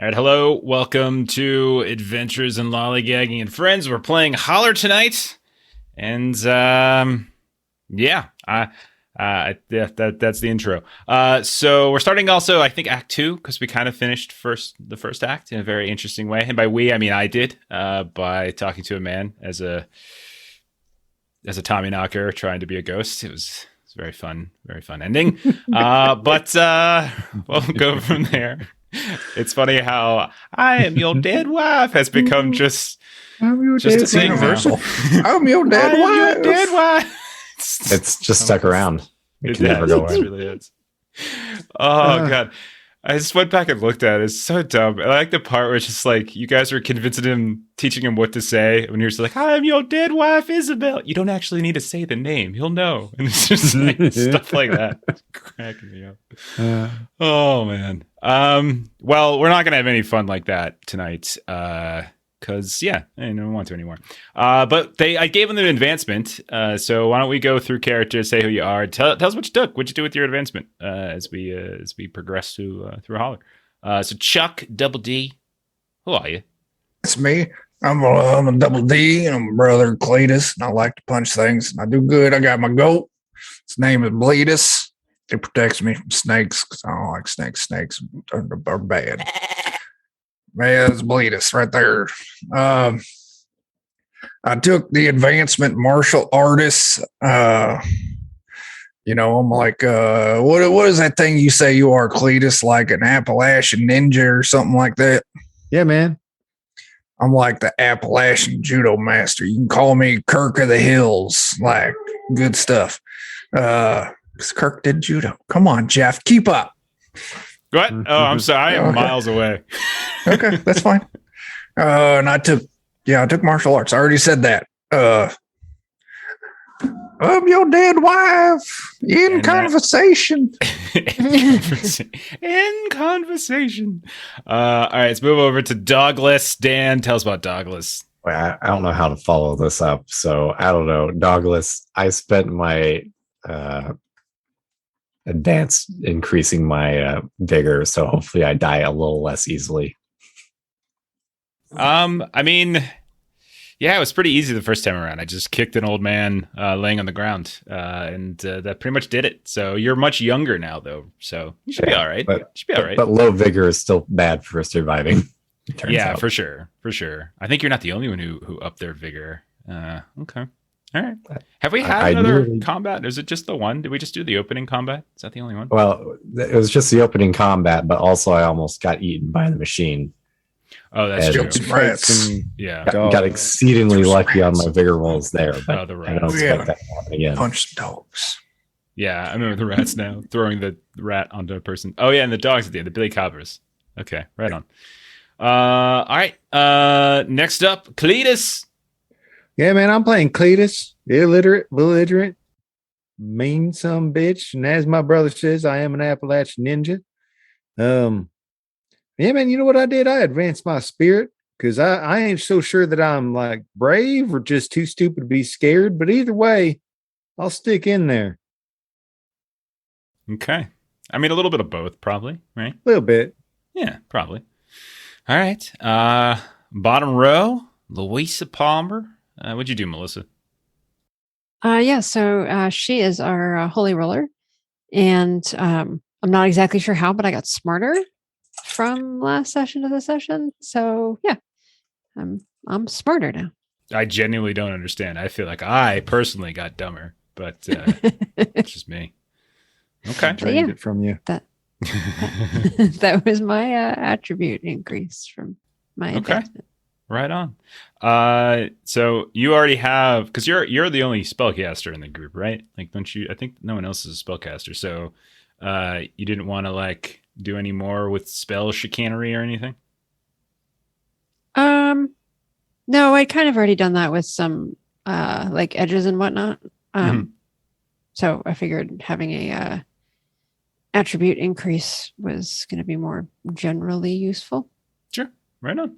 All right, hello. Welcome to Adventures in Lollygagging and Friends. We're playing Holler tonight. And, that's the intro. So we're starting also, I think, Act 2, because we kind of finished the first act in a very interesting way. And by we, I mean I did, by talking to a man as a Tommy knocker trying to be a ghost. It was very fun ending. But we'll go from there. It's funny how "I am your dead wife" has become just a thing universal. I'm your dead wife. Your dead wife. It's just stuck around. It can never go away. It really is. Oh god. I just went back and looked at it. It's so dumb. I like the part where it's just like you guys are convincing him, teaching him what to say. When you're just like, "I'm your dead wife, Isabel." You don't actually need to say the name. He'll know. And it's just like stuff like that. It's cracking me up. Oh man. Well, we're not gonna have any fun like that tonight. Because I don't want to anymore. But I gave them an advancement. So why don't we go through characters, say who you are, tell us what you took. What'd you do with your advancement as we progress through Holler. So Chuck, Double D, who are you? It's me. I'm a Double D, and I'm a brother Cletus, and I like to punch things. And I do good. I got my goat. His name is Cletus. It protects me from snakes because I don't like snakes. Snakes are bad. Man, it's Cletus right there. I took the advancement martial artist. I'm like, what is that thing you say you are, Cletus? Like an Appalachian ninja or something like that? Yeah, man. I'm like the Appalachian judo master. You can call me Kirk of the Hills. Like, good stuff. 'Cause Kirk did judo. Come on, Jeff, keep up. What? Oh, I'm sorry. I am miles away. Okay, that's fine. And I took martial arts. I already said that. I'm your dead wife in conversation. In conversation. All right, let's move over to Douglas. Dan, tell us about Douglas. I don't know how to follow this up, so I don't know. Douglas, I spent my dance increasing my vigor, so hopefully I die a little less easily. I mean, it was pretty easy the first time around. I just kicked an old man laying on the ground, and that pretty much did it. So you're much younger now, though, so you should be all right. But low vigor is still bad for surviving. Yeah, out. For sure. I think you're not the only one who upped their vigor. Okay. All right. Have we had another combat? Is it just the one? Did we just do the opening combat? Is that the only one? Well, it was just the opening combat, but also I almost got eaten by the machine. Oh, that's true. Rats. Got exceedingly lucky on my vigor rolls there, but the I don't expect that to happen again. Punch some dogs. Yeah, I remember the rats now, throwing the rat onto a person. Oh, yeah, and the dogs at the end, the Billy Cobbers. Okay, right on. All right. Next up, Cletus. Yeah, man, I'm playing Cletus, illiterate, belligerent, mean some bitch. And as my brother says, I am an Appalachian ninja. Yeah, man, you know what I did? I advanced my spirit because I ain't so sure that I'm like brave or just too stupid to be scared. But either way, I'll stick in there. Okay. I mean, a little bit of both, probably, right? A little bit. Yeah, probably. All right. Bottom row, Louisa Palmer. What'd you do, Melissa? So she is our holy roller. And I'm not exactly sure how, but I got smarter from last session to this session. So yeah, I'm smarter now. I genuinely don't understand. I feel like I personally got dumber, but it's just me. Okay. Drained it from you. That was my attribute increase from my advancement. Right on. So you already have, because you're the only spellcaster in the group, right? Like, don't you? I think no one else is a spellcaster. So you didn't want to like do any more with spell chicanery or anything? No, I'd kind of already done that with some like edges and whatnot. So I figured having a attribute increase was going to be more generally useful. Sure. Right on.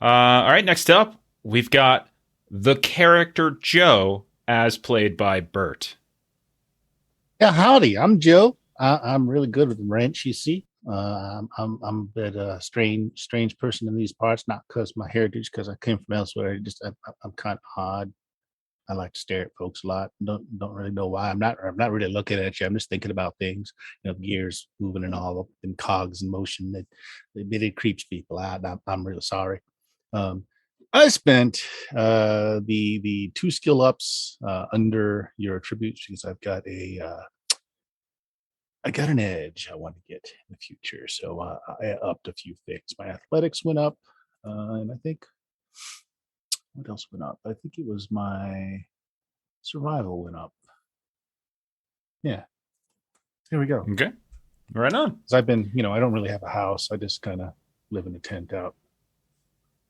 All right. Next up, we've got the character Joe as played by Bert. Yeah, howdy. I'm Joe. I'm really good with the wrench, you see. I'm a bit strange person in these parts, not because my heritage, because I came from elsewhere. I'm kind of odd. I like to stare at folks a lot. Don't really know why. I'm not really looking at you. I'm just thinking about things. Gears moving and all, and cogs in motion. It creeps people out. I'm really sorry. I spent the 2 skill ups under your attributes because I got an edge I want to get in the future. So I upped a few things. My athletics went up, and I think what else went up? I think it was my survival went up. Yeah. Here we go. Okay. Right on. Because I've been, I don't really have a house. I just kind of live in a tent out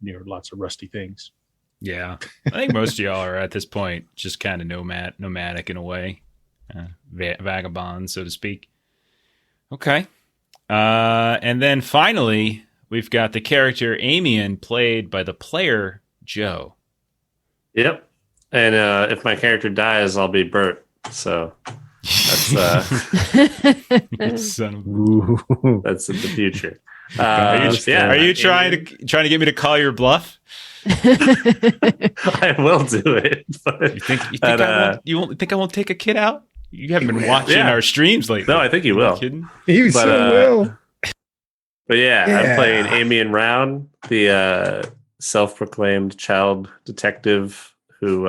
near lots of rusty things. Yeah. I think most of y'all are at this point just kind of nomadic in a way. Vagabonds, so to speak. Okay. And then finally, we've got the character Amian, played by the player Joe. Yep. And if my character dies, I'll be Bert. So that's Son of that's in the future. are you trying to get me to call your bluff? I will do it. But, you won't think I won't take a kid out? You haven't been watching our streams lately. No, I think you will. Kidding? You so will. But I'm playing Amian Rown, the self-proclaimed child detective who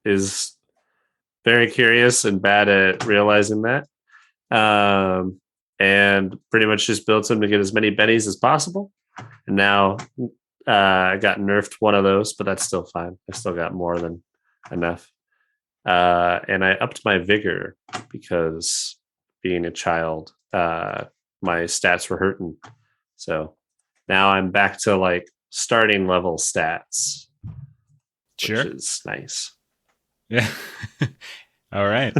is very curious and bad at realizing that. And pretty much just built him to get as many bennies as possible. And now I got nerfed one of those, but that's still fine. I still got more than enough. And I upped my vigor because being a child, my stats were hurting. So now I'm back to like starting level stats. Sure. Which is nice. Yeah. All right.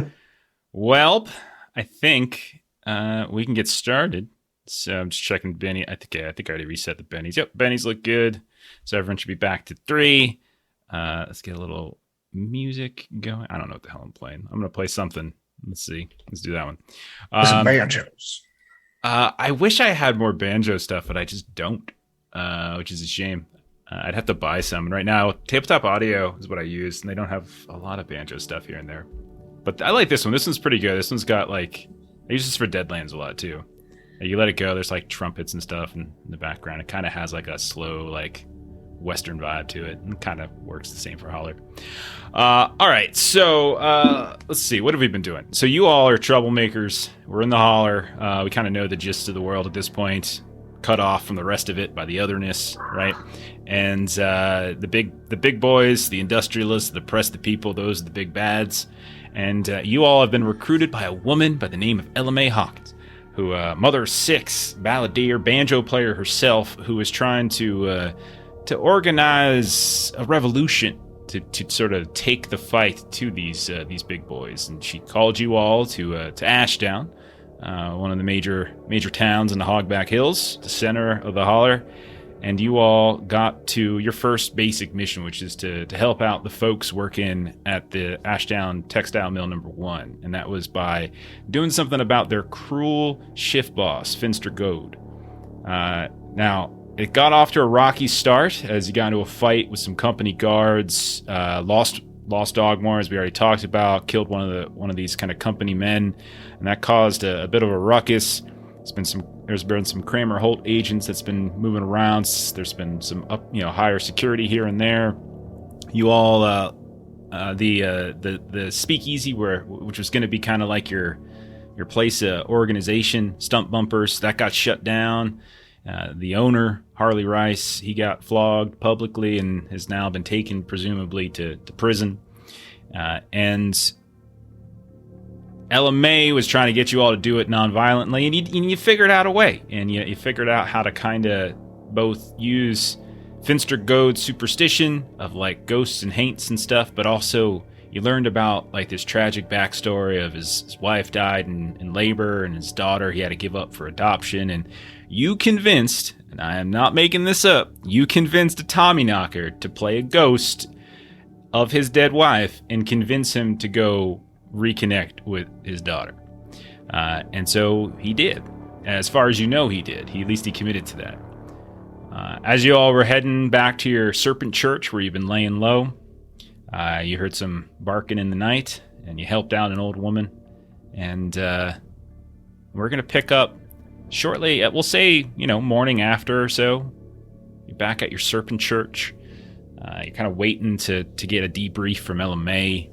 Well, I think we can get started. So I'm just checking Benny. I think I already reset the bennies. Yep, bennies look good. So everyone should be back to 3. Let's get a little music going. I don't know what the hell I'm playing. I'm gonna play something. Let's see. Let's do that one. Some banjos. I wish I had more banjo stuff, but I just don't, which is a shame. I'd have to buy some. And right now, Tabletop Audio is what I use, and they don't have a lot of banjo stuff here and there. But I like this one. This one's pretty good. This one's got like, I use this for Deadlands a lot too. You let it go. There's like trumpets and stuff in the background. It kind of has like a slow, like Western vibe to it, and kind of works the same for Holler. All right, so let's see. What have we been doing? So you all are troublemakers. We're in the Holler. We kind of know the gist of the world at this point, cut off from the rest of it by the otherness, right? And the big boys, the industrialists, the press, the people, those are the big bads. And you all have been recruited by a woman by the name of Ella Mae Hawkins, who mother of 6, balladeer, banjo player herself, who is trying to organize a revolution to sort of take the fight to these big boys. And she called you all to Ashdown, one of the major towns in the Hogback Hills, the center of the Holler. And you all got to your first basic mission, which is to help out the folks working at the Ashdown Textile Mill number 1. And that was by doing something about their cruel shift boss, Finster Goad. Now, it got off to a rocky start as you got into a fight with some company guards, lost Dogmore, as we already talked about, killed one of these kind of company men, and that caused a bit of a ruckus. There's been some Kramer Holt agents that's been moving around. There's been some higher security here and there. You all the speakeasy which was going to be kind of like your place organization, Stump Bumpers, that got shut down. The owner, Harley Rice, he got flogged publicly and has now been taken presumably to prison. And Ella Mae was trying to get you all to do it non-violently, and you figured out a way. And you figured out how to kind of both use Finster Goad's superstition of like ghosts and haints and stuff, but also you learned about like this tragic backstory of his wife died in labor, and his daughter he had to give up for adoption. And you convinced, and I am not making this up, you convinced a Tommyknocker to play a ghost of his dead wife and convince him to go reconnect with his daughter. And so he did. As far as you know, he did. At least he committed to that. As you all were heading back to your serpent church where you've been laying low, you heard some barking in the night, and you helped out an old woman. And we're going to pick up shortly, we'll say, morning after or so. You're back at your serpent church. You're kind of waiting to get a debrief from Ella May.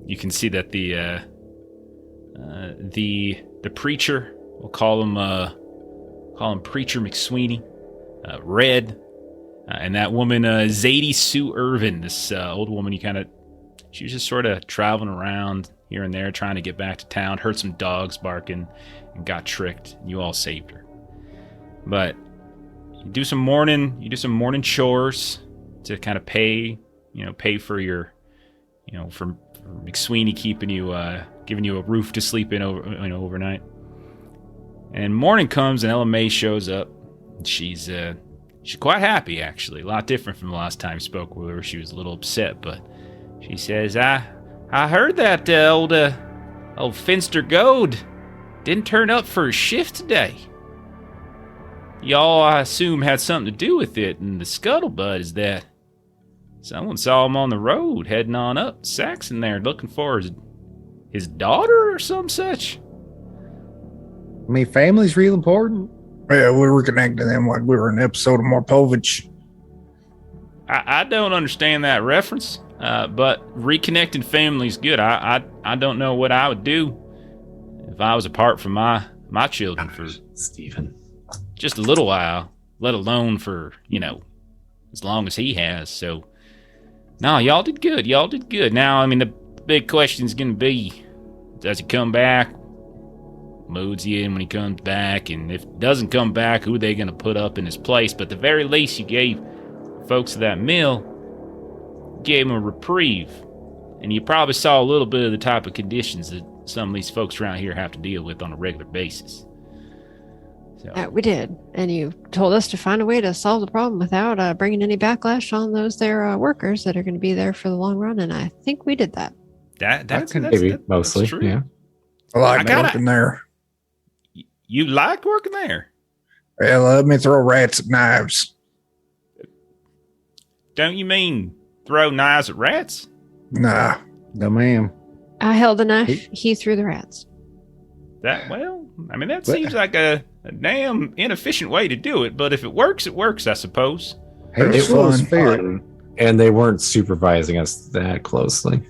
You can see that the preacher, we'll call him Preacher McSweeney, Red, and that woman Zadie Sue Irvin, this old woman. She was just sort of traveling around here and there trying to get back to town, heard some dogs barking and got tricked. You all saved her. But you do some morning chores to kind of pay for your, for McSweeney keeping you, giving you a roof to sleep in overnight. And morning comes and Ella May shows up. She's quite happy, actually. A lot different from the last time I spoke with her. She was a little upset, but she says, I heard that old Finster Goad didn't turn up for his shift today. Y'all, I assume, had something to do with it, and the scuttlebutt is that someone saw him on the road heading on up Saxon there looking for his daughter or some such. I mean, family's real important. Yeah, we were connecting them like we were in an episode of Morpovich. I don't understand that reference, but reconnecting family's good. I don't know what I would do if I was apart from my children for Stephen. Just a little while, let alone for, as long as he has. So, no, y'all did good. Now, I mean, the big question's going to be, does he come back? Moods he in when he comes back, and if it doesn't come back, who are they going to put up in his place? But at the very least, you gave folks of that mill, gave them a reprieve, and you probably saw a little bit of the type of conditions that some of these folks around here have to deal with on a regular basis. So. We did, and you told us to find a way to solve the problem without bringing any backlash on those there workers that are going to be there for the long run, and I think we did that. That's Maybe mostly, that's true. yeah. I like working there. You like working there? Yeah, let me throw rats at knives. Don't you mean throw knives at rats? Nah. No, ma'am. I held the knife. He threw the rats. That seems like a damn inefficient way to do it, but if it works, I suppose. Hey, It was was fun. And they weren't supervising us that closely.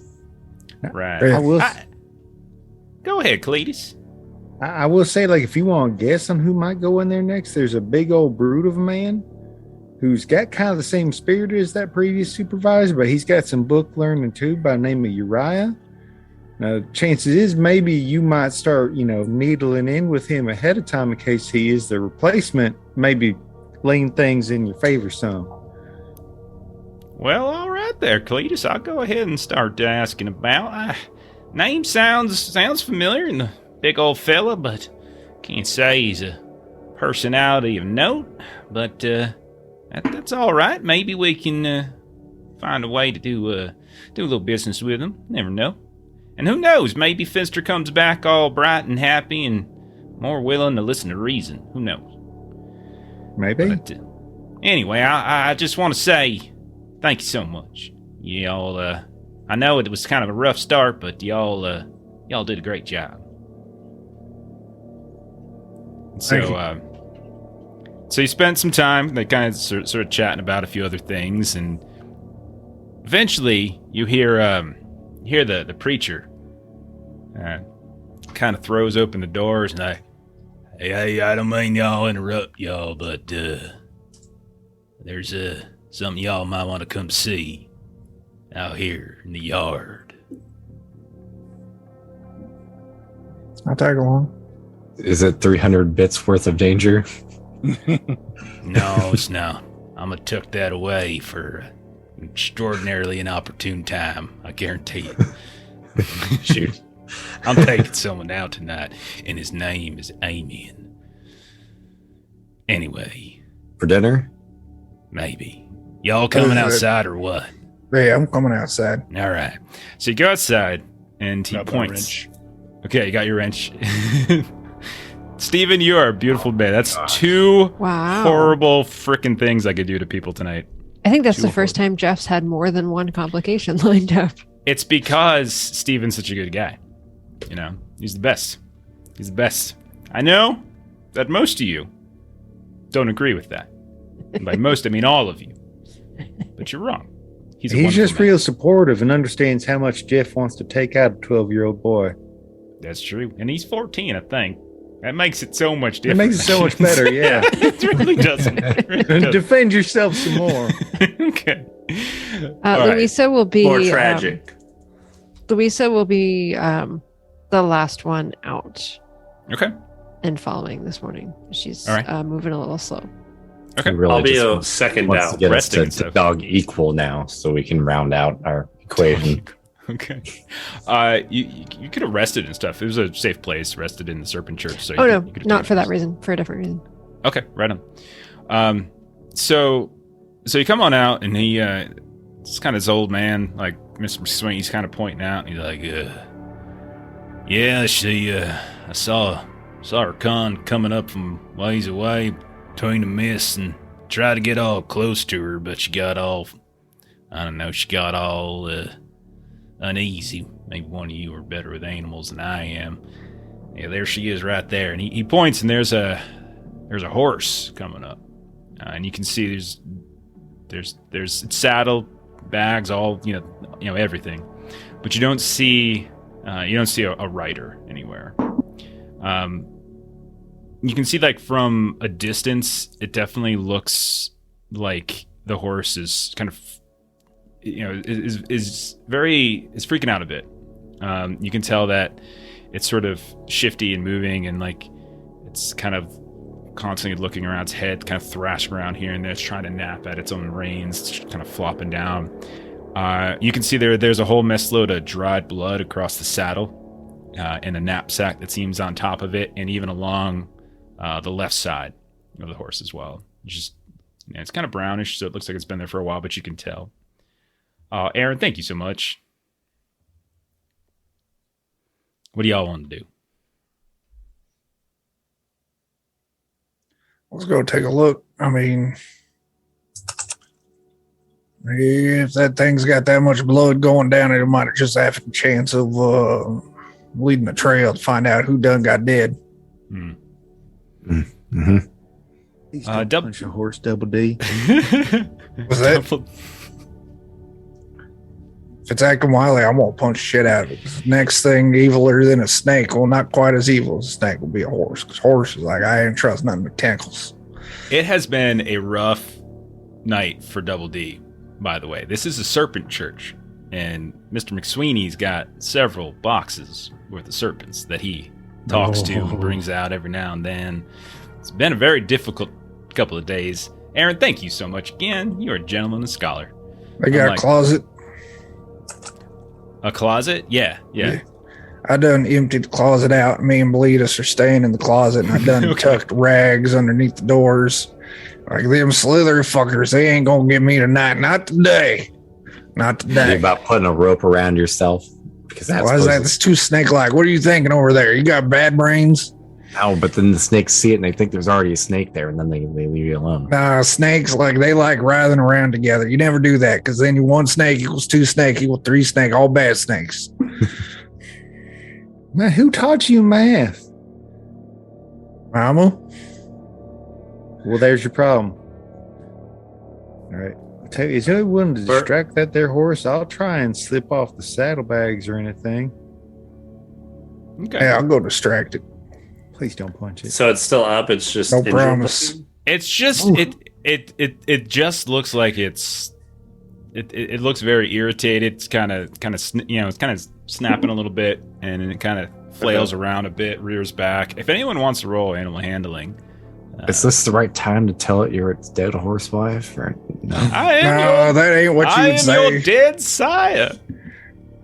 Right. Yeah. Go ahead, Cletus. I will say, like, if you want to guess on who might go in there next, there's a big old brute of a man who's got kind of the same spirit as that previous supervisor, but he's got some book learning too by the name of Uriah. Now, chances is maybe you might start, needling in with him ahead of time in case he is the replacement, maybe lean things in your favor some. Well, all right there, Cletus. I'll go ahead and start asking about. Name sounds familiar in the big old fella, but can't say he's a personality of note. But that's all right. Maybe we can find a way to do a little business with him. Never know. And who knows? Maybe Finster comes back all bright and happy and more willing to listen to reason. Who knows? Maybe. But, anyway, I just want to say thank you so much. Y'all, I know it was kind of a rough start, but y'all did a great job. So you spent some time. They kind of sort of chatting about a few other things, and eventually you hear the preacher kind of throws open the doors, and hey, I don't mean y'all interrupt y'all, but there's something y'all might want to come see out here in the yard. I'll tag along. Is it 300 bits worth of danger? No, it's not. I'm gonna tuck that away for extraordinarily inopportune time. I guarantee it. Shoot, I'm taking someone out tonight, and his name is Amian. Anyway, For dinner? maybe y'all coming outside or what? Yeah, I'm coming outside. All right. So you go outside, and he Grab my points. wrench. Okay, you got your wrench. Steven, you are a beautiful man. That's two Wow. horrible freaking things I could do to people tonight. I think that's the first time Jeff's had more than one complication lined up. It's because Steven's such a good guy. You know, he's the best. He's the best. I know that most of you don't agree with that. And by most, I mean all of you. But you're wrong. He's just man. real supportive and understands how much Jeff wants to take out a 12-year-old boy. That's true. And he's 14, I think. That makes it so much It different. makes it so much better, yeah. It really doesn't. It really doesn't. Defend yourself some more. Okay. All right. Louisa will be More tragic. Louisa will be the last one out Okay. and following this morning. She's All right. moving a little slow. Okay. He really I'll be just a wants- second wants to down. get us Resting to and stuff. dog equal now, so we can round out our equation. Okay. You could have rested and stuff. It was a safe place, rested in the Serpent Church. So Oh you no, could have not taken for that rest. reason. For a different reason. Okay, right on. So you come on out, and he, it's kind of this old man, like Mr. McSwain. He's kind of pointing out, and he's like, "Yeah, I saw her con coming up from ways away between the mist, and tried to get all close to her, but she got all, I don't know, she got all uneasy. Maybe one of you are better with animals than I am. Yeah, there she is, right there." And he points, and there's a horse coming up, and you can see there's saddle bags, all you know everything, but you don't see a rider anywhere. You can see, like, from a distance, it definitely looks like the horse is kind of, is freaking out a bit. You can tell that it's sort of shifty and moving, and like it's kind of constantly looking around its head, kind of thrashing around here and there. It's trying to nap at its own reins, kind of flopping down. You can see there's a whole mess load of dried blood across the saddle, and a knapsack that seems on top of it, and even along the left side of the horse as well. It's kind of brownish, so it looks like it's been there for a while, but you can tell. Aaron, thank you so much. What do y'all want to do? Let's go take a look. I mean, if that thing's got that much blood going down it, might just have a chance of leading the trail to find out who done got dead. Mm-hmm. Please don't Double- punch a horse, Double D. Was that? If it's acting wildly, I'm gonna punch shit out of it. Next thing eviler than a snake, well, not quite as evil as a snake, will be a horse. Because horse is like, I ain't trust nothing but tentacles. It has been a rough night for Double D, by the way. This is a serpent church, and Mr. McSweeney's got several boxes worth of serpents that he talks to and brings out every now and then. It's been a very difficult couple of days. Aaron, thank you so much again. You're a gentleman and scholar. They got a closet. A closet? Yeah. I done emptied the closet out. Me and Cletus are staying in the closet, and I done tucked rags underneath the doors. Like, them slithery fuckers, they ain't gonna get me tonight. Not today. Not today. About putting a rope around yourself, because that's Why is that? It's too snake-like. What are you thinking over there? You got bad brains? No, but then the snakes see it and they think there's already a snake there, and then they leave you alone. Nah, snakes, they like writhing around together. You never do that, because then one snake equals two snake equals three snake, all bad snakes. Man, who taught you math? Mama? Well, there's your problem. All right. I'll tell you, is anyone willing to distract that there horse? I'll try and slip off the saddlebags or anything. Okay. Yeah, I'll go distract it. Please don't punch it. So it's still up. It's just No injured promise. looking? It's just it just looks like it looks very irritated. It's kind of it's kind of snapping a little bit, and it kind of flails around a bit, rears back. If anyone wants to roll animal handling, Is this the right time to tell it you're its dead horse wife? Or no? No, that ain't what you I would am say. your dead sire.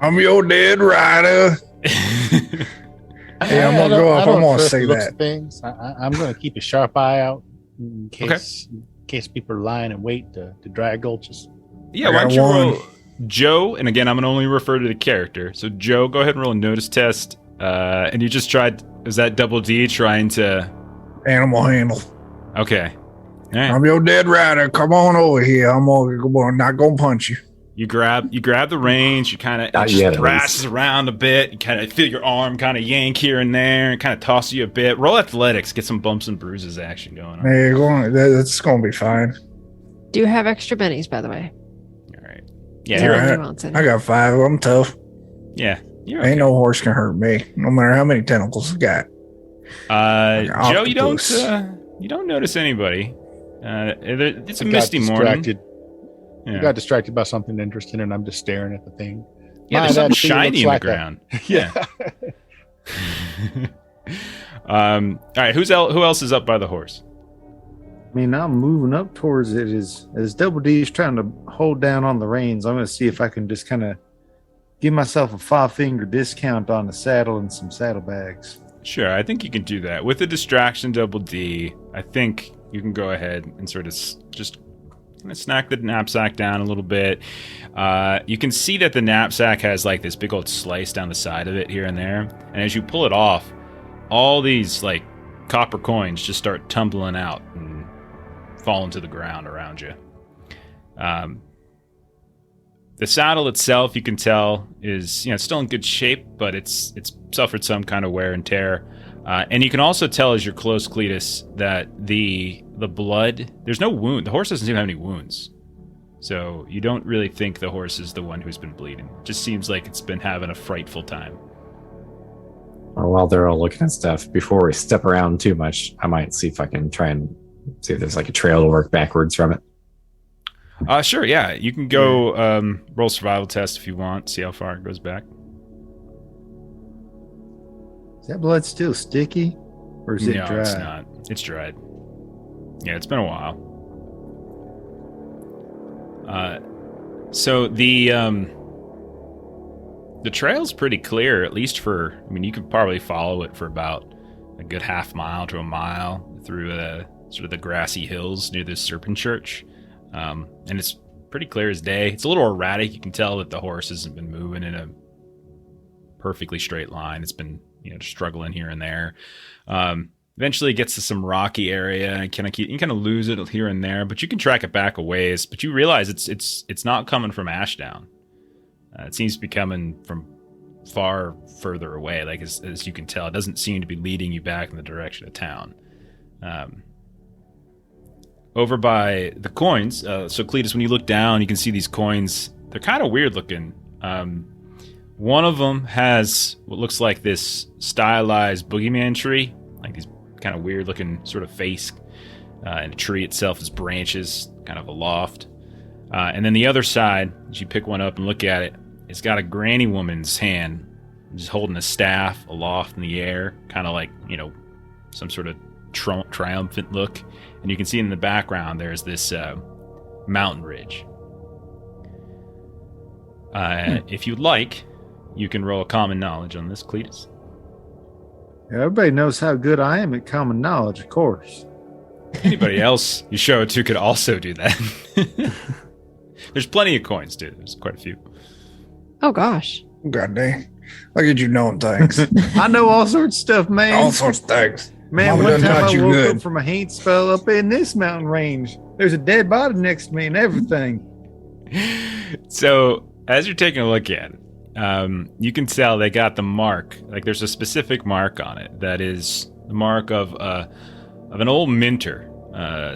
I'm your dead rider. Yeah, I'm gonna go up. I'm gonna trust say the looks that. of things. I'm gonna keep a sharp eye out in case people are lying in wait to drag gulches. Yeah, I why don't got you one. roll Joe? And again, I'm gonna only refer to the character. So Joe, go ahead and roll a notice test. And you just tried. Is that Double D trying to? Animal handle. Okay. All right. I'm your dead rider. Come on over here. I'm not gonna punch you. You grab the reins. You kind of Not yet, at thrashes least. around a bit. You kind of feel your arm kind of yank here and there, and kind of toss you a bit. Roll athletics, get some bumps and bruises action going on. Hey, that's gonna be fine. Do you have extra bennies, by the way? All right. Is Yeah. there All right. anyone else in I it? got 5. I'm tough. Yeah. You're okay. Ain't no horse can hurt me, no matter how many tentacles it's got. Like Joe, you octopus. don't notice anybody. It's a I got misty morning. distracted. Yeah. I got distracted by something interesting, and I'm just staring at the thing. Yeah, My, there's something that thing shiny looks in like the ground. Yeah. All right, who else is up by the horse? I mean, I'm moving up towards it as Double D is trying to hold down on the reins. I'm going to see if I can just kind of give myself a 5-finger discount on the saddle and some saddlebags. Sure, I think you can do that with the distraction Double D. I think you can go ahead and sort of just snack the knapsack down a little bit. You can see that the knapsack has like this big old slice down the side of it here and there, and as you pull it off, all these like copper coins just start tumbling out and falling to the ground around you. The saddle itself, you can tell, is it's still in good shape, but it's suffered some kind of wear and tear. And you can also tell as you're close, Cletus, that the blood, there's no wound. The horse doesn't seem to have any wounds. So you don't really think the horse is the one who's been bleeding. It just seems like it's been having a frightful time. Or while they're all looking at stuff, before we step around too much, I might see if I can try and see if there's like a trail to work backwards from it. Sure, yeah. You can go roll survival test if you want, see how far it goes back. Is that blood still sticky? Or is it No, dry? it's not. It's dried. Yeah, it's been a while. So the trail's pretty clear, at least for, you could probably follow it for about a good half mile to a mile through sort of the grassy hills near this serpent church. And it's pretty clear as day. It's a little erratic. You can tell that the horse hasn't been moving in a perfectly straight line. It's been, struggling here and there. Eventually it gets to some rocky area and you can kind of lose it here and there, but you can track it back a ways, but you realize it's not coming from Ashdown. It seems to be coming from far further away. Like as you can tell, it doesn't seem to be leading you back in the direction of town. Over by the coins, so Cletus, when you look down, you can see these coins. They're kind of weird looking. One of them has what looks like this stylized boogeyman tree, like these kind of weird looking sort of face, and the tree itself is branches, kind of aloft. And then the other side, as you pick one up and look at it, it's got a granny woman's hand, just holding a staff aloft in the air, kind of like, some sort of triumphant look. And you can see in the background there's this mountain ridge. If you'd like, you can roll a common knowledge on this, Cletus. Everybody knows how good I am at common knowledge, of course. Anybody else you show it to could also do that. There's plenty of coins, too. There's quite a few. Oh gosh. God dang. Look at you knowing things. I know all sorts of stuff, man. All sorts of things. Man, Mama one done time taught I you woke good. up from a heat spell up in this mountain range. There's a dead body next to me and everything. So, as you're taking a look at it, you can tell they got the mark. Like, there's a specific mark on it that is the mark of an old minter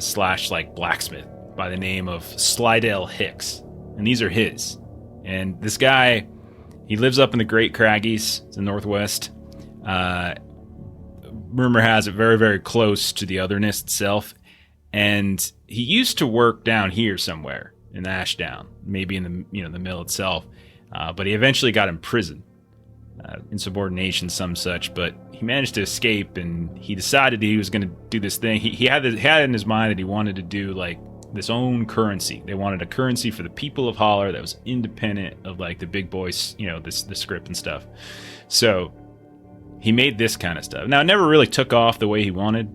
slash like blacksmith by the name of Slidell Hicks, and these are his. And this guy, he lives up in the Great Craggies, it's in the Northwest. Rumor has it very, very close to the Otherness itself, and he used to work down here somewhere in Ashdown, maybe in the mill itself. But he eventually got imprisoned, insubordination, some such. But he managed to escape, and he decided that he was going to do this thing. He had in his mind that he wanted to do like this own currency. They wanted a currency for the people of Holler that was independent of like the big boys, the script and stuff. So he made this kind of stuff. Now it never really took off the way he wanted,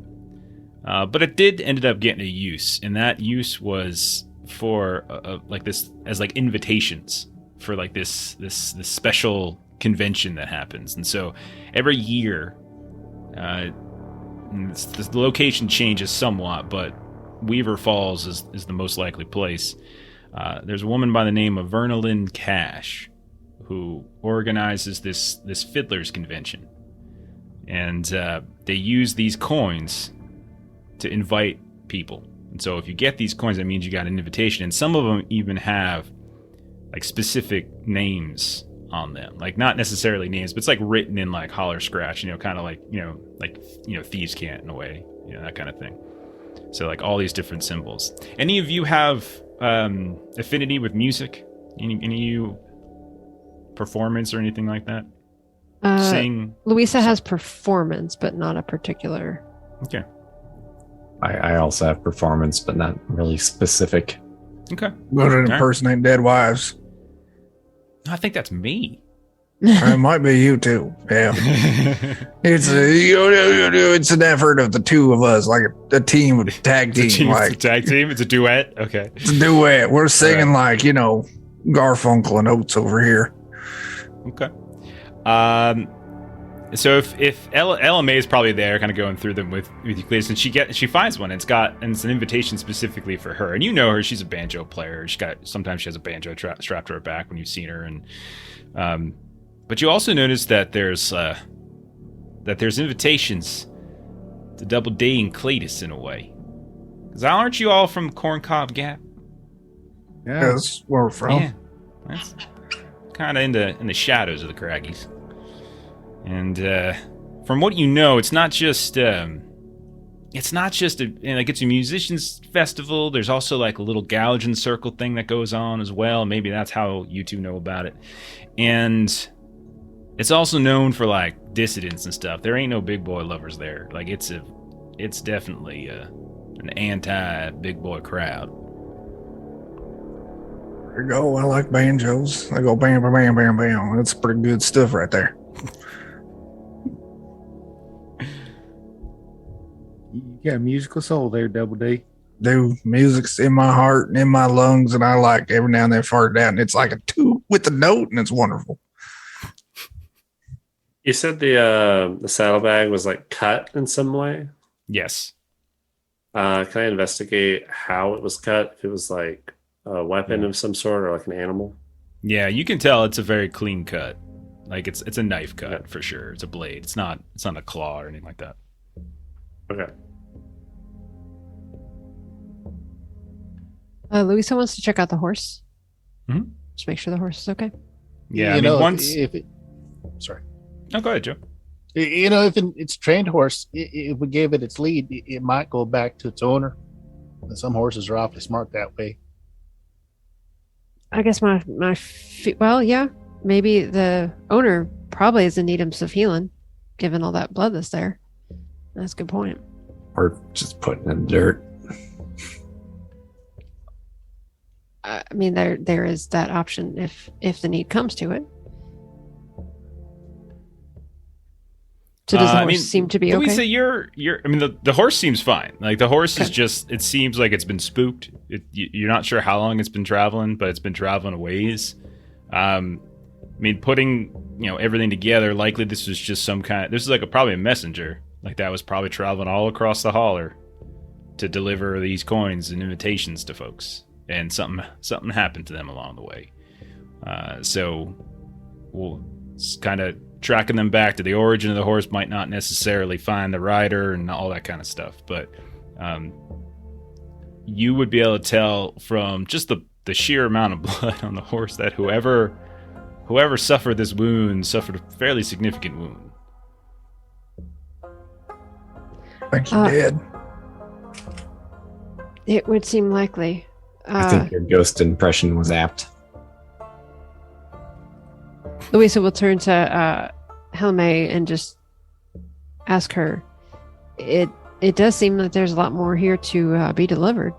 but it did ended up getting a use, and that use was for like this as like invitations for like this special convention that happens. And so every year, the location changes somewhat, but Weaver Falls is the most likely place. There's a woman by the name of Vernalyn Cash who organizes this fiddlers convention. And they use these coins to invite people. And so if you get these coins, that means you got an invitation. And some of them even have like specific names on them. Like not necessarily names, but it's like written in like Holler scratch, kind of like, thieves can't in a way, that kind of thing. So like all these different symbols. Any of you have affinity with music? Any of you performance or anything like that? Sing? Louisa has performance, but not a particular. Okay. I also have performance, but not really specific. Okay. Good at impersonate dead wives. I think that's me. It might be you too. Yeah. It's an effort of the two of us, like a team, a tag team. It's a tag team. It's a duet. Okay. It's a duet. We're singing Garfunkel and Oates over here. Okay. So if Ella May is probably there, kind of going through them with Cletus, and she finds one. And it's an invitation specifically for her. And you know her; she's a banjo player. Sometimes she has a banjo strapped to her back when you've seen her. And but you also notice that there's invitations to Double D and Cletus in a way. Because aren't you all from Corncob Gap? Yeah, that's where we're from. Yeah, that's kind of in the shadows of the Craggies. And from what you know, it's not just it's a musicians festival. There's also like a little gouging circle thing that goes on as well. Maybe that's how you two know about it. And it's also known for like dissidents and stuff. There ain't no big boy lovers there. Like it's definitely an anti big boy crowd. There you go. I like banjos. I go bam, bam, bam, bam, bam. That's pretty good stuff right there. You got a musical soul there, Double D. Dude, music's in my heart and in my lungs, and I like every now and then fart it out, and it's like a toot with the note, and it's wonderful. You said the saddlebag was like cut in some way? Yes. Can I investigate how it was cut? If it was like a weapon of some sort or like an animal? Yeah, you can tell it's a very clean cut. Like it's a knife cut for sure. It's a blade. It's not a claw or anything like that. Okay. Louisa wants to check out the horse. Mm-hmm. Just make sure the horse is okay. Yeah, once. Sorry. No, go ahead, Joe. If it's a trained horse, if we gave it its lead, it might go back to its owner. And some horses are awfully smart that way. I guess yeah, maybe the owner probably is in need of healing, given all that blood that's there. That's a good point. Or just putting in the dirt. I mean, there is that option if the need comes to it. So does the horse seem to be okay? Louisa, the horse seems fine. Like the horse is just, it seems like it's been spooked. You're not sure how long it's been traveling, but it's been traveling a ways. Putting everything together, likely this was just this is like probably a messenger. Like that was probably traveling all across the Holler to deliver these coins and invitations to folks. And something happened to them along the way. So we'll kind of tracking them back to the origin of the horse might not necessarily find the rider and all that kind of stuff. But you would be able to tell from just the sheer amount of blood on the horse that whoever suffered this wound suffered a fairly significant wound. I think he did. It would seem likely. I think your ghost impression was apt. Louisa will turn to Helme and just ask her. It does seem that there's a lot more here to be delivered.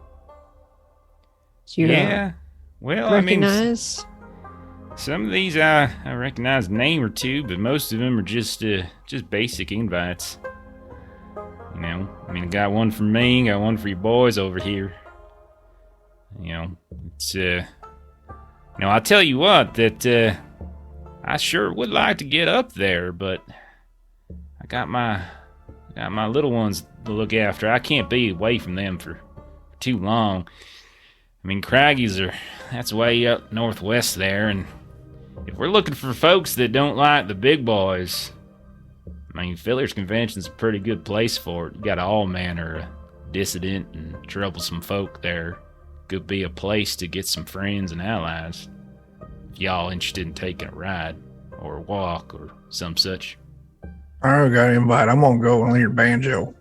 Do you recognize? Some of these I recognize a name or two, but most of them are just basic invites. I got one for me, got one for your boys over here. It's I'll tell you what, that I sure would like to get up there, but I got my little ones to look after. I can't be away from them for too long. I mean, that's way up northwest there, and if we're looking for folks that don't like the big boys, I mean, Filler's Convention's a pretty good place for it. You got all manner of dissident and troublesome folk there. Could be a place to get some friends and allies. If y'all interested in taking a ride or a walk or some such. I already got an invite. I'm gonna go and learn your banjo.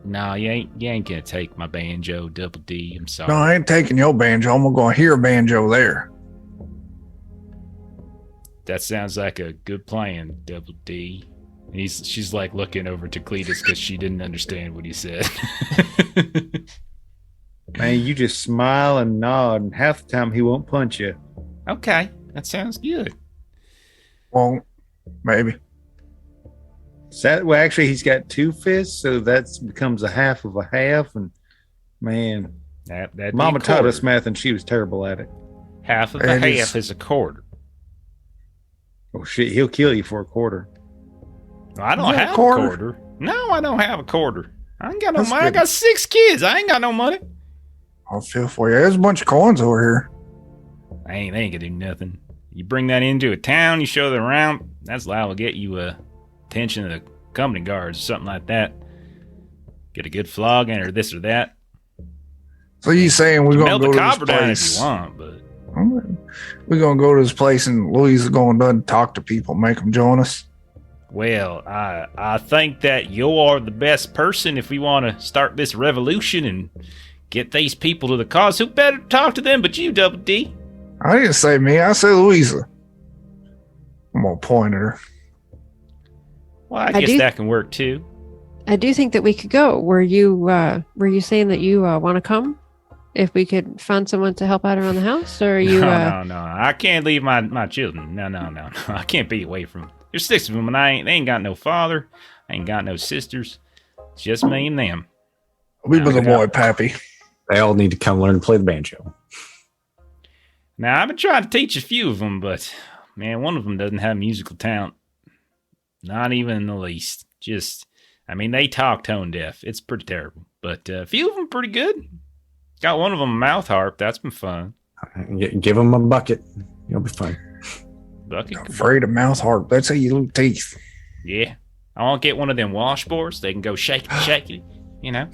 No, you ain't gonna take my banjo, Double D. I'm sorry. No, I ain't taking your banjo. I'm gonna go hear a banjo there. That sounds like a good plan, Double D. She's like looking over to Cletus because she didn't understand what he said. Man, you just smile and nod, and half the time he won't punch you. Okay, that sounds good. Won't. Maybe. Well, actually, he's got 2 fists, so that becomes a half of a half. And man, That'd Mama be a taught us quarter. math, and she was terrible at it. Half of a It half is a quarter. Oh shit, he'll kill you for a quarter. I don't Is that have a quarter? a quarter. No, I don't have a quarter. I ain't got no That's money. I good. got 6 kids. I ain't got no money. I'll feel for you. There's a bunch of coins over here. They ain't gonna do nothing. You bring that into a town, you show them around, that's liable to get you attention of the company guards or something like that. Get a good flogging or this or that. So you saying we're You gonna melt go the to this copper down if place? you want, but We're gonna go to this place, and Louise is going to talk to people, make them join us. well, I think that you are the best person if we want to start this revolution and get these people to the cause. Who better talk to them but you, Double D? I didn't say me. I said Louisa. I'm gonna point at her. Well, I I guess do- that can work too. I do think that we could go. Were you saying that you want to come? If we could find someone to help out around the house, or are you? No. I can't leave my children. No. I can't be away from them. There's 6 of them, and they ain't got no father. I ain't got no sisters. It's just me and them. We Now, with the we got- boy, Pappy. They all need to come learn to play the banjo. Now, I've been trying to teach a few of them, but man, one of them doesn't have musical talent. Not even in the least. They talk tone deaf. It's pretty terrible. But a few of them pretty good. Got one of them a mouth harp. That's been fun. Give them a bucket. You'll be fine. Bucket. Afraid of mouth harp. That's how you lose teeth. Yeah. I want to get one of them washboards. They can go shake it, you know.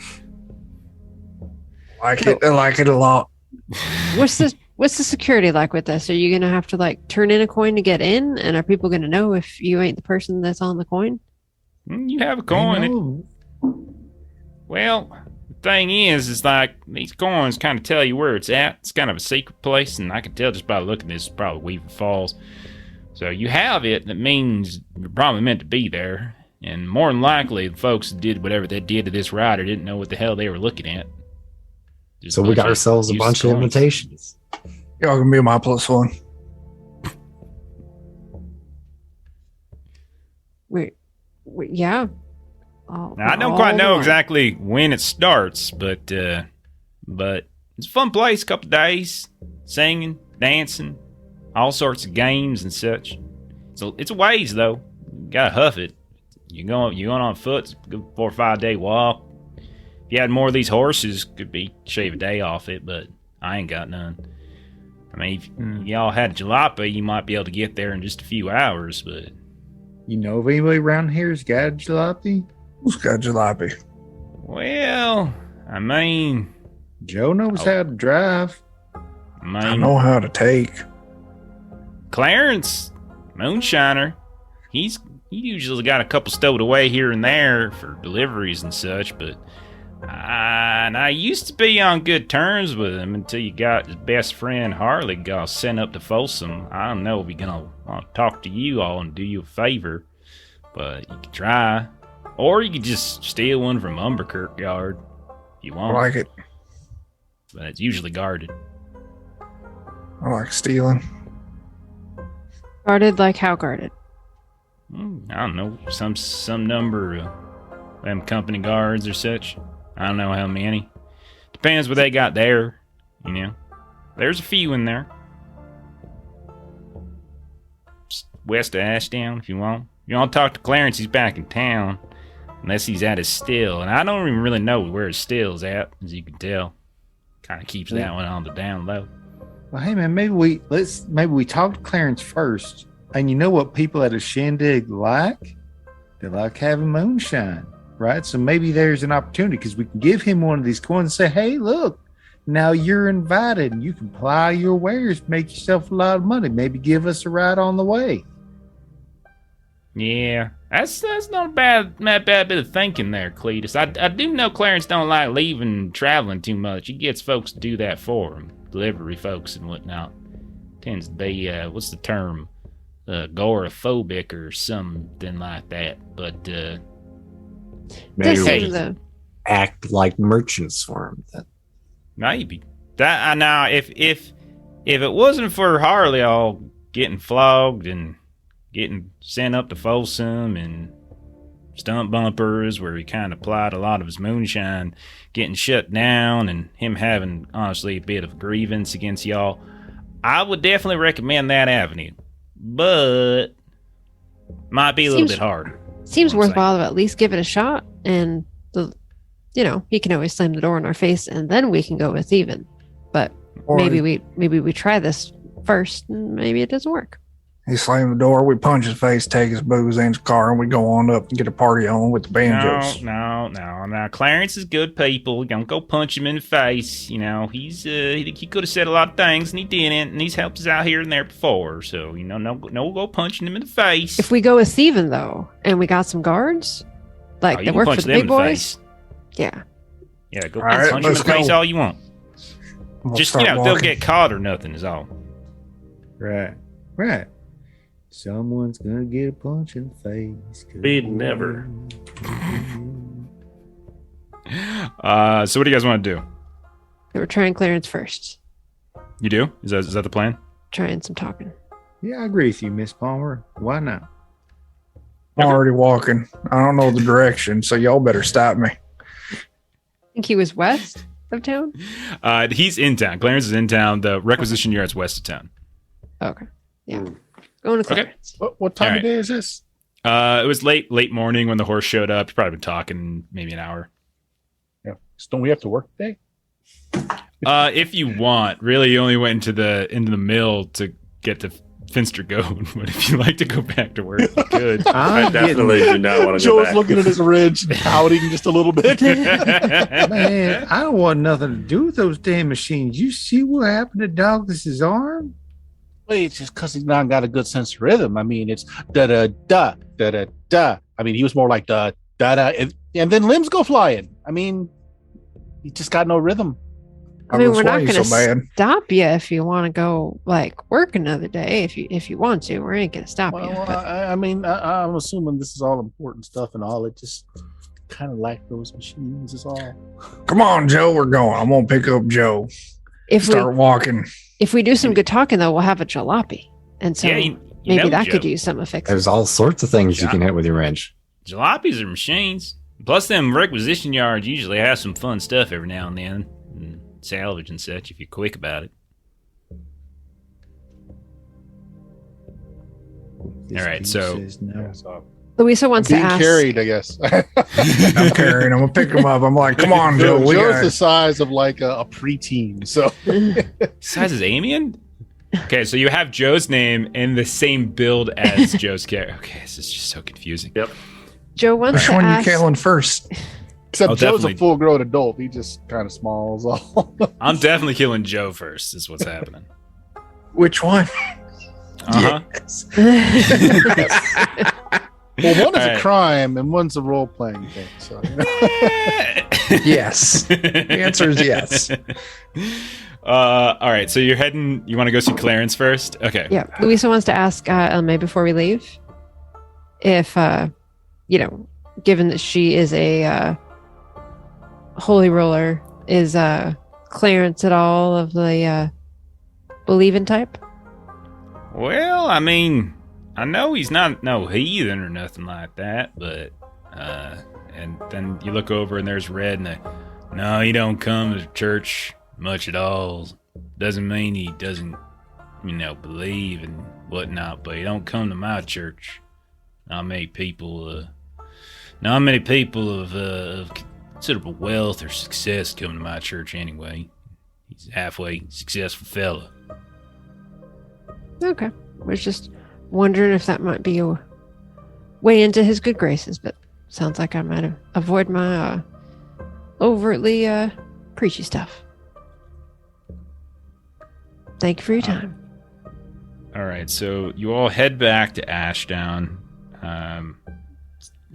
I like it a lot. What's the security like with this? Are you gonna have to like turn in a coin to get in, and are people gonna know if you ain't the person that's on the coin? You have a coin. No. Well, the thing is like these coins kind of tell you where it's at. It's kind of a secret place, and I can tell just by looking at this, it's probably Weaver Falls. So you have it, that means you're probably meant to be there. And more than likely, the folks that did whatever they did to this rider didn't know what the hell they were looking at. Just So we got ourselves a useless bunch of coins. invitations. Y'all can be my +1. Yeah. Now, I don't quite know exactly when it starts, but it's a fun place. Couple days, singing, dancing, all sorts of games and such. So it's a ways though. You gotta huff it. You're going on foot. It's a good 4 or 5 day walk. If you had more of these horses, could be shave a day off it, but I ain't got none. I mean, if y'all had a jalopy, you might be able to get there in just a few hours, but You know of anybody around here's got a jalopy? Who's got jalopy? well, I mean, Joe knows how to drive. I know how to take. Clarence, moonshiner, he usually got a couple stowed away here and there for deliveries and such, but I used to be on good terms with him until you got his best friend Harley got sent up to Folsom. I don't know if he's gonna want to talk to you all and do you a favor, but you could try. Or you could just steal one from Umberkirk Yard if you I want, like it. but it's usually guarded. I like stealing. Guarded like how guarded? I don't know, some number of them company guards or such. I don't know how many. Depends what they got there, you know. There's a few in there. west of Ashdown if you want. You want to talk to Clarence, he's back in town. Unless he's at his still. And I don't even really know where his still's at, as you can tell. Kind of keeps that one on the down low. Well, hey man, maybe we talk to Clarence first. And you know what people at a shindig like? They like having moonshine, right? So maybe there's an opportunity because we can give him one of these coins and say, hey, look, now you're invited and you can ply your wares, make yourself a lot of money. Maybe give us a ride on the way. Yeah, that's not a bad bit of thinking there, Cletus. I do know Clarence don't like leaving and traveling too much. He gets folks to do that for him. Delivery folks and whatnot. Tends to be, what's the term? Agoraphobic or something like that. But, Maybe This we is the- act like merchants for him. Then. maybe. That now, if it wasn't for Harley all getting flogged and getting sent up to Folsom and stump bumpers where he kind of plied a lot of his moonshine, getting shut down, and him having, honestly, a bit of grievance against y'all, I would definitely recommend that avenue. But might be a little bit hard. Seems What I'm worthwhile to at least give it a shot, and he can always slam the door in our face, and then we can go with even. But Or maybe we try this first, and maybe it doesn't work. he slammed the door, we punch his face, take his booze in his car, and we go on up and get a party on with the banjos. No. Now, Clarence is good people. Don't go punch him in the face. You know, he could have said a lot of things, and he didn't, and he's helped us out here and there before. So, no go punching him in the face. If we go with Steven, though, and we got some guards, like you that can work punch for the them big in the boys, face. yeah. Yeah, go All right, punch him in the let's face go. all you want. We'll Just, start they'll walking. get caught or nothing is all. Right. Someone's gonna get a punch in the face. We never. So what do you guys want to do? We're trying Clarence first. You do? Is that the plan? Trying some talking. Yeah, I agree with you, Miss Palmer. Why not? I'm already walking. I don't know the direction, so y'all better stop me. I think he was west of town. He's in town. Clarence is in town. The requisition yard's west of town. Okay. Yeah. Going to Okay. Clarence. What time All of day is this? It was late morning when the horse showed up. He's probably been talking maybe an hour. Yeah. So don't we have to work today? If you want, really, you only went into the mill to get the Finster goat. But if you like to go back to work, you could. I definitely do not want to go Joe's back. looking at his ridge and pouting just a little bit. Man, I don't want nothing to do with those damn machines. You see what happened to Douglas's arm? Wait, it's just because he's not got a good sense of rhythm. I mean, it's da da da da da da. I mean, he was more like da da da, and then limbs go flying. I mean, he just got no rhythm. I mean, was we're not why you going so bad. to stop you if you want to go like work another day. If you want to, we ain't going to stop you. Well, But I mean, I'm assuming this is all important stuff and all. It just kind of like those machines is all. Come on, Joe, we're going. I'm gonna pick up Joe. if Start walking. we do some good talking, though, we'll have a jalopy, and so Yeah, you maybe know, that Joe. could use some fixing. There's all sorts of things you can hit with your wrench. Jalopies are machines. Plus, them requisition yards usually have some fun stuff every now and then. And salvage and such if you're quick about it. This All right, dude so- says no. Yeah, so Louisa wants to being ask. carried, I guess. I'm carrying him. I'm gonna pick him up. I'm like, come on, Joe. We Joe's got the size of like a preteen. So Size is Amian? Okay, so you have Joe's name and the same build as Joe's character. Okay, this is just so confusing. Yep. Joe wants Which to one you ask. killing first? except Oh, Joe's definitely. a full grown adult. He just kind of smalls all. I'm definitely killing Joe first, is what's happening. Which one? Uh-huh. Well, one is All right. a crime and one's a role playing thing. So you know. Yes. The answer is yes. All right, so you're heading. You want to go see Clarence first? Okay. Yeah, Louisa wants to ask May before we leave if given that she is a holy roller, is Clarence at all of the believing type? Well, I mean, I know he's not no heathen or nothing like that, but and then you look over and there's Red, and no, he don't come to church much at all. Doesn't mean he doesn't, believe, and whatnot, but you don't come to my church. Not many people of considerable wealth or success come to my church anyway. He's a halfway successful fella. Okay. Was just wondering if that might be a way into his good graces, but sounds like I might avoid my overtly preachy stuff. Thank you for your time. All right, so you all head back to Ashdown.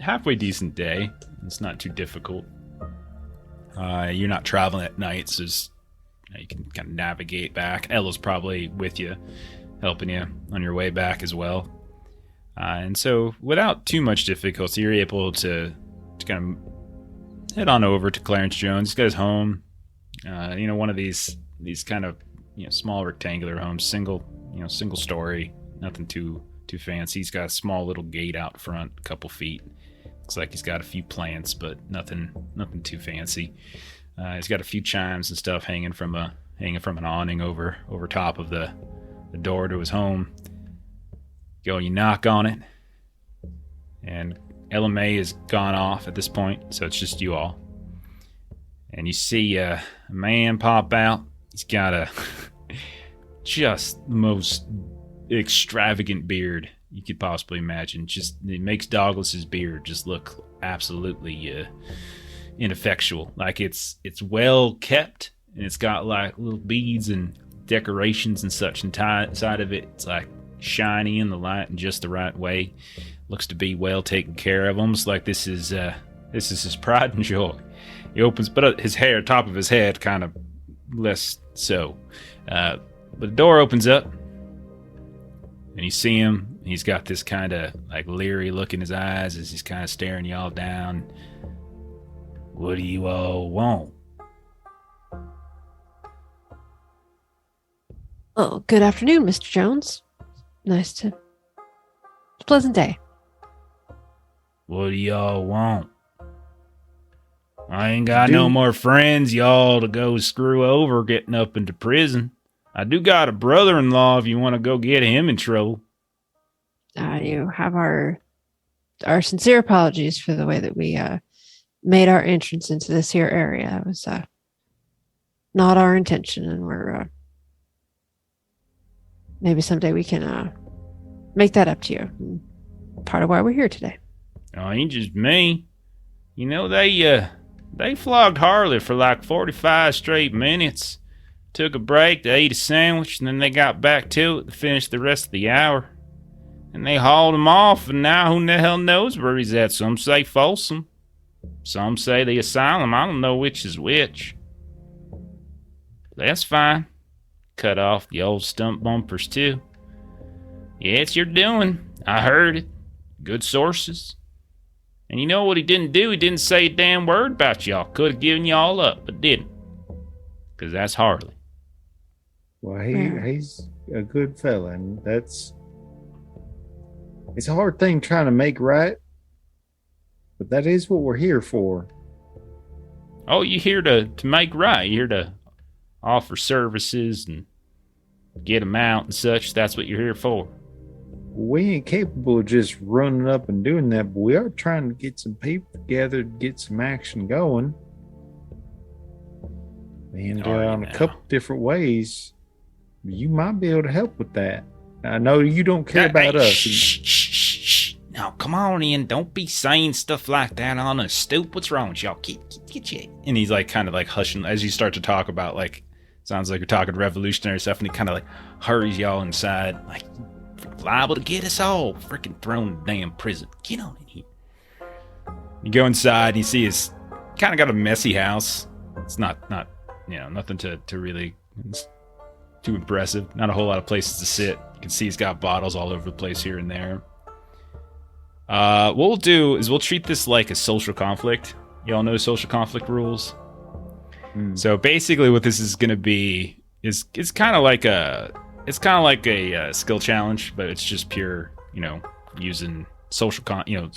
Halfway decent day. It's not too difficult. You're not traveling at night, so you can kind of navigate back. Ella's probably with you, helping you on your way back as well. And so, without too much difficulty, you're able to kind of head on over to Clarence Jones. He's got his home. One of these kind of small rectangular homes, single story, nothing too fancy. He's got a small little gate out front, a couple feet. Looks like he's got a few plants, but nothing too fancy. He's got a few chimes and stuff hanging from an awning over top of the door to his home. You knock on it, and Ella May has gone off at this point, so it's just you all. And you see a man pop out. He's got just the most extravagant beard you could possibly imagine. It makes Douglas's beard just look absolutely ineffectual. Like it's well kept, and it's got like little beads and decorations and such inside of it. It's like shiny in the light in just the right way. Looks to be well taken care of, almost like this is his pride and joy. He opens, but his hair, top of his head, kind of less so. But the door opens up, and you see him. He's got this kind of like leery look in his eyes as he's kind of staring y'all down. What do you all want? Oh, good afternoon, Mr. Jones. It's a pleasant day. What do y'all want? I ain't got no more friends y'all to go screw over getting up into prison. I do got a brother-in-law if you want to go get him in trouble. You have our sincere apologies for the way that we made our entrance into this here area. It was not our intention, and we're maybe someday we can make that up to you. Part of why we're here today. Oh, ain't just me. They flogged Harley for like 45 straight minutes. Took a break, they ate a sandwich, and then they got back to it to finish the rest of the hour. And they hauled him off, and now who the hell knows where he's at? Some say Folsom. Some say the asylum. I don't know which is which. That's fine. Cut off the old stump bumpers, too. Yeah, it's your doing. I heard it. Good sources. And you know what he didn't do? He didn't say a damn word about y'all. Could have given y'all up, but didn't. Because that's Harley. Well, he's a good fella, and it's a hard thing trying to make right, but that is what we're here for. Oh, you're here to make right. You're here to offer services and get them out and such. That's what you're here for. We ain't capable of just running up and doing that, but we are trying to get some people together to get some action going. And in a couple different ways, you might be able to help with that. I know you don't care about us. Shh. Now, come on in. Don't be saying stuff like that on a stoop. What's wrong with y'all? Get you. And he's like kind of like hushing as you start to talk about like, sounds like you're talking revolutionary stuff, and he kind of like hurries y'all inside, like liable to get us all freaking thrown in the damn prison. Get on in here. You go inside and you see his kind of got a messy house. It's not nothing to really, it's too impressive. Not a whole lot of places to sit. You can see he's got bottles all over the place here and there. What we'll do is we'll treat this like a social conflict. Y'all know social conflict rules. So basically what this is going to be is it's kind of like a skill challenge, but it's just pure, using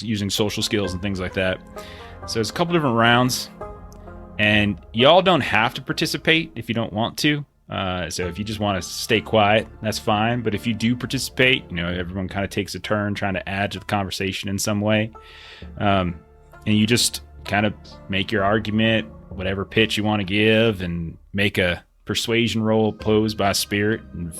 using social skills and things like that. So it's a couple different rounds, and y'all don't have to participate if you don't want to. So if you just want to stay quiet, that's fine. But if you do participate, everyone kind of takes a turn trying to add to the conversation in some way. And you just kind of make your argument, whatever pitch you want to give, and make a persuasion roll posed by spirit and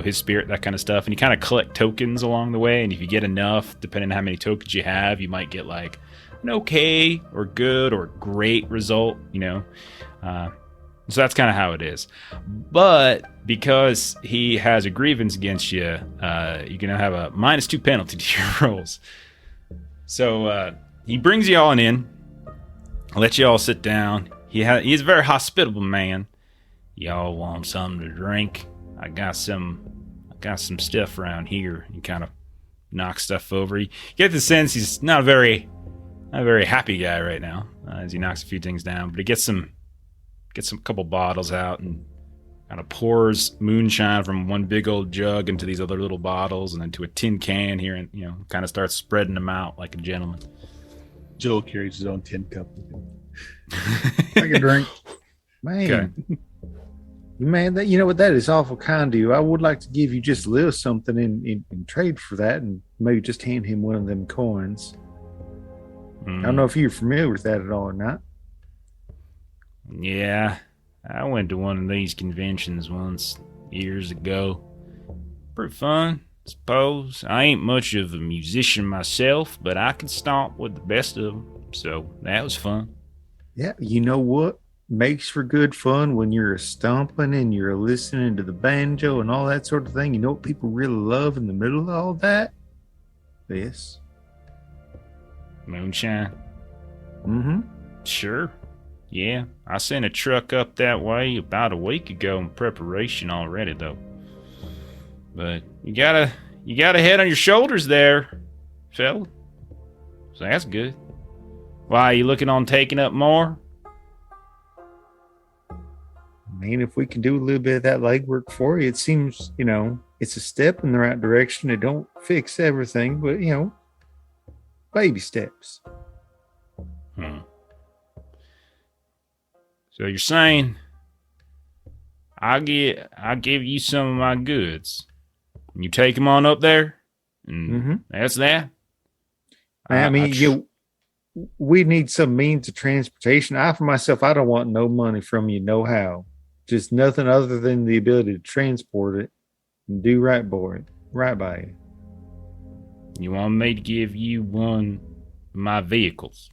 his spirit, that kind of stuff. And you kind of collect tokens along the way, and if you get enough, depending on how many tokens you have, you might get like an okay or good or great result. So that's kind of how it is. But because he has a grievance against you, you're gonna have a -2 penalty to your rolls. So he brings you all in, let you all sit down. He's a very hospitable man. Y'all want something to drink? I got some stuff around here. He kind of knocks stuff over. You get the sense he's not a very happy guy right now, as he knocks a few things down. But he gets some couple bottles out and kind of pours moonshine from one big old jug into these other little bottles and then to a tin can here, and kind of starts spreading them out like a gentleman. Joel carries his own tin cup with him. Take a drink. Man, Okay. man, that is awful kind of you. I would like to give you just a little something in trade for that, and maybe just hand him one of them coins. I don't know if you're familiar with that at all or not. Yeah, I went to one of these conventions once, years ago. Pretty fun, I suppose. I ain't much of a musician myself, but I can stomp with the best of them, so that was fun. Yeah, you know what makes for good fun when you're stomping and you're listening to the banjo and all that sort of thing? You know what people really love in the middle of all that? This. Moonshine? Mm-hmm. Sure. Yeah, I sent a truck up that way about a week ago in preparation already, though. But you got a head on your shoulders there, fella. So that's good. Why, you looking on taking up more? I mean, if we can do a little bit of that legwork for you, it seems, it's a step in the right direction. It don't fix everything, but, baby steps. So you're saying I'll give you some of my goods. And you take them on up there, and that's that? We need some means of transportation. For myself, I don't want no money from you, no how. Just nothing other than the ability to transport it and do right by you. You want me to give you one of my vehicles?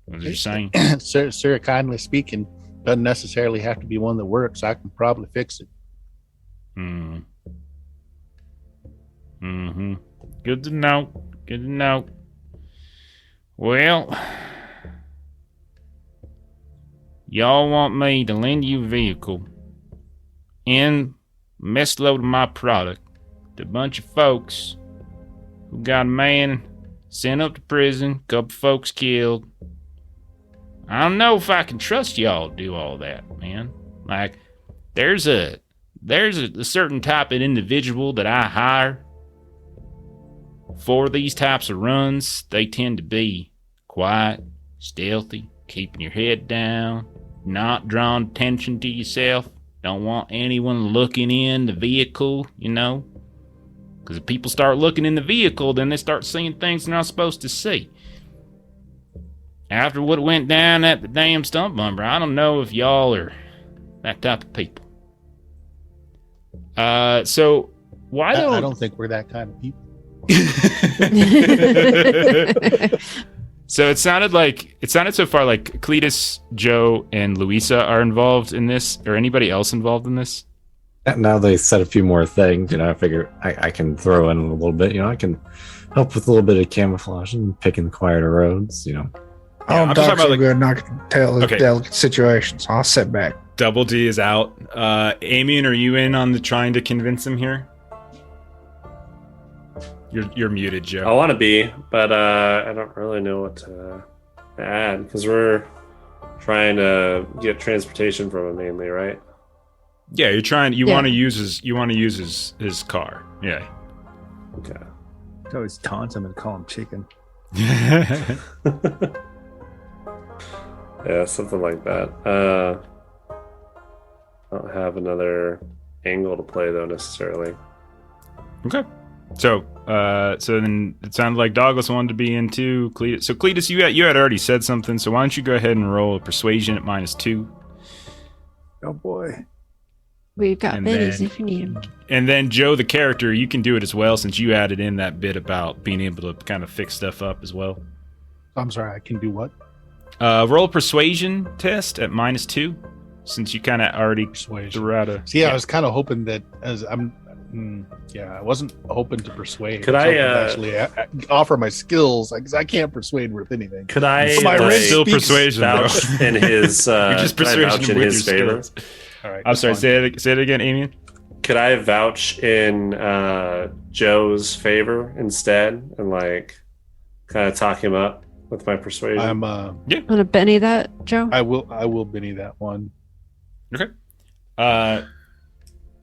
What you're saying? Sir, kindly speaking, doesn't necessarily have to be one that works. I can probably fix it. Good to know. Well, y'all want me to lend you a vehicle and mess load of my product to a bunch of folks who got a man sent up to prison, couple folks killed. I don't know if I can trust y'all to do all that, man. Like, there's a certain type of individual that I hire for these types of runs. They tend to be quiet, stealthy, keeping your head down, not drawing attention to yourself. Don't want anyone looking in the vehicle, Because if people start looking in the vehicle, then they start seeing things they're not supposed to see. After what went down at the damn stump bumper, I don't know if y'all are that type of people. So why don't... I don't think we're that kind of people. So it sounded so far like Cletus, Joe, and Louisa are involved in this, or anybody else involved in this? Now they said a few more things, I figure I can throw in a little bit, I can help with a little bit of camouflage and picking quieter roads, I'm I'm just talking talking about, so good, and I can tell Okay. delicate situations. I'll sit back. Double D is out. Amian, are you in on the trying to convince him here? You're muted, I Joe. want to be, but I don't really know what to add because we're trying to get transportation from him mainly, right? Yeah, you're trying. You Yeah. want to use his car. Yeah. Okay. So it's taunts. I'm going to call him chicken. Yeah, something like that. I don't have another angle to play though necessarily. Okay. So then it sounded like Douglas wanted to be into Cletus. So Cletus, you had already said something. So why don't you go ahead and roll a persuasion at -2? Oh boy. We've got And biddies then- if you need them. And then Joe, the character, you can do it as well since you added in that bit about being able to kind of fix stuff up as well. I'm sorry, I can do what? Roll a persuasion test at -2 since you kind of already Persuasion. threw out a. See, I was kind of hoping that I wasn't hoping to persuade. Could was I, hoping to actually offer my skills? Because I can't persuade with anything. Could I My like, wrist still speaks persuasion, bro. vouch in his You're just could I persuasion vouch in with his your favor? skills. All right, I'm that's sorry. fine. Say it again, Amian. Could I vouch in Joe's favor instead and like kind of talk him up with my persuasion? I'm Want to Benny that, Joe? I will Benny that one. Okay.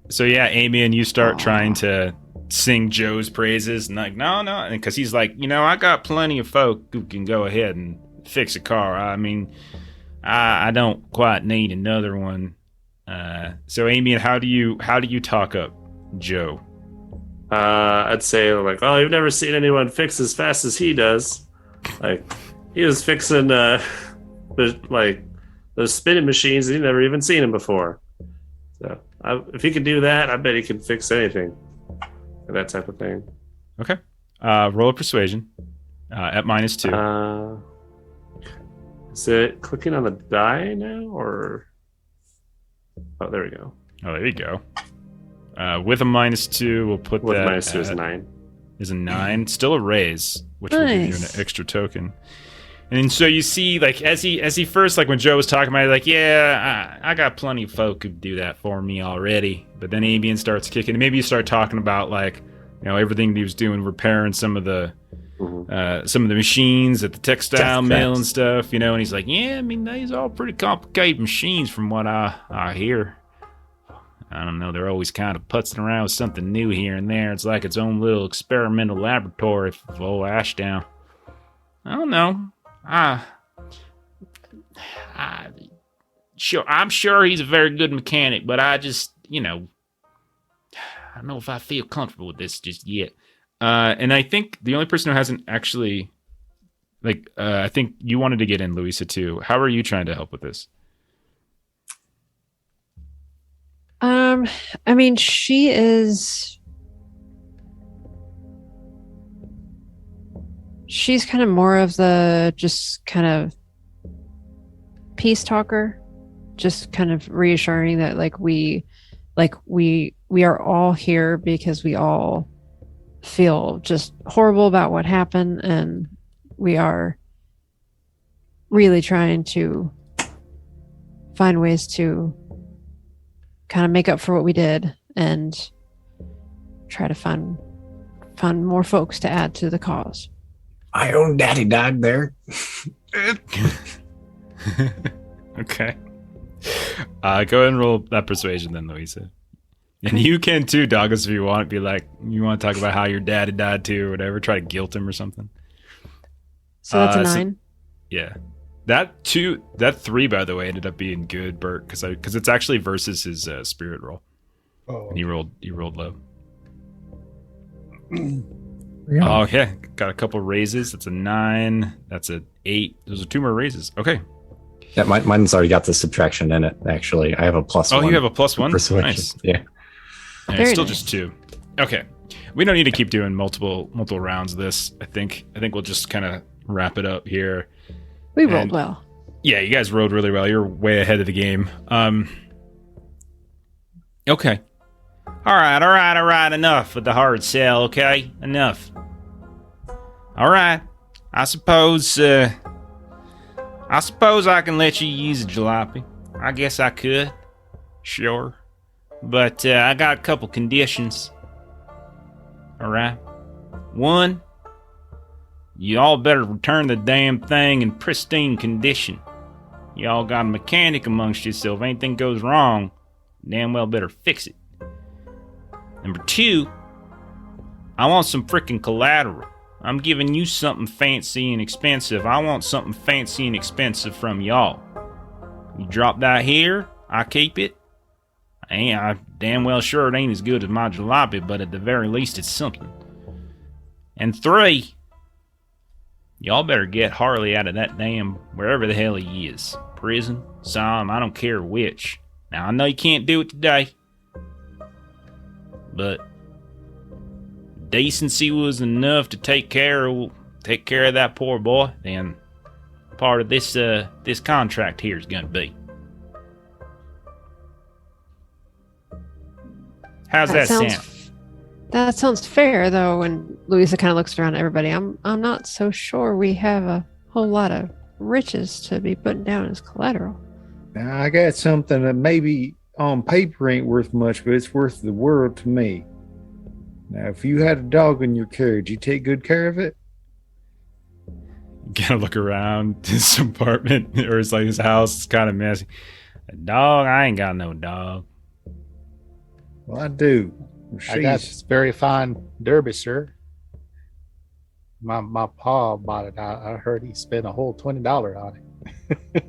So yeah, Amian, you start trying to sing Joe's praises, and like, no, because he's like, I got plenty of folk who can go ahead and fix a car. I mean, I don't quite need another one. So Amian, how do you talk up Joe? I'd say like, oh, you've never seen anyone fix as fast as he does. Like he was fixing those spinning machines, and he'd never even seen them before. So if he could do that, I bet he could fix anything. That type of thing. Okay. Roll a persuasion at -2. Is it clicking on the die now, or? Oh, there we go. Oh, there you go. With a -2, we'll put With that -2 is 9. is a 9. Still a raise, which will give you an Nice. extra token. And so you see, like, as he first, like, when Joe was talking about it, like, yeah, I got plenty of folk who do that for me already. But then Amian starts kicking. Maybe you start talking about, like, everything that he was doing, repairing some of the machines at the textile mill and stuff, and he's like, yeah, I mean, these are all pretty complicated machines from what I hear. I don't know, they're always kind of putzing around with something new here and there. It's like its own little experimental laboratory for old Ashdown. I don't know. I'm sure he's a very good mechanic, but I just, I don't know if I feel comfortable with this just yet. And I think the only person who hasn't actually, I think you wanted to get in, Louisa, too. How are you trying to help with this? I mean, she's kind of more of the just kind of peace talker, just kind of reassuring that we are all here because we all feel just horrible about what happened, and we are really trying to find ways to kind of make up for what we did and try to find more folks to add to the cause. My own daddy died there. Okay. Go ahead and roll that persuasion then, Louisa. And you can too, Douglas, if you want. Be like, you want to talk about how your daddy died too or whatever. Try to guilt him or something. So that's a 9. Yeah. That 3, by the way, ended up being good, Bert, because it's actually versus his spirit roll. Oh, And he rolled low. Yeah. Oh yeah, got a couple raises. That's a 9. That's a 8. Those are 2 more raises. Okay. Yeah, mine's already got the subtraction in it, actually. I have a +1. Oh, you have a +1? Persuasion. Nice. Yeah. Yeah, Very it's still nice. just 2. Okay. We don't need to keep doing multiple rounds of this. I think we'll just kind of wrap it up here. We rolled And- well. Yeah, you guys rode really well. You're way ahead of the game. Okay. All right. Enough with the hard sell, okay? Enough. All right. I suppose I can let you use a jalopy. I guess I could. Sure. But I got a couple conditions. All right. 1, you all better return the damn thing in pristine condition. You all got a mechanic amongst you, so if anything goes wrong, damn well better fix it. Number 2, I want some freaking collateral. I'm giving you something fancy and expensive. I want something fancy and expensive from y'all. You drop that here, I keep it. I'm damn well sure it ain't as good as my jalopy, but at the very least it's something. And 3, y'all better get Harley out of that damn wherever the hell he is. Prison, asylum, I don't care which. Now I know you can't do it today, but decency was enough to take care of that poor boy, then part of this contract here is gonna be. How's that sound? That sounds fair, though. And Louisa kind of looks around at everybody. I'm not so sure we have a whole lot of riches to be putting down as collateral. Now, I got something that maybe on paper ain't worth much, but it's worth the world to me. Now, if you had a dog in your carriage, you take good care of it? You gotta look around his apartment or his house. It's kind of messy. A dog? I ain't got no dog. Well, I do. I got this very fine derby, sir. My pa bought it. I heard he spent a whole $20 on it.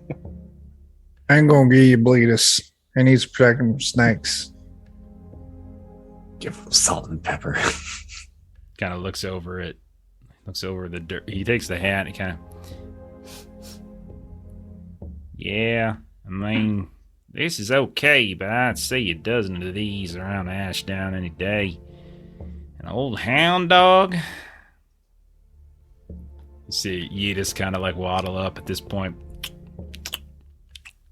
I ain't gonna give you Bleedus. He needs to protect him from snakes. Give him salt and pepper. Kind of looks over it. Looks over the dirt. He takes the hat. He kind of. Yeah, I mean, this is okay, but I'd see a dozen of these around Ashdown any day. An old hound dog? You see Yedis kind of like waddle up at this point,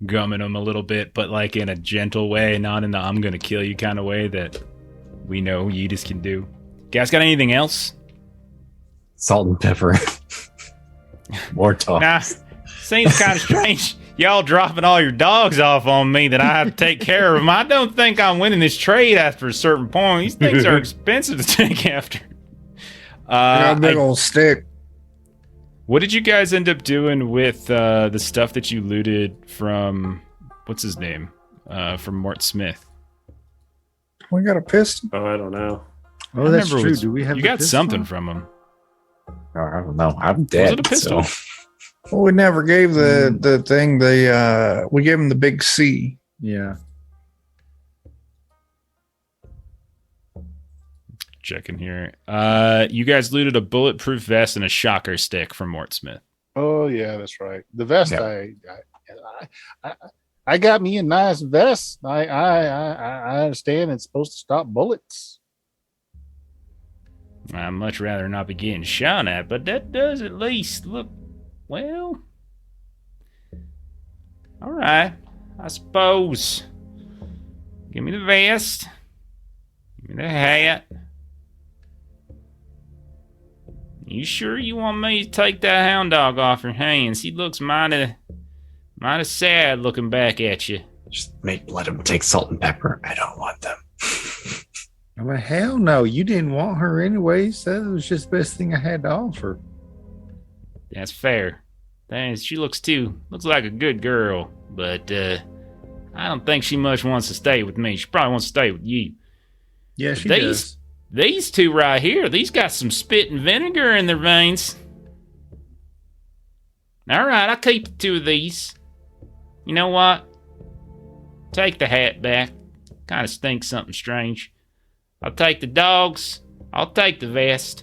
gumming him a little bit, but like in a gentle way, not in the I'm gonna kill you kind of way that we know Yedis can do. Guys, got anything else? Salt and pepper. More talk. Nah, seems kind of strange. Y'all dropping all your dogs off on me that I have to take care of them. I don't think I'm winning this trade after a certain point. These things are expensive to take after. I got a big old stick. What did you guys end up doing with the stuff that you looted from, what's his name? From Mort Smith. We got a pistol. Oh, I don't know. Oh, that's true. Do we have you the got pistol? something from him. I don't know. I'm dead. Was it a pistol? So. Well, we never gave the thing we gave him the big C. Yeah. Checking here. You guys looted a bulletproof vest and a shocker stick from Mort Smith. Oh yeah, that's right. The vest. Yeah. I got me a nice vest. I understand it's supposed to stop bullets. I'd much rather not be getting shot at, but that does at least look, well, all right, I suppose. Give me the vest. Give me the hat. You sure you want me to take that hound dog off your hands? He looks mighty sad looking back at you. Just let him take salt and pepper. I don't want them. Well, hell no. You didn't want her anyways. That was just the best thing I had to offer. That's fair. She looks like a good girl, but I don't think she much wants to stay with me. She probably wants to stay with you. Yeah, she does. These two right here, these got some spit and vinegar in their veins. All right, I'll keep the 2 of these. You know what? Take the hat back. Kind of stinks something strange. I'll take the dogs. I'll take the vest.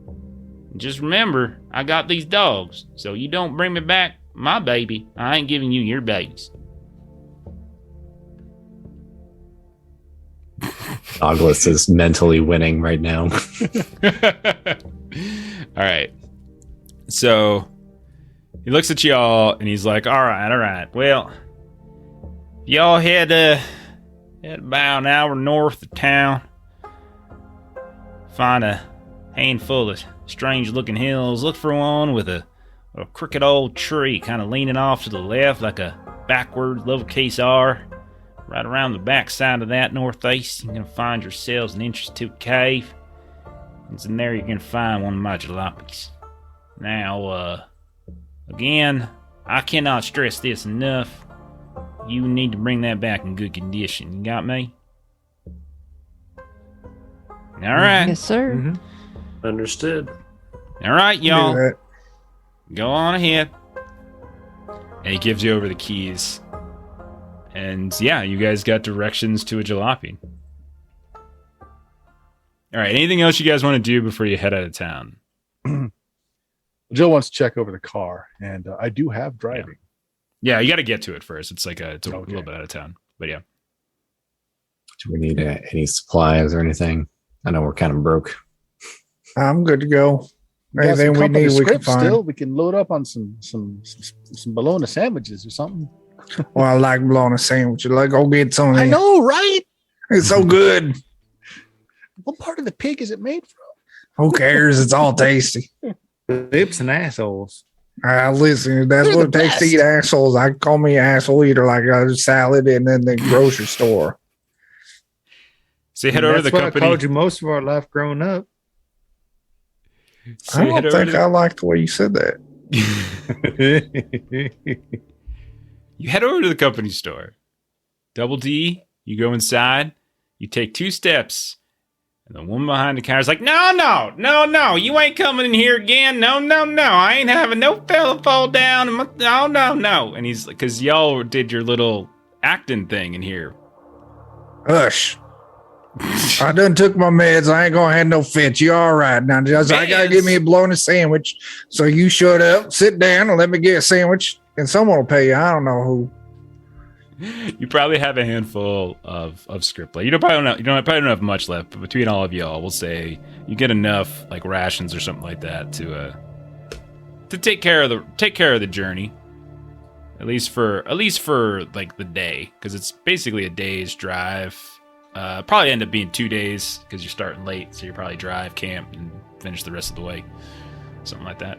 And just remember, I got these dogs, so you don't bring me back my baby. I ain't giving you your babies. Douglas is mentally winning right now. All right. So he looks at y'all and he's like, all right. Well, y'all head about an hour north of town. Find a handful of strange looking hills. Look for one with a crooked old tree kind of leaning off to the left like a backward lowercase R. Right around the back side of that northeast, you're going to find yourselves an entrance to a cave. It's in there you're going to find one of my jalopies. Now, again, I cannot stress this enough. You need to bring that back in good condition. You got me? All right. Yes, sir. Mm-hmm. Understood. All right, y'all. Do that. Go on ahead. And he gives you over the keys. And yeah, you guys got directions to a jalopy. All right, anything else you guys want to do before you head out of town? Joe wants to check over the car, and I do have driving. Yeah, you got to get to it first. It's like it's a Okay. little bit out of town, but yeah. Do we need any supplies or anything? I know we're kind of broke. I'm good to go. We got some Anything we company need, we can script find. still. We can load up on some bologna sandwiches or something. Well, I like bologna sandwiches. Like, go get some of I these. know, right? It's so good. What part of the pig is it made from? Who cares? It's all tasty. Lips and assholes. Listen, that's They're what it the takes to best. eat assholes. I call me an asshole eater like a salad and then the grocery store. So you head over to That's the what I company. called you most of our life growing up. So I you head don't over think to I like the way you said that. You head over to the company store. Double D, you go inside, you take 2 steps, and the woman behind the counter is like, no, you ain't coming in here again. No, I ain't having no fella fall down. No. And he's like, because y'all did your little acting thing in here. Hush. I done took my meds. I ain't gonna have no fit. You all right now? Just I gotta give me a bologna sandwich. So you shut up, sit down, and let me get a sandwich, and someone will pay you. I don't know who. You probably have a handful of script left. You probably don't have much left, but between all of y'all, we'll say you get enough like rations or something like that to take care of the journey. At least for like the day, because it's basically a day's drive. Probably end up being 2 days because you're starting late, so you probably drive, camp, and finish the rest of the way. Something like that.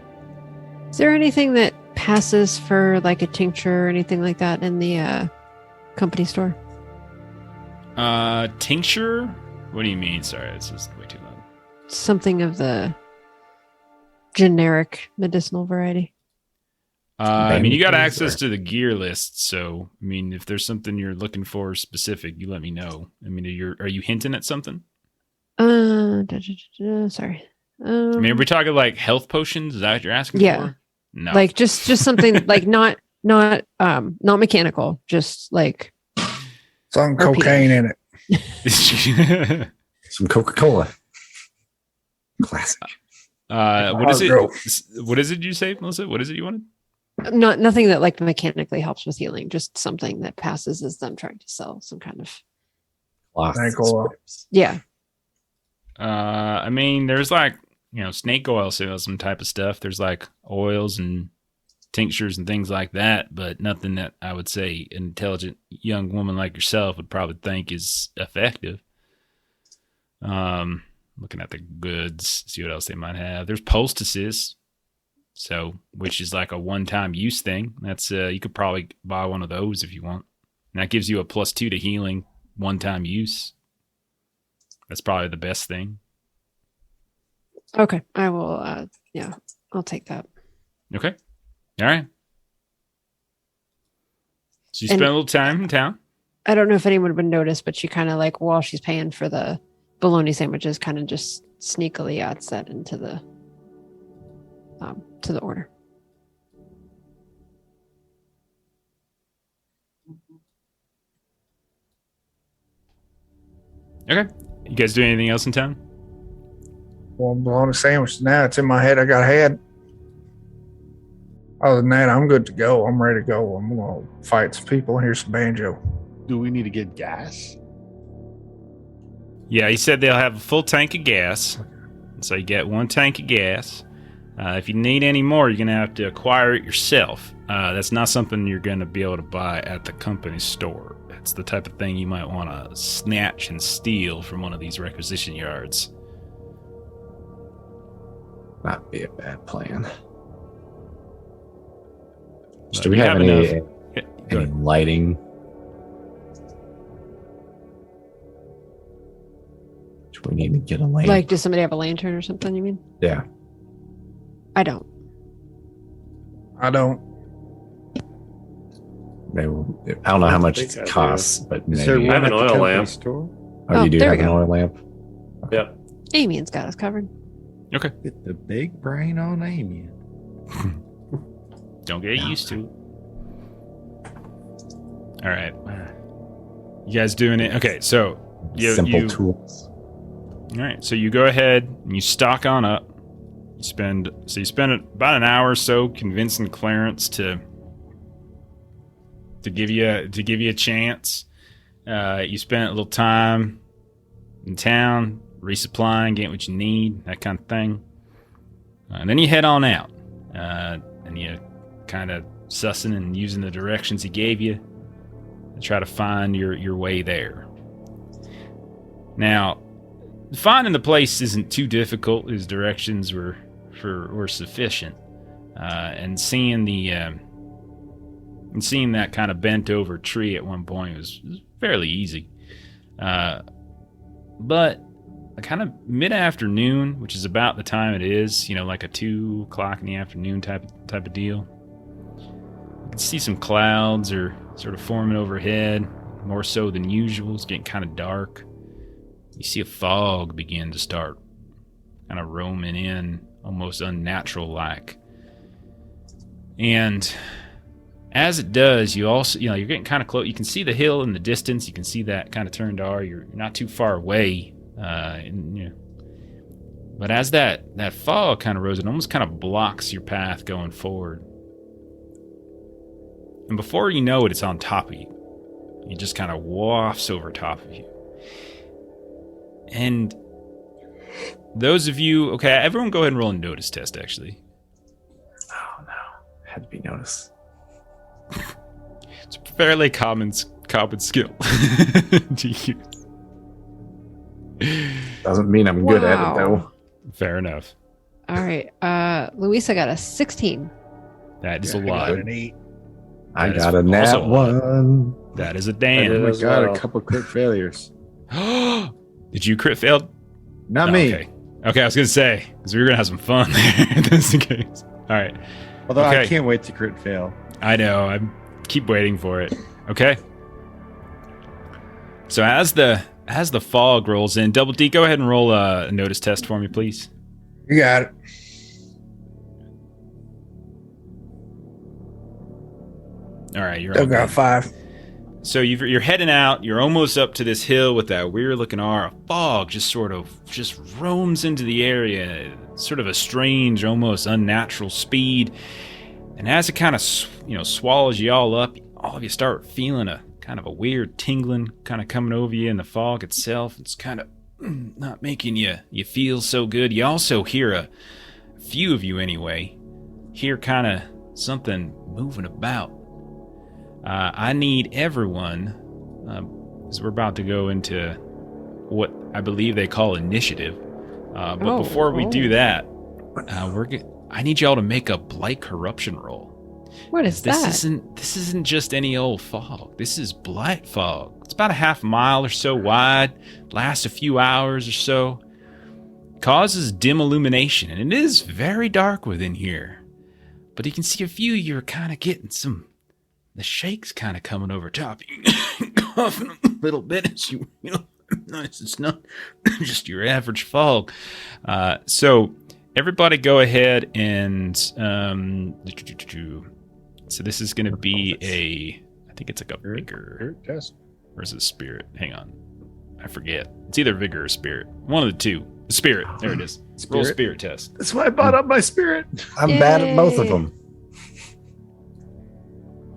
Is there anything that passes for like a tincture or anything like that in the company store? Tincture? What do you mean? Sorry, this is way too loud. Something of the generic medicinal variety. I mean, you got Bandages access or- to the gear list, so I mean, if there's something you're looking for specific, you let me know. I mean, are you hinting at something? Sorry. I mean, are we talking like health potions? Is that what you're asking Yeah. for? No. Like just something like not mechanical, just like Some RP. cocaine in it. Some Coca-Cola. Classic. what is it? Hard What is it you say, Melissa? What is it you wanted? nothing that like mechanically helps with healing, just something that passes as them trying to sell some kind of Classic Cola. scripts. yeah. I mean, there's like, snake oil sales, some type of stuff. There's like oils and tinctures and things like that, but nothing that I would say an intelligent young woman like yourself would probably think is effective. Looking at the goods, see what else they might have. There's poultices, which is like a one-time use thing. That's you could probably buy one of those if you want. And that gives you a +2 to healing, one-time use. That's probably the best thing. Okay. I will I'll take that. Okay. All right. So you And- spend a little time in town. I don't know if anyone would notice, but she kind of like while she's paying for the bologna sandwiches, kind of just sneakily adds that into the to the order. Okay. You guys do anything else in town? Well, I'm bologna sandwich now. It's in my head. I got head. Other than that, I'm good to go. I'm ready to go. I'm gonna fight some people and hear some banjo. Do we need to get gas? Yeah, he said they'll have a full tank of gas. So you get 1 tank of gas. If you need any more, you're going to have to acquire it yourself. That's not something you're going to be able to buy at the company store. It's the type of thing you might want to snatch and steal from one of these requisition yards. Not be a bad plan. But Do we you have enough. any Yeah, go ahead. lighting? Do we need to get a lamp? Like, does somebody have a lantern or something? You mean? Yeah. I don't. I don't. Maybe, I don't know how much think I it do. costs, but Is there maybe. I have one an at the oil company lamp. store? Oh, you do there have we an go. oil lamp? Yep. Amian's got us covered. Get the big brain on Amian. Don't get used to it. All right. You guys doing it? Okay, so Simple tools. All right, so you go ahead and you stock on up. You spend about an hour or so convincing Clarence to give you a chance. You spent a little time in town resupplying, getting what you need, that kind of thing. And then you head on out, and you kind of sussing and using the directions he gave you to try to find your way there. Now, finding the place isn't too difficult. His directions were sufficient, and seeing that kind of bent over tree at one point was fairly easy. But kind of mid-afternoon, which is about the time it is, like a 2 o'clock in the afternoon type of deal. You can see some clouds are sort of forming overhead, more so than usual. It's getting kind of dark. You see a fog begin to start kind of roaming in, almost unnatural-like. And as it does, you also, you're getting kind of close. You can see the hill in the distance. You can see that kind of turned R. You're not too far away. But as that fog kind of rose, it almost kind of blocks your path going forward. And before you know it, it's on top of you. It just kind of wafts over top of you. And those of you, okay, everyone go ahead and roll a notice test, actually. Oh no, had to be noticed. It's a fairly common skill to use. Doesn't mean I'm good at it though. Fair enough. All right. Louisa got a 16. That is a lot. I got a nat 1. That is a Oh damn. my god, a couple crit failures. Did you crit fail? Not No, me. Okay, I was gonna say because we were gonna have some fun there. If that's the case. All right. Although I Okay. can't wait to crit fail. I know. I keep waiting for it. Okay. So as the fog rolls in, Double D, go ahead and roll a notice test for me, please. You got it. All right, you're Still on. got 5. So you're heading out. You're almost up to this hill with that weird-looking R. A fog just roams into the area, sort of a strange, almost unnatural speed. And as it kind of swallows you all up, all of you start feeling a kind of a weird tingling kind of coming over you in the fog itself. It's kind of not making you feel so good. You also hear a few of you anyway hear kind of something moving about. I need everyone, because we're about to go into what I believe they call initiative. But before we do that, I need y'all to make a blight corruption roll. What is that? This isn't just any old fog. This is blight fog. It's about a half mile or so wide, lasts a few hours or so, causes dim illumination, and it is very dark within here. But you can see a few of you are kind of getting the shakes kind of coming over top of you, coughing a little bit as you nice. It's not just your average fog. So everybody go ahead and so this is going to be I think it's like a vigor test. or is it spirit? Hang on, I forget. It's either vigor or spirit. One of the two. Spirit. There it is. Roll spirit test. That's why I bought up my spirit. I'm bad at both of them.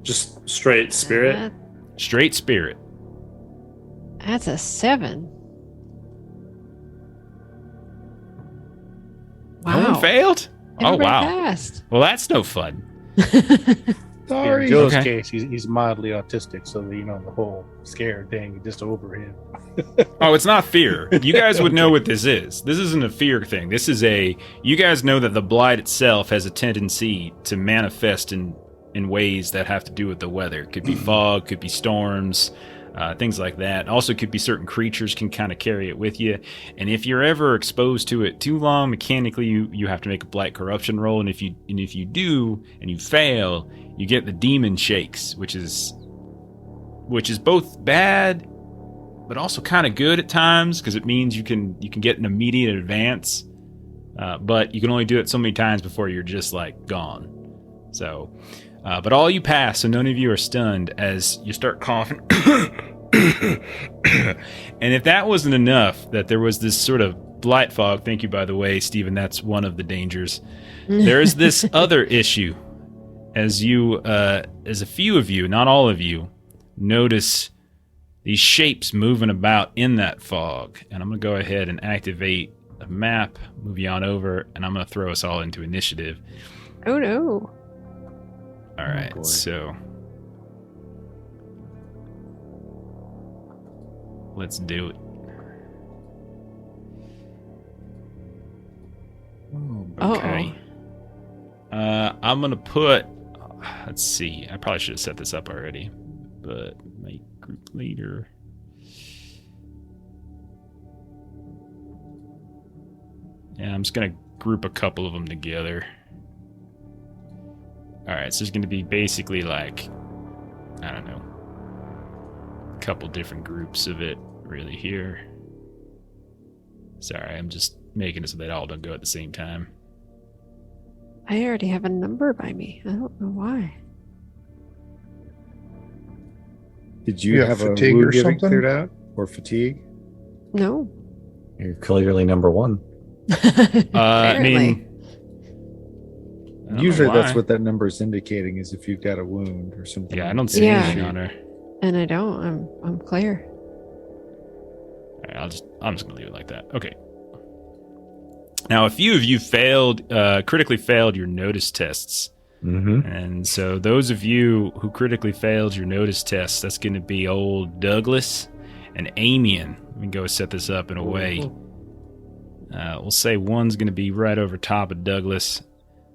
Just straight spirit. Straight spirit. That's a 7. Wow. No one failed? Everybody Oh, wow. passed. Well, that's no fun. Sorry. In Joe's Okay. case, he's mildly autistic, so the whole scare thing is just over him. Oh, it's not fear. You guys would know what this is. This isn't a fear thing. This is you guys know that the blight itself has a tendency to manifest in ways that have to do with the weather. Could be fog, could be storms, things like that. Also could be certain creatures can kind of carry it with you. And if you're ever exposed to it too long, mechanically you have to make a blight corruption roll. And if you do and you fail, you get the demon shakes, which is both bad but also kind of good at times because it means you can get an immediate advance. But you can only do it so many times before you're just like gone. So But all you pass, so none of you are stunned as you start coughing. And if that wasn't enough, that there was this sort of blight fog. Thank you, by the way, Stephen. That's one of the dangers. There is this other issue, as a few of you, not all of you, notice these shapes moving about in that fog. And I'm going to go ahead and activate a map, move you on over, and I'm going to throw us all into initiative. Oh no. All right, boy. so let's do it. Okay. I'm going to put, let's see, I probably should have set this up already, but make group leader. Yeah, I'm just going to group a couple of them together. All right, so there's going to be basically like, I don't know, a couple different groups of it really here. Sorry, I'm just making it so they all don't go at the same time. I already have a number by me. I don't know why. Did you You have have a fatigue wound or getting something? cleared out or fatigue? No. You're clearly number one. I mean, I don't know Usually that's why. what that number is indicating, is if you've got a wound or something. Yeah, I don't see Yeah. anything on her. And I don't. I'm clear. All right, I'm just gonna leave it like that. Okay. Now, a few of you critically failed your notice tests. Mm-hmm. And so those of you who critically failed your notice tests, that's going to be old Douglas and Amian. Let me go set this up in a way. We'll say one's going to be right over top of Douglas.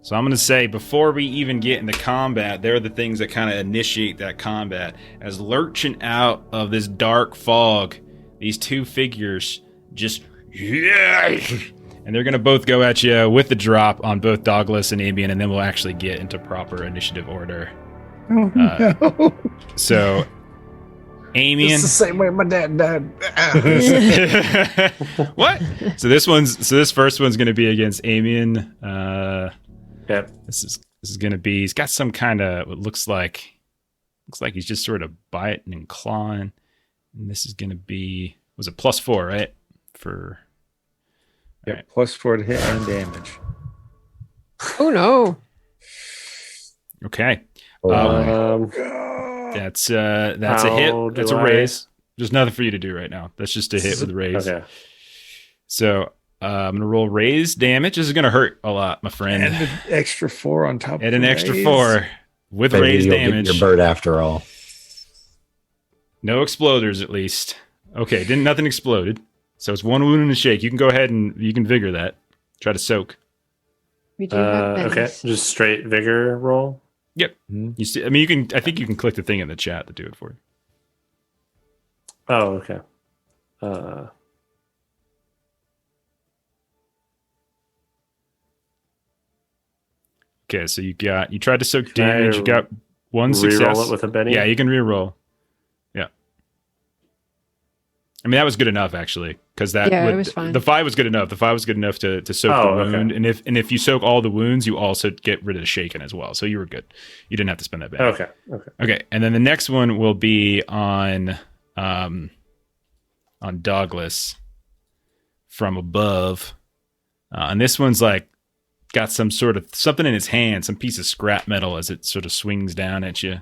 So I'm going to say before we even get into combat, they're the things that kind of initiate that combat. As lurching out of this dark fog, these two figures just... And they're going to both go at you with the drop on both Douglas and Amian, and then we'll actually get into proper initiative order. No. So, Amian... It's the same way my dad died. What? So this first one's going to be against Amian. Yep. This is going to be... He's got some kind of... What looks like he's just sort of biting and clawing. And this is going to be... Was it +4, right? For... Yep, +4 to hit and damage. Oh no. Okay. Oh, That's a How hit. do That's a I- raise. There's nothing for you to do right now. That's just a hit with a raise. Okay. So I'm gonna roll raise damage. This is gonna hurt a lot, my friend. And an extra 4 on top Add of an the extra raise. 4 with maybe raise you'll get damage. your bird after all. No exploders, at least. Okay, nothing exploded. So it's 1 wound and a shake. You can go ahead and you can vigor that. Try to soak. We do have Okay. bennies. Just straight vigor roll. Yep. You see, I mean, you can. I think you can click the thing in the chat to do it for you. Oh, okay. Okay, so you tried to soak Can I damage. You got 1 Reroll success. it with a Benny. Yeah, you can reroll. Yeah. I mean, that was good enough actually, because Yeah, it was fine. The 5 was good enough. The 5 was good enough to soak Oh, the okay. wound, and if you soak all the wounds, you also get rid of the shaken as well. So you were good. You didn't have to spend that back. Okay. Okay. Okay, and then the next one will be on Douglas from above, and this one's like got some sort of something in its hand, some piece of scrap metal as it sort of swings down at you.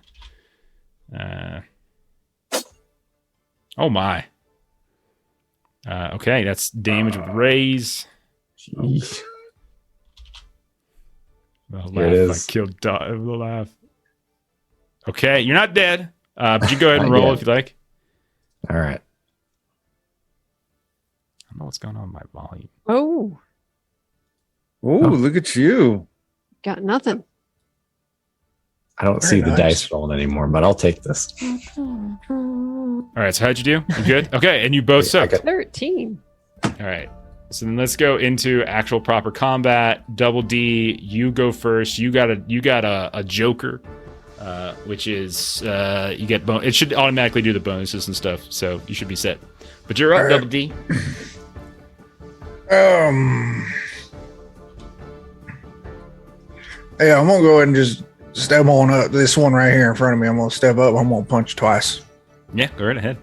Oh my. Okay, that's damage with raise. Jeez. I'll Here it laugh if is. I killed I'll laugh. Okay, you're not dead. But you go ahead and Not roll yet. if you like. All right. I don't know what's going on with my volume. Oh, Oh, look at you. got nothing. I don't Very see the nice. dice rolling anymore, but I'll take this. All right, so how'd you do? You good? Okay, and you both I sucked. got- 13. All right. So then let's go into actual proper combat. Double D, you go first. You got a joker, which is you get it should automatically do the bonuses and stuff. So you should be set. But you're up, All right. Double D. Yeah, I'm gonna go ahead and just step on up. This one right here in front of me. I'm gonna step up. I'm gonna punch twice. Yeah, go right ahead.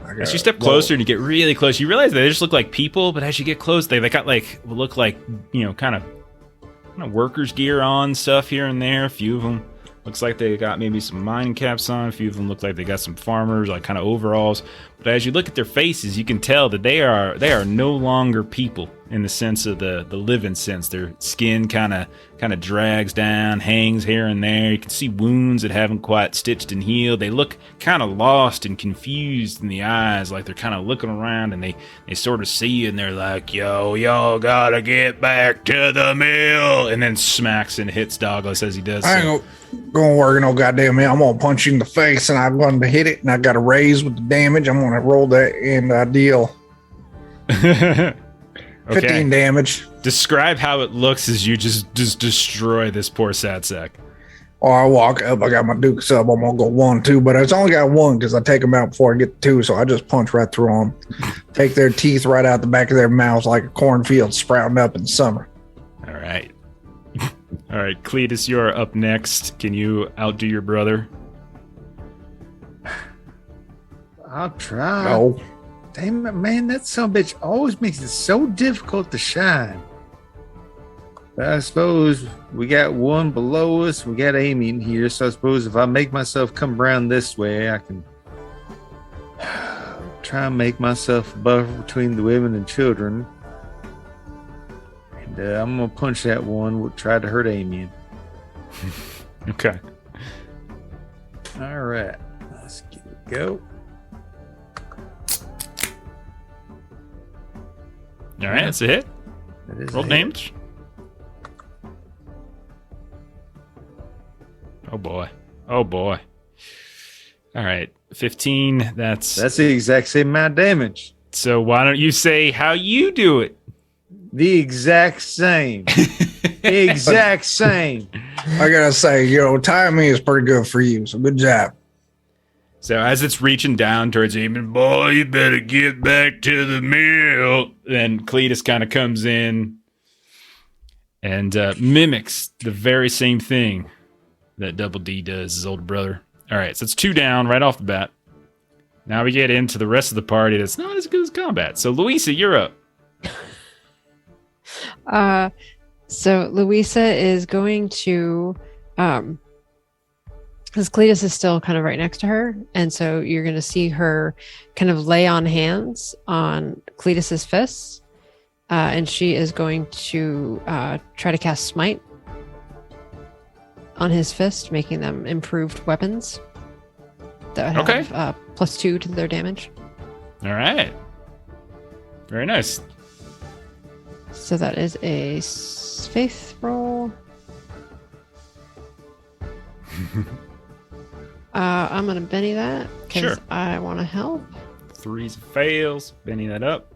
I As got you step closer and you get really close, you realize they just look like people, but as you get close, they got look like, kind of workers' gear on, stuff here and there. A few of them looks like they got maybe some mining caps on. A few of them look like they got some farmers, like kind of overalls. But as you look at their faces, you can tell that they are no longer people in the sense of the living sense. Their skin kind of drags down, hangs here and there. You can see wounds that haven't quite stitched and healed. They look kind of lost and confused in the eyes, like they're kind of looking around, and they sort of see you and they're like, yo, y'all gotta get back to the mill, and then smacks and hits Douglas as he does I so. ain't gonna work no goddamn man. I'm gonna punch you in the face, and I'm going to hit it, and I got a raise with the damage. I'm gonna roll that, and I deal 15 damage. Describe how it looks as you just destroy this poor sad sack. Or I walk up, I got my Dukes up, I'm gonna go 1, 2, but it's only got 1 because I take them out before I get to 2, so I just punch right through them. Take their teeth right out the back of their mouths like a cornfield sprouting up in the summer. All right. All right, Cletus, you're up next. Can you outdo your brother? I'll try. No. Damn it, man, that son of a bitch always makes it so difficult to shine. But I suppose we got one below us. We got Amian here, so I suppose if I make myself come around this way, I can try and make myself a buffer between the women and children. And I'm going to punch that one. We'll try to hurt Amian. Okay. All right. Let's give it a go. All right, that's a hit. That is Roll a hit. damage. Oh boy. Oh boy. All right, 15. That's That's the exact same amount of damage. so. Why don't you say how you do it? The exact same. Exact same. I gotta say, timing is pretty good for you, so good job. So as it's reaching down towards him, boy, you better get back to the mill. Then Cletus kind of comes in and mimics the very same thing that Double D does, his older brother. All right, so it's 2 down right off the bat. Now we get into the rest of the party that's not as good as combat. So Louisa, you're up. So Louisa is going to, because Cletus is still kind of right next to her, and so you're going to see her kind of lay on hands on Cletus's fists, and she is going to try to cast Smite on his fist, making them improved weapons that would have +2 to their damage. All right. Very nice. So that is a faith roll. I'm going to Benny that because Sure. I want to help. 3's fails. Bending that up.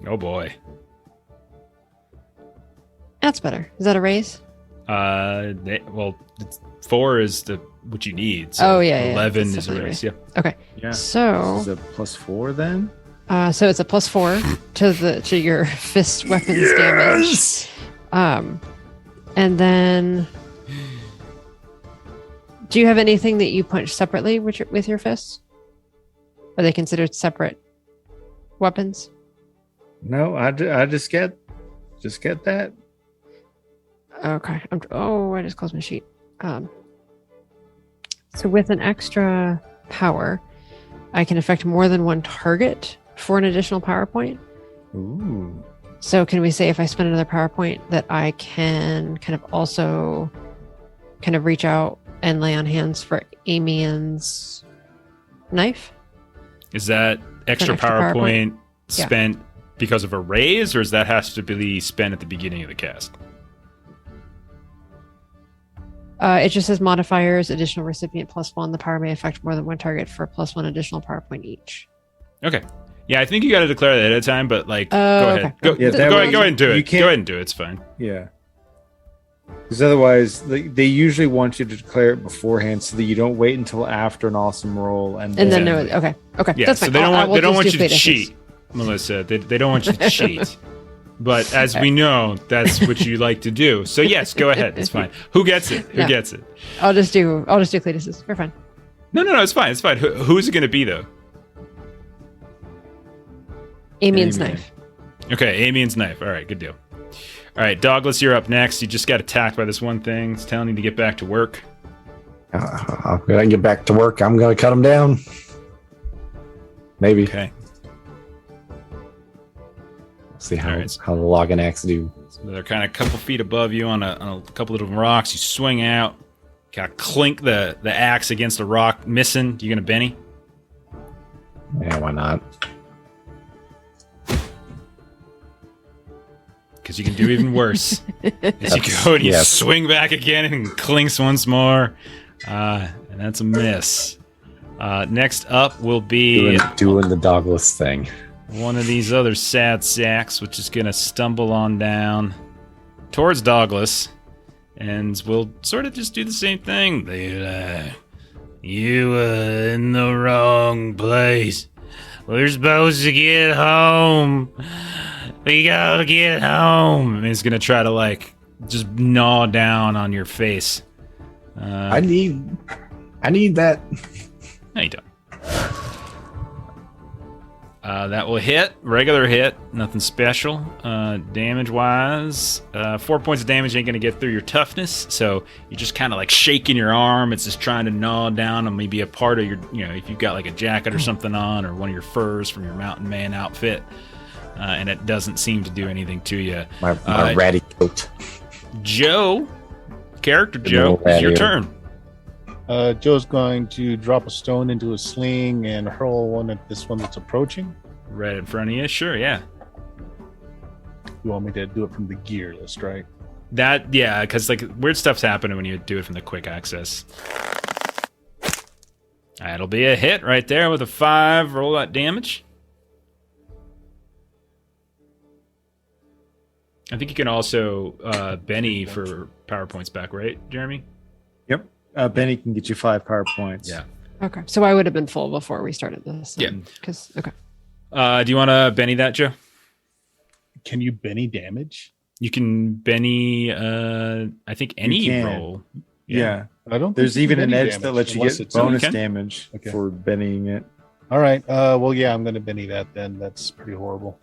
Oh boy. That's better. Is that a raise? It's 4 is what you need. So Oh, yeah. 11 That's is a definitely raise. Yeah. Okay. Yeah. So, Is it +4 then? so it's a +4 to your fist weapons damage. And then, do you have anything that you punch separately with your fists? Are they considered separate weapons? No, I just get that. Okay. I just closed my sheet. So with an extra power, I can affect more than one target for an additional power point. Ooh. So can we say if I spend another power point that I can kind of also kind of reach out and lay on hands for Amian's knife? Is that extra power point spent because of a raise, or does that has to be spent at the beginning of the cast? It just says modifiers, additional recipient +1. The power may affect more than one target for +1 additional power point each. Okay. Yeah, I think you got to declare that ahead of time, but go ahead. Okay. Go ahead and do you it. can't- Go ahead and do it. It's fine. Yeah. Because otherwise, they usually want you to declare it beforehand so that you don't wait until after an awesome roll and And then Exactly. okay, Yeah, that's so fine. they don't want you to Cletus's. cheat, Melissa. They don't want you to cheat. But as we know, that's what you like to do. So yes, go ahead. It's fine. Who gets it? Who gets it? I'll just do Cletus's. We're fine. No, it's fine. It's fine. Who's it going to be though? Amian's Amian. knife. Okay, Amian's knife. All right, good deal. All right, Douglas, you're up next. You just got attacked by this one thing. It's telling you to get back to work. I'm gonna get back to work. I'm gonna cut him down. Maybe. Okay. See how All right. how the logging axe do. So they're kind of a couple feet above you on a couple of little rocks. You swing out, kind of clink the axe against a rock, missing. You gonna Benny? Yeah, why not? Because you can do even worse. As you go and you swing back again and clinks once more. And that's a miss. Next up will be doing the Douglas thing. one of these other sad sacks, which is going to stumble on down towards Douglas. And we'll sort of just do the same thing. You in the wrong place. We're supposed to get home. We gotta get home. And he's gonna try to like just gnaw down on your face. I need that. No, you don't. That will hit. Regular hit. Nothing special. Damage wise, 4 points of damage ain't gonna get through your toughness. So you're just kind of like shaking your arm. It's just trying to gnaw down on maybe a part of your, if you've got like a jacket or something on, or one of your furs from your mountain man outfit. And it doesn't seem to do anything to you. My ratty coat. Joe, character Joe, it's your turn. Joe's going to drop a stone into a sling and hurl one at this one that's approaching. Right in front of you, sure, yeah. You want me to do it from the gear list, right? Yeah, because like weird stuff's happening when you do it from the quick access. That'll be a hit right there with a 5. Roll that damage. I think you can also Benny for PowerPoints back, right, Jeremy? Yep. Benny can get you 5 power points. Yeah. Okay. So I would have been full before we started this. Yeah. Okay. Do you want to Benny that, Joe? Can you Benny damage? You can Benny, I think any can. roll. Yeah. I don't. There's think you even can an Benny edge that damage lets you unless get it's- bonus can? damage Okay. for Bennying it. All right. Well, yeah, I'm going to Benny that then. That's pretty horrible.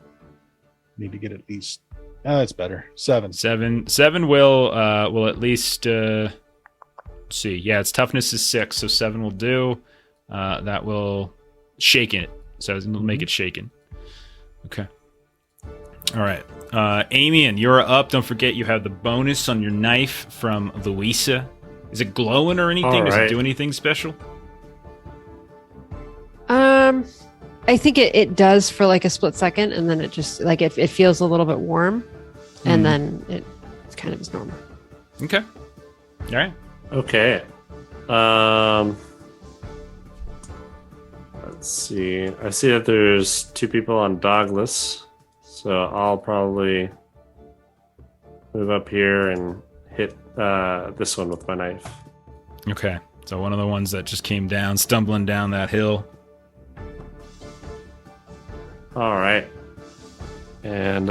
Need to get at least. That's better. 7. 7 will at least let's see. Yeah, its toughness is 6, so 7 will do. That will shaken it. So it'll make it shaken. Okay. All right. Amian, you're up. Don't forget you have the bonus on your knife from Louisa. Is it glowing or anything? All Does it right. do anything special? I think it does for like a split second, and then it just like it feels a little bit warm, and then it's kind of as normal. Okay. All right. Okay. Let's see. I see that there's 2 people on Douglas, so I'll probably move up here and hit this one with my knife. Okay. So one of the ones that just came down, stumbling down that hill. All right. And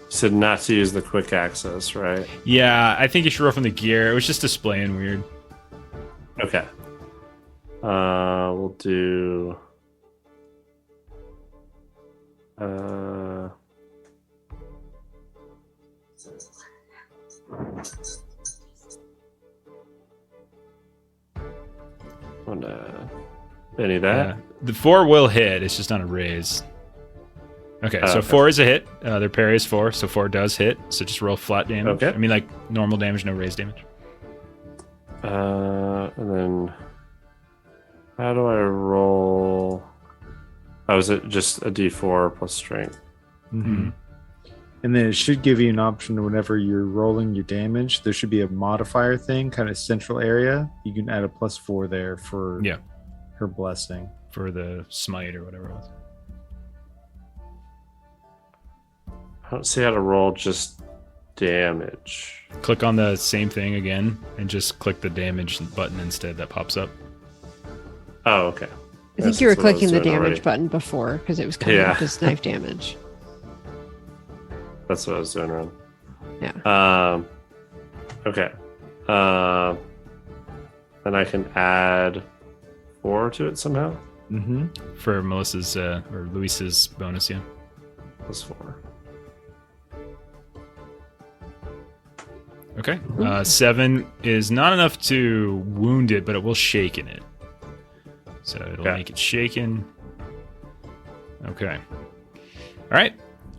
said not to use the quick access, right? Yeah, I think you should roll from the gear. It was just displaying weird. Okay. We'll do. Any of that? The 4 will hit. It's just on a raise. Okay, so okay. 4 is a hit. Their parry is 4, so 4 does hit. So just roll flat damage. Okay. I mean, like normal damage, no raise damage. And then how do I roll? Oh, is it just a D4 plus strength? Mm-hmm. And then it should give you an option whenever you're rolling your damage. There should be a modifier thing, kind of central area. You can add a +4 there for her blessing. For the smite or whatever it was. I don't see how to roll just damage. Click on the same thing again and just click the damage button instead that pops up. Oh, okay. I think Yes, you were that's what I was clicking the doing damage already. button before because it was coming Yeah. up as knife damage. That's what I was doing wrong. Yeah. Okay. Then I can add 4 to it somehow. Mm-hmm. For Melissa's or Luis's bonus, yeah. Plus 4. Okay. 7 is not enough to wound it, but it will shaken it. So it'll Okay. make it shaken. Okay. All right.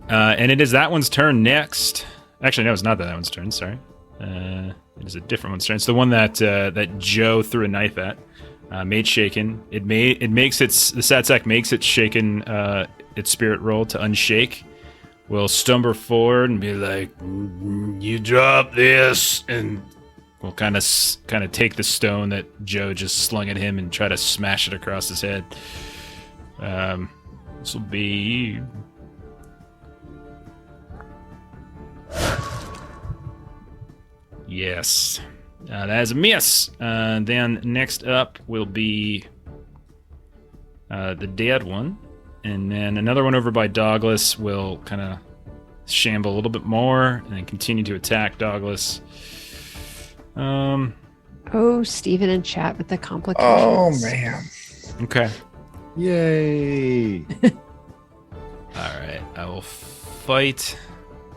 And it is that one's turn next. Actually, no, it's not that one's turn. Sorry. It is a different one's turn. It's the one that that Joe threw a knife at. Made shaken. The stat sack makes it shaken. Its spirit roll to unshake. We'll stumble forward and be like, "You drop this," and we'll kind of take the stone that Joe just slung at him and try to smash it across his head. This will be. Yes. That is a miss. Then next up will be the dead one. And then another one over by Douglas will kind of shamble a little bit more and then continue to attack Douglas. Oh, Steven in chat with the complications. Oh, man. Okay. Yay! All right. I will fight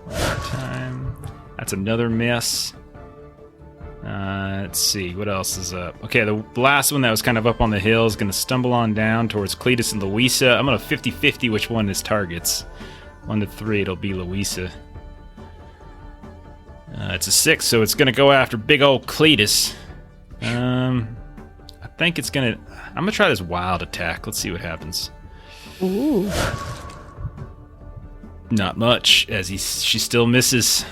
one more time. That's another miss. Let's see. What else is up? Okay, the last one that was kind of up on the hill is going to stumble on down towards Cletus and Louisa. I'm going to 50-50 which one is targets. 1 to 3, it'll be Louisa. It's a 6, so it's going to go after big old Cletus. I think it's going to... I'm going to try this wild attack. Let's see what happens. Ooh. Not much, as she still misses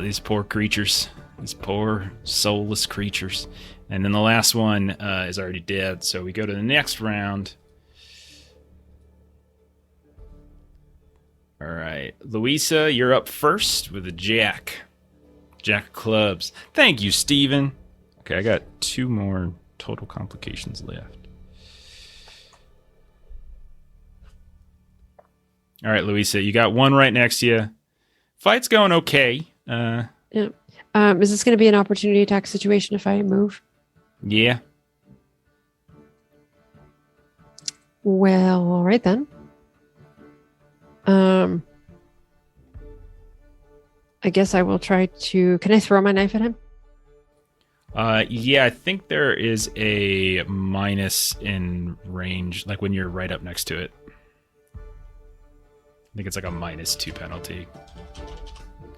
these poor creatures. These poor, soulless creatures. And then the last one is already dead, so we go to the next round. All right. Louisa, you're up first with a jack. Jack of clubs. Thank you, Steven. Okay, I got 2 more total complications left. All right, Louisa, you got 1 right next to you. Fight's going okay. Yeah. Is this going to be an opportunity attack situation if I move? Yeah. Well, all right then. I guess I will try to... Can I throw my knife at him? Yeah, I think there is a minus in range, like when you're right up next to it. I think it's like a -2 penalty.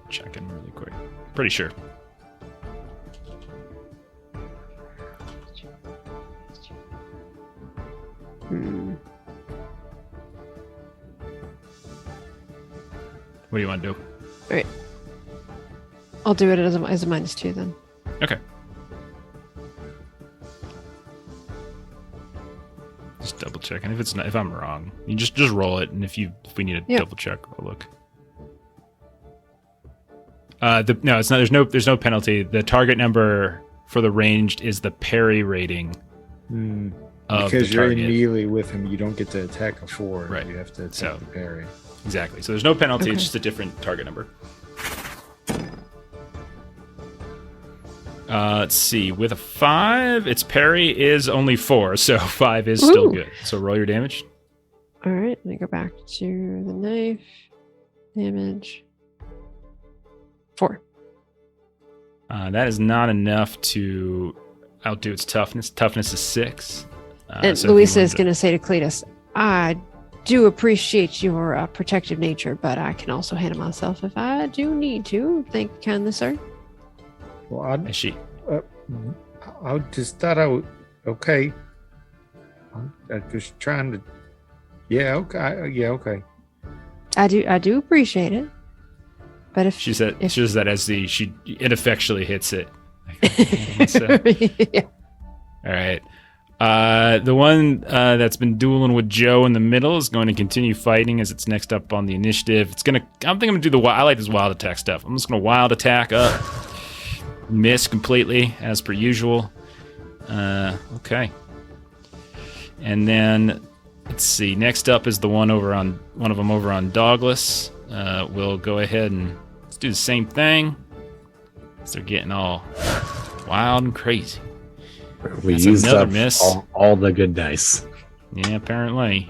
Checking really quick. Pretty sure. What do you want to do? All right. I'll do it as a -2 then. Okay. Just double checking. If I'm wrong, you just roll it, and if we need to double check, I'll look. No, it's not. There's no penalty. The target number for the ranged is the parry rating. Of Because the you're target. in melee with him, you don't get to attack a 4. Right. You have to attack So- the parry. Exactly. So there's no penalty. Okay. It's just a different target number. Let's see. With a 5, its parry is only 4, so 5 is still Ooh. good. So roll your damage. All right. Let me go back to the knife. Damage. 4. That is not enough to outdo its toughness. Toughness is 6. And so if you Louisa is wanted going to say to Cletus, I do appreciate your protective nature, but I can also handle myself if I do need to. Thank you kindly, sir. Well, Is she? I just thought I would. Okay. I'm just trying to. Yeah. Okay. Yeah. Okay. I do appreciate it. But if She said that as she ineffectually hits it. yeah. All right. The one that's been dueling with Joe in the middle is going to continue fighting as it's next up on the initiative. I think I'm gonna do I like this wild attack stuff. I'm just gonna wild attack up, miss completely as per usual. Okay. And then let's see. Next up is one of them over on Douglas. We'll go ahead and do the same thing. They're getting all wild and crazy. We That's used another up miss. all the good dice. Yeah, apparently.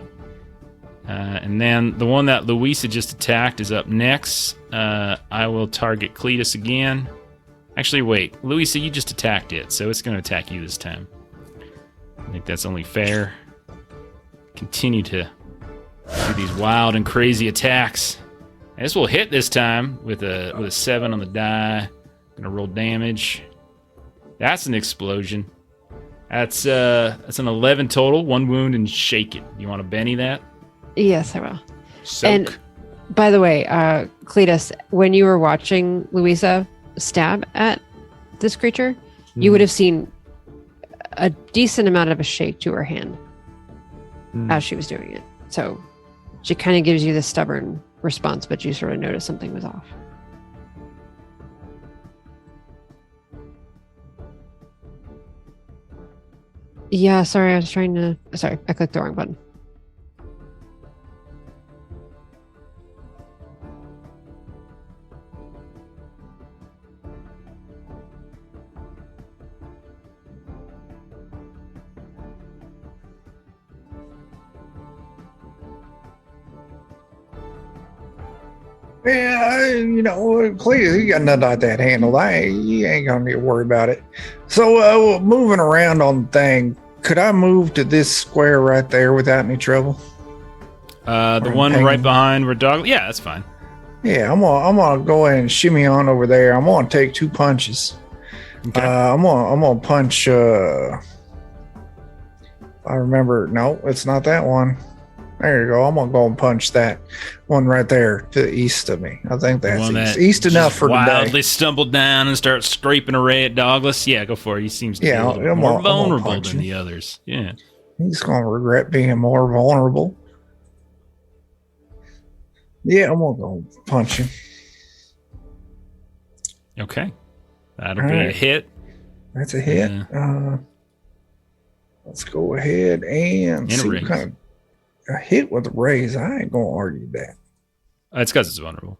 And then the one that Louisa just attacked is up next. I will target Cletus again. Actually, wait. Louisa, you just attacked it, so it's going to attack you this time. I think that's only fair. Continue to do these wild and crazy attacks. This will hit this time with a 7 on the die. Gonna roll damage. That's an explosion. That's an 11 total. 1 wound and shake it. You want to Benny that? Yes, I will. Soak. And by the way, Cletus, when you were watching Louisa stab at this creature, you would have seen a decent amount of a shake to her hand as she was doing it. So she kind of gives you this stubborn response, but you sort of notice something was off. Yeah, sorry, I clicked the wrong button. Yeah, Cletus, he got nothing like that handled. You ain't gonna need to worry about it. So, moving around on the thing, could I move to this square right there without any trouble? The one right behind where dog. Yeah, that's fine. Yeah, I'm gonna go ahead and shimmy on over there. I'm gonna take 2 punches. Okay. I'm gonna punch. I remember. No, it's not that one. There you go. I'm gonna go and punch that one right there to the east of me. I think that's One that east enough just for wildly today. stumbled down and start scraping away at Douglas. Yeah, go for it. He seems to be a little I'm more gonna vulnerable punch than him. the others. Yeah. He's gonna regret being more vulnerable. Yeah, I'm gonna go punch him. Okay. That'll All be a right. hit. That's a hit. Let's go ahead and And a see what raise. kind of a hit with a raise. I ain't gonna argue that. It's because it's vulnerable.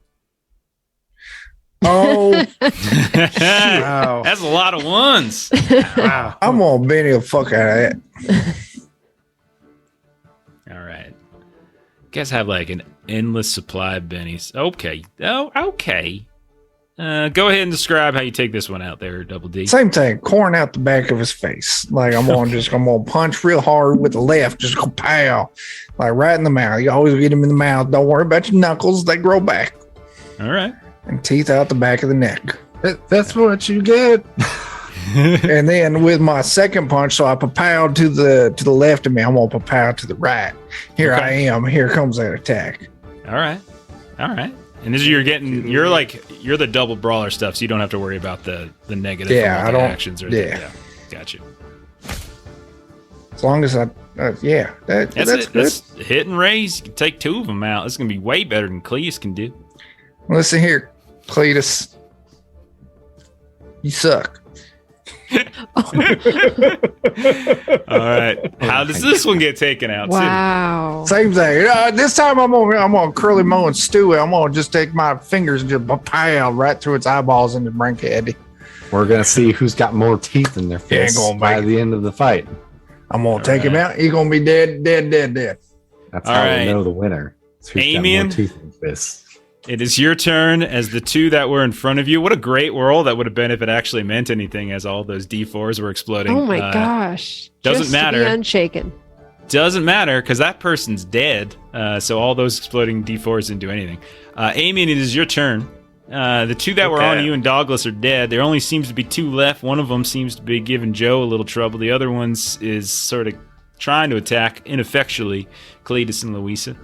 Oh, Wow. That's a lot of ones. Wow. I'm gonna Benny the fuck out of that. All right. You guys have like an endless supply of bennies. Okay. Oh, okay. Go ahead and describe how you take this one out there, Double D. Same thing, corn out the back of his face. Like I'm gonna punch real hard with the left, just go pow, like right in the mouth. You always get him in the mouth. Don't worry about your knuckles; they grow back. All right. And teeth out the back of the neck. That's what you get. And then with my second punch, so I pow to the left of me. I'm gonna pow to the right. Here Okay. I am. Here comes that attack. All right. All right. And this is you're the double brawler stuff, so you don't have to worry about the negative Yeah, I don't- actions or yeah. Got you. As long as I, that's That's it. good. That's hit and raise. You can take 2 of them out. This is gonna be way better than Cletus can do. Listen here, Cletus. You suck. All right. How does this one get taken out? Wow. Same thing. This time I'm gonna curly mow and stew it. I'm gonna just take my fingers and just pow right through its eyeballs and the brain cavity. We're gonna see who's got more teeth in their Yeah, ain't fists gonna by make it. the end of the fight. I'm gonna take him out. He's gonna be dead. That's All how right. we know the winner. It's who's got Amian? more teeth in fists. It is your turn as the 2 that were in front of you. What a great world that would have been if it actually meant anything, as all those D4s were exploding. Oh my gosh. doesn't Just matter. To be unshaken. Doesn't matter because that person's dead. So all those exploding D4s didn't do anything. Amian, it is your turn. The 2 that were Okay. on you and Douglas are dead. There only seems to be 2 left. One of them seems to be giving Joe a little trouble. The other one's is sort of trying to attack ineffectually Cletus and Louisa.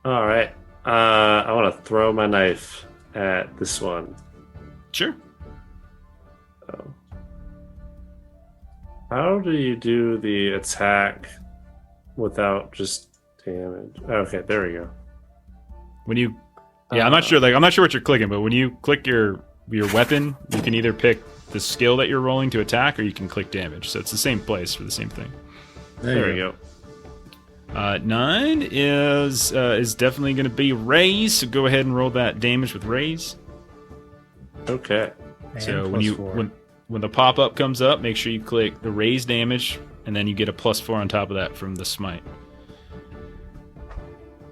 All right. I want to throw my knife at this one. Sure. So, how do you do the attack without just damage? Okay, there we go. When you, yeah, I'm not sure. Like, I'm not sure what you're clicking, but when you click your weapon, you can either pick the skill that you're rolling to attack, or you can click damage. So it's the same place for the same thing. There we go. 9 is definitely going to be raise. So go ahead and roll that damage with raise. Okay. So And when the pop up comes up, make sure you click the raise damage, and then you get a +4 on top of that from the smite.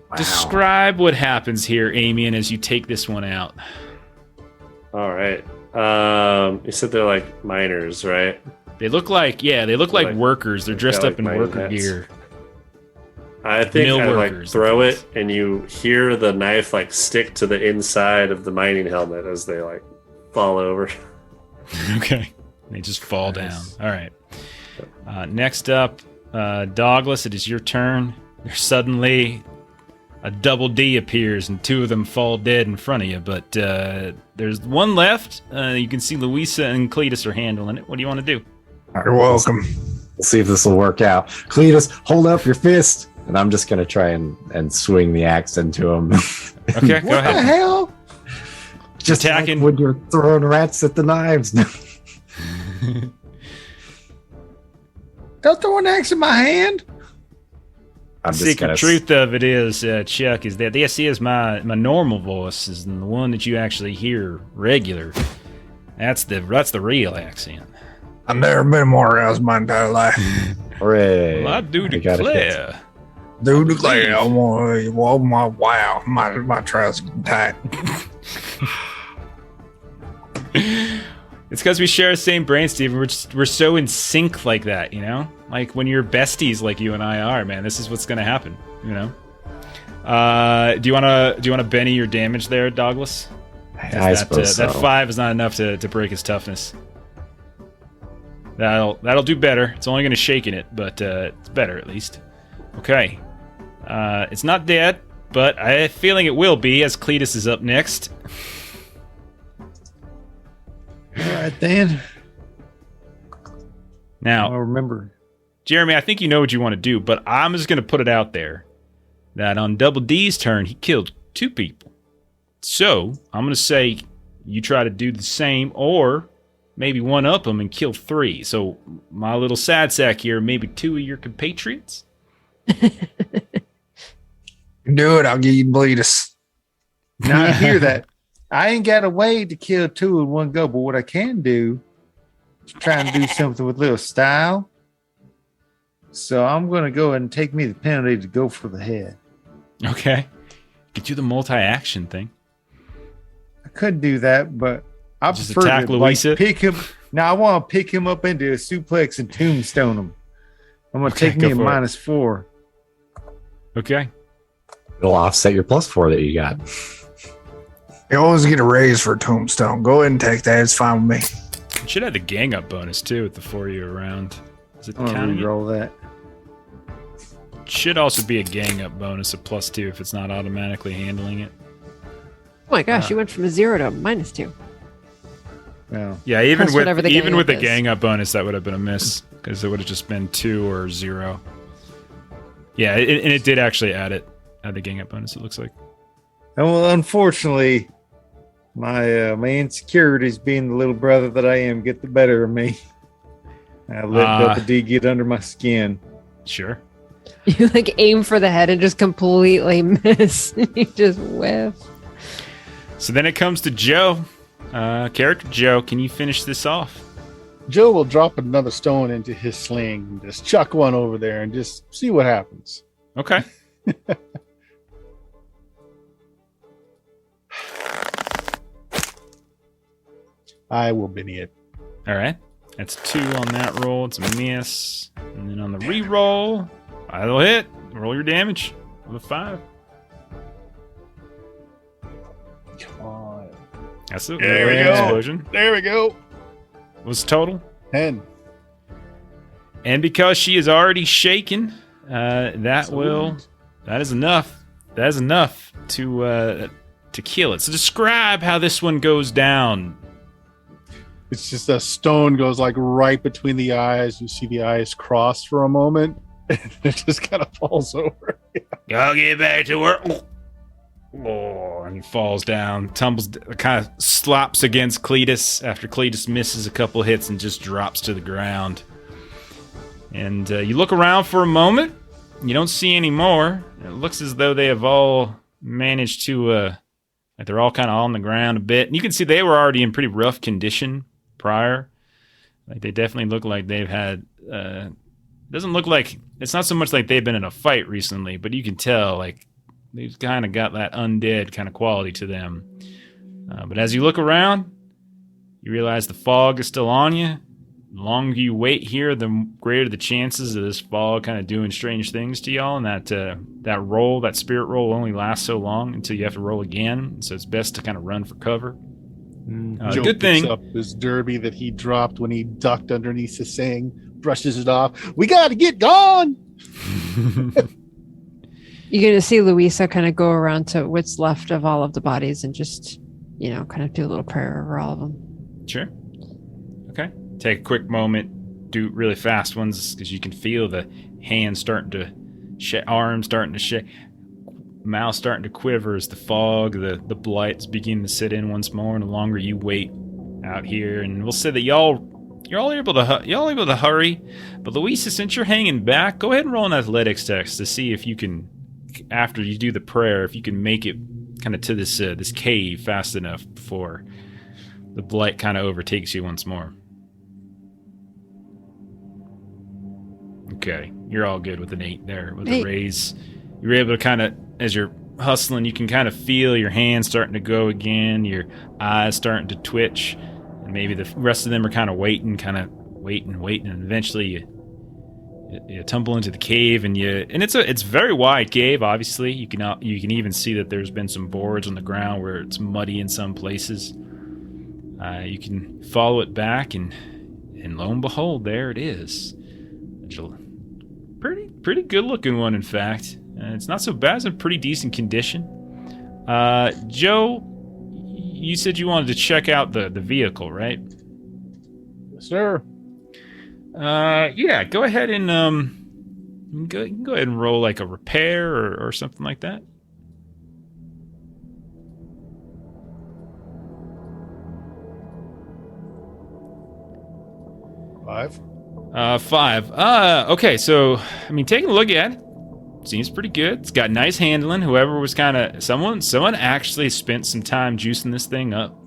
Wow. Describe what happens here, Amian, as you take this one out. All right. You said they're like miners, right? They look like Like- workers. They're dressed like up in mining worker hats. gear. I think Mill I like workers, throw that's it, and you hear the knife like stick to the inside of the mining helmet as they like fall over. Okay. They just fall down. All right. Next up, Douglas, it is your turn. There's suddenly a double D appears, and 2 of them fall dead in front of you. But there's one left. You can see Louisa and Cletus are handling it. What do you want to do? You're welcome. We'll see if this will work out. Cletus, hold up your fist. And I'm just going to try and swing the axe into him. Okay, go What the ahead. hell? Just Attacking. like when you're throwing rats at the knives. Don't throw an axe in my hand. I'm just Secret gonna truth of it is, Chuck, is that this is my normal voice, is the one that you actually hear regular. That's the real accent. I've never been more aroused my entire life. Hooray. Well, I do I got a declare. Dude, declare, I want to, well, wow, my trousers tight. It's because we share the same brain, Steven. We're so in sync like that, you know? Like when you're besties like you and I are, man, this is what's gonna happen, you know? Do you wanna Benny your damage there, Douglas? I suppose so. That 5 is not enough to break his toughness. That'll do better. It's only gonna shaken it, but it's better at least. Okay. It's not dead, but I have a feeling it will be, as Cletus is up next. All right, then. Now, I'll remember. Jeremy, I think you know what you want to do, but I'm just going to put it out there that on Double D's turn, he killed 2 people. So I'm going to say you try to do the same, or maybe one up them and kill 3. So my little sad sack here, maybe 2 of your compatriots. Do it, I'll give you Bleedus. Now I hear that. I ain't got a way to kill 2 in one go, but what I can do is try and do something with a little style. So I'm going to go ahead and take me the penalty to go for the head. Okay. Get you the multi-action thing. I could do that, but I Just prefer attack to Louisa? pick him. Now I want to pick him up into a suplex and tombstone him. I'm going to Okay, take me go a for it. -4. Okay. It'll offset your +4 that you got. You always get a raise for a tombstone. Go ahead and take that. It's fine with me. You should have the gang up bonus too with the 4 around. Is it I'm going counting to it? roll that. Should also be a gang up bonus of +2 if it's not automatically handling it. Oh my gosh, you went from a 0 to a -2. Well, Yeah, even Plus with whatever the even gang with up the is. gang up bonus, that would have been a miss because it would have just been 2 or 0. Yeah, and it did actually add the gang up bonus. It looks like. and well, unfortunately, my insecurities, being the little brother that I am, get the better of me. I let Double D get under my skin. Sure. You like aim for the head and just completely miss. You just whiff. So then it comes to Joe. Character Joe, can you finish this off? Joe will drop another stone into his sling and just chuck one over there and just see what happens. Okay. I will Benny it. All right. That's 2 on that roll. It's a miss. And then on the re-roll, it'll hit. Roll your damage with a 5. Come on. That's it. There we An go. explosion. There we go. What's the total? 10. And because she is already shaken, that is enough. That is enough to kill it. So describe how this one goes down. It's just a stone goes like right between the eyes. You see the eyes cross for a moment, and it just kind of falls over. I'll get back to work. Oh, and he falls down, tumbles, kind of slops against Cletus after Cletus misses a couple hits and just drops to the ground. And you look around for a moment, You don't see any more. It looks as though they have all managed to, like they're all kind of on the ground a bit. And you can see they were already in pretty rough condition prior. Like they definitely look like they've had, doesn't look like, it's not so much like they've been in a fight recently, but you can tell like they've kind of got that undead kind of quality to them. But as you look around, you realize the fog is still on you. The longer you wait here, the greater the chances of this fog kind of doing strange things to y'all. And that spirit roll only lasts so long until you have to roll again. So it's best to kind of run for cover. Joe Good picks thing. up his derby that he dropped when he ducked underneath the thing, brushes it off. We got to get gone. You're going to see Louisa kind of go around to what's left of all of the bodies and just, kind of do a little prayer over all of them. Sure. Okay. Take a quick moment, do really fast ones because you can feel the hands starting to shake, arms starting to shake, mouth starting to quiver as the fog, the blight's beginning to sit in once more. And the longer you wait out here, and we'll say that you're all able to hurry. But Louisa, since you're hanging back, go ahead and roll an athletics test to see if you can, after you do the prayer, if you can make it kind of to this cave fast enough before the blight kind of overtakes you once more. Okay, you're all good with an 8 there with a raise. You're able to kind of, as you're hustling, you can kind of feel your hands starting to go again, your eyes starting to twitch, and maybe the rest of them are kind of waiting, and eventually you tumble into the cave, and it's very wide cave. Obviously, you can even see that there's been some boards on the ground where it's muddy in some places. You can follow it back, and lo and behold, there it is. Pretty good looking one, in fact. It's not so bad. It's in pretty decent condition. Joe, you said you wanted to check out the vehicle, right? Yes, sir. Yeah, go ahead and you can go ahead and roll like a repair or something like that. Five. 5. Okay, so taking a look at it, seems pretty good. It's got nice handling. Whoever was someone actually spent some time juicing this thing up.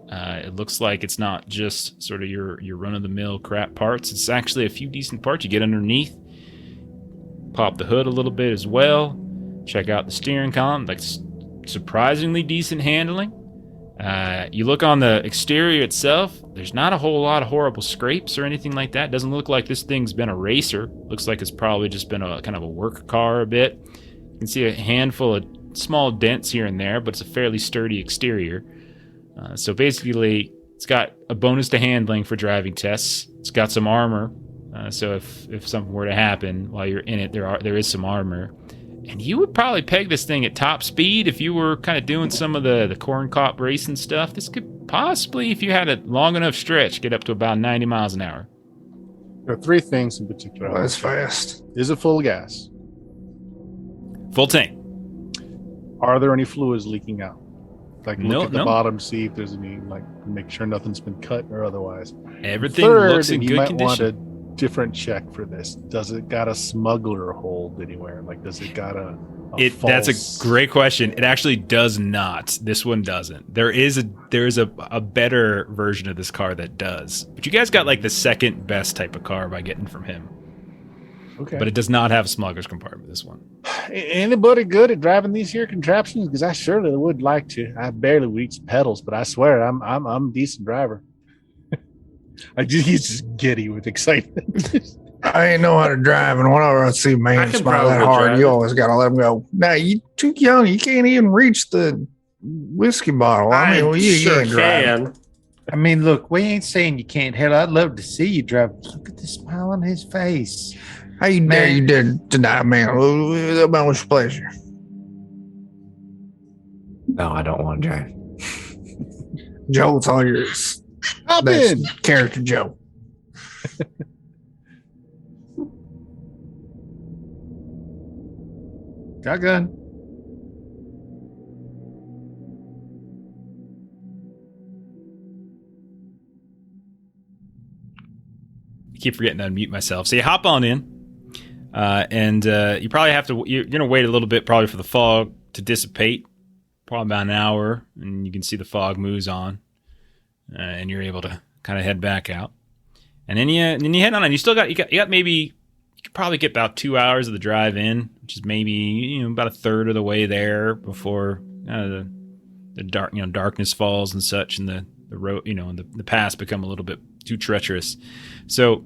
It looks like it's not just sort of your run-of-the-mill crap parts. It's actually a few decent parts. You get underneath, pop the hood a little bit as well. Check out the steering column. Like surprisingly decent handling. You look on the exterior itself, there's not a whole lot of horrible scrapes or anything like that. Doesn't look like this thing's been a racer. Looks like it's probably just been a kind of a work car a bit. You can see a handful of small dents here and there, but it's a fairly sturdy exterior. So basically, it's got a bonus to handling for driving tests. It's got some armor, so if something were to happen while you're in it, there is some armor. And you would probably peg this thing at top speed if you were kind of doing some of the corn cop racing stuff. This could possibly, if you had a long enough stretch, get up to about 90 miles an hour. There are 3 things in particular. Well, that's fast. Is it full of gas? Full tank. Are there any fluids leaking out? Like look at the No. bottom, see if there's any, like make sure nothing's been cut or otherwise. Everything Third, looks in and you good might condition. want a different check for this. Does it got a smuggler hold anywhere? Like, does it got a That's false- a great question. It actually does not. This one doesn't. There is a better version of this car that does. But you guys got like the second best type of car by getting from him. Okay. But it does not have a smuggler's compartment, this one. Anybody good at driving these here contraptions? Because I surely would like to. I barely reach the pedals, but I swear I'm a decent driver. He's just giddy with excitement. I ain't know how to drive, and whenever I see a I man can smile that probably hard, drive you it. always got to let him go. Now, you too young. You can't even reach the whiskey bottle. I mean, well, you sure can't drive. can. Look, we ain't saying you can't. Hell, I'd love to see you drive. Look at the smile on his face. How you dare you did deny, man? About with pleasure. No, I don't want to drive. Joe, it's all yours. Hop That's in. character Joe. Shotgun. I keep forgetting to unmute myself. So you hop on in. And you probably have to. You're going to wait a little bit, probably for the fog to dissipate. Probably about an hour, and you can see the fog moves on, and you're able to kind of head back out. And then you head on, and you got maybe you could probably get about 2 hours of the drive in, which is maybe about a third of the way there before the darkness falls and such, and the road and the paths become a little bit too treacherous. So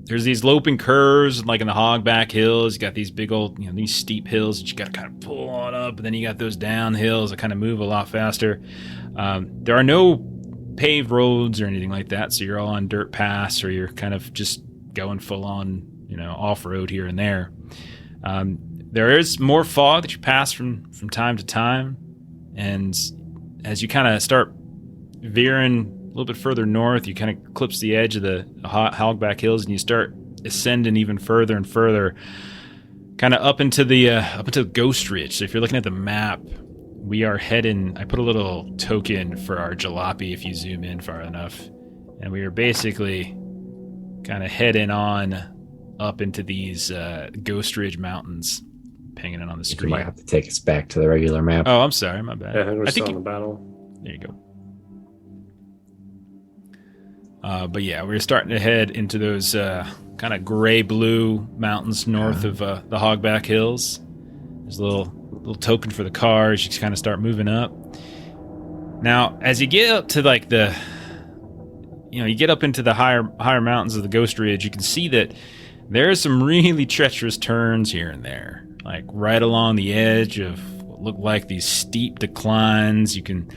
there's these loping curves, like in the Hogback Hills. You got these big old, these steep hills that you got to kind of pull on up, and then you got those down hills that kind of move a lot faster. There are no paved roads or anything like that, so you're all on dirt paths, or you're kind of just going full on, off-road here and there. There is more fog that you pass from time to time, and as you kind of start veering a little bit further north, you kind of clips the edge of the Hogback Hills, and you start ascending even further and further, kind of up into the Ghost Ridge. So if you're looking at the map, we are heading. I put a little token for our jalopy if you zoom in far enough, and we are basically kind of heading on up into these Ghost Ridge Mountains, pinging it on the You screen. might have to take us back to the regular map. Oh, I'm sorry, my bad. Yeah, I think we're I still think in the battle. There you go. But yeah, we're starting to head into those kind of gray-blue mountains north of the Hogback Hills. There's a little token for the cars. You just kind of start moving up. Now, as you get up to like you get up into the higher mountains of the Ghost Ridge, you can see that there are some really treacherous turns here and there, like right along the edge of what look like these steep declines. You can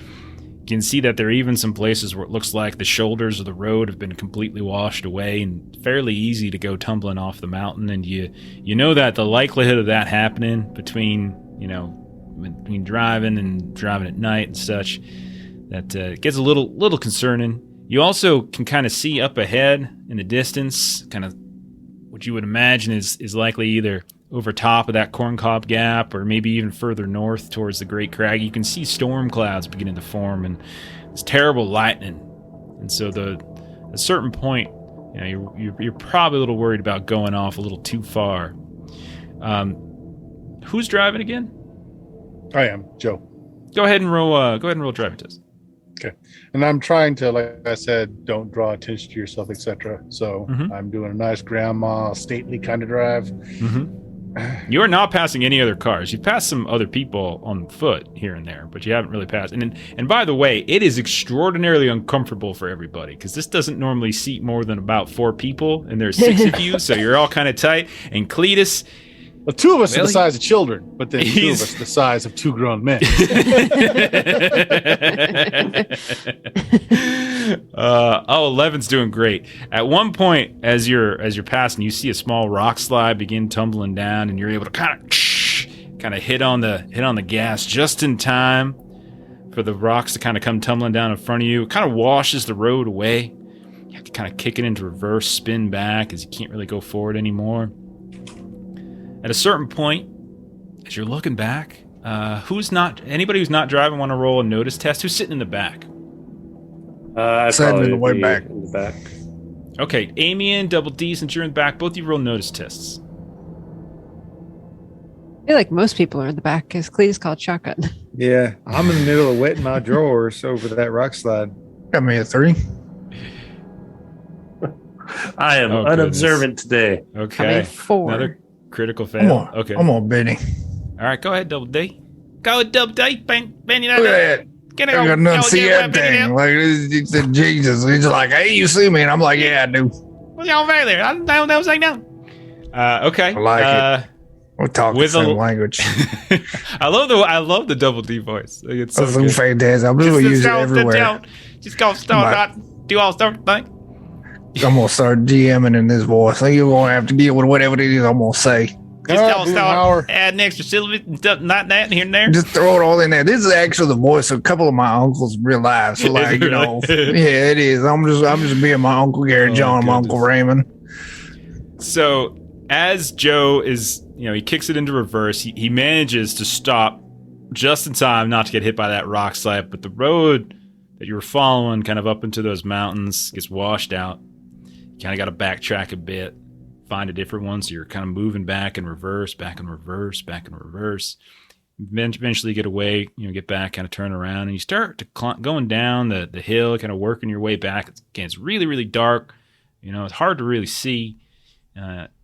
see that there are even some places where it looks like the shoulders of the road have been completely washed away, and fairly easy to go tumbling off the mountain. And you know that the likelihood of that happening between driving at night and such, that gets a little concerning. You also can kind of see up ahead in the distance, kind of what you would imagine is likely either over top of that Corncob Gap, or maybe even further north towards the Great Crag. You can see storm clouds beginning to form, and it's terrible lightning. And so at a certain point, you're probably a little worried about going off a little too far. Who's driving again? I am Joe. Go ahead and roll a driving test. Okay. And I'm trying to, like I said, don't draw attention to yourself, etc. So I'm doing a nice grandma, stately kind of drive. You are not passing any other cars. You've passed some other people on foot here and there, but you haven't really passed. And by the way, it is extraordinarily uncomfortable for everybody, because this doesn't normally seat more than about 4 people, and there's 6 of you, so you're all kind of tight. And Cletus, well, 2 of us are the size of children, but then 2 of us are the size of 2 grown men. 11's doing great. At one point, as you're passing, you see a small rock slide begin tumbling down, and you're able to kind of hit on the gas just in time for the rocks to kind of come tumbling down in front of you. It kind of washes the road away. You have to kind of kick it into reverse, spin back, as you can't really go forward anymore. At a certain point, as you're looking back, anybody who's not driving want to roll a notice test? Who's sitting in the back? Sitting in the way back. In the back. Okay, Amian, Double D, since you're in the back, both of you roll notice tests. I feel like most people are in the back because Cletus called shotgun. Yeah, I'm in the middle of wetting my drawers over that rock slide. Got me a 3. I am unobservant today. Okay, 4. another critical fail. Okay, I'm on Benny. All right, go ahead, Double D. Go, Double D. Benny, Look at that. I got nothing to see that thing. Like, it's Jesus. He's like, hey, you see me? And I'm like, yeah, I do. What's y'all over there? I don't know what's down. Okay. I like it. We're talking the same language. I love the Double D voice. Like, it's so That's fantastic. I'm just going to use it everywhere. Just go start do all stuff thing. I'm going to start GMing in this voice. So you're going to have to deal with whatever it is I'm going to say. Just all start adding extra syllables and stuff like that here and there. Just throw it all in there. This is actually the voice of a couple of my uncles in real life. So, like, you know, yeah, it is. I'm just being my Uncle Gary John and my Uncle Raymond. So, as Joe is, he kicks it into reverse, he manages to stop just in time not to get hit by that rock slide, but the road that you were following kind of up into those mountains gets washed out. You kind of got to backtrack a bit. find a different one. So you're kind of moving back and reverse, back and reverse, back and reverse. Eventually get away, get back, kind of turn around, and you start to going down the hill, kind of working your way back. Again, it's really, really dark. It's hard to really see.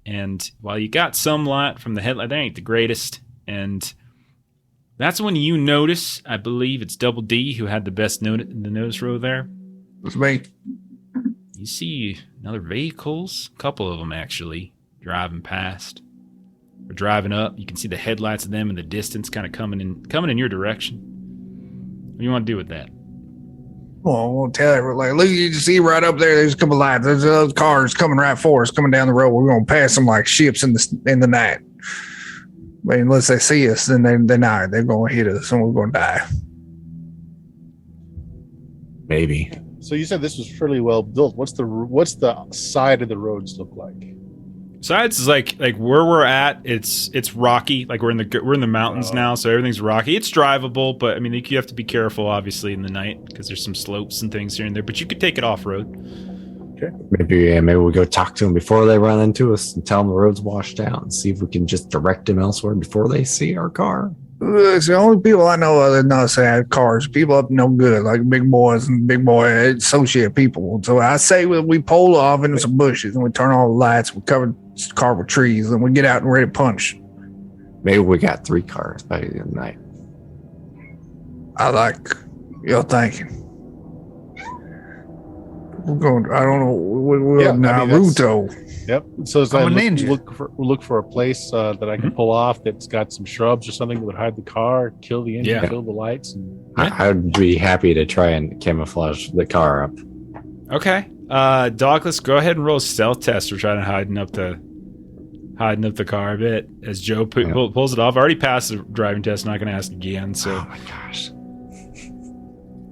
And while you got some light from the headlight, that ain't the greatest. And that's when you notice, I believe it's Double D who had the best the notice row there. It's me. You see another vehicles, a couple of them actually, driving past. Or driving up. You can see the headlights of them in the distance kind of coming in your direction. What do you want to do with that? Well, I won't tell everybody. Look, you see right up there. There's a couple lights. There's those cars coming right for us, coming down the road. We're gonna pass them like ships in the night. But unless they see us, then they're not. They're gonna hit us, and we're gonna die. Maybe. So you said this was fairly well built. What's the side of the roads look like? Sides is like where we're at. It's rocky. Like we're in the mountains now, so everything's rocky. It's drivable, but I mean you have to be careful, obviously, in the night because there's some slopes and things here and there. But you could take it off road. Okay. Maybe we go talk to them before they run into us and tell them the road's washed out and see if we can just direct them elsewhere before they see our car. It's the only people I know other than us that have cars. People up no good, like big boys and big boy associate people. So I say we pull off into some bushes and we turn on the lights. We cover the car with trees and we get out and ready to punch. Maybe we got 3 cars by the end of the night. I like your thinking. We're going. I don't know. We're Naruto. Yep. So as I'm I a ninja. look for a place that I can pull off that's got some shrubs or something that would hide the car, kill the engine, Yeah. kill the lights. And I would be happy to try and camouflage the car up. Okay. Douglas, go ahead and roll a stealth test. We're trying to hiding up the car a bit as Joe pulls it off. I already passed the driving test. Not going to ask again. So Oh my gosh.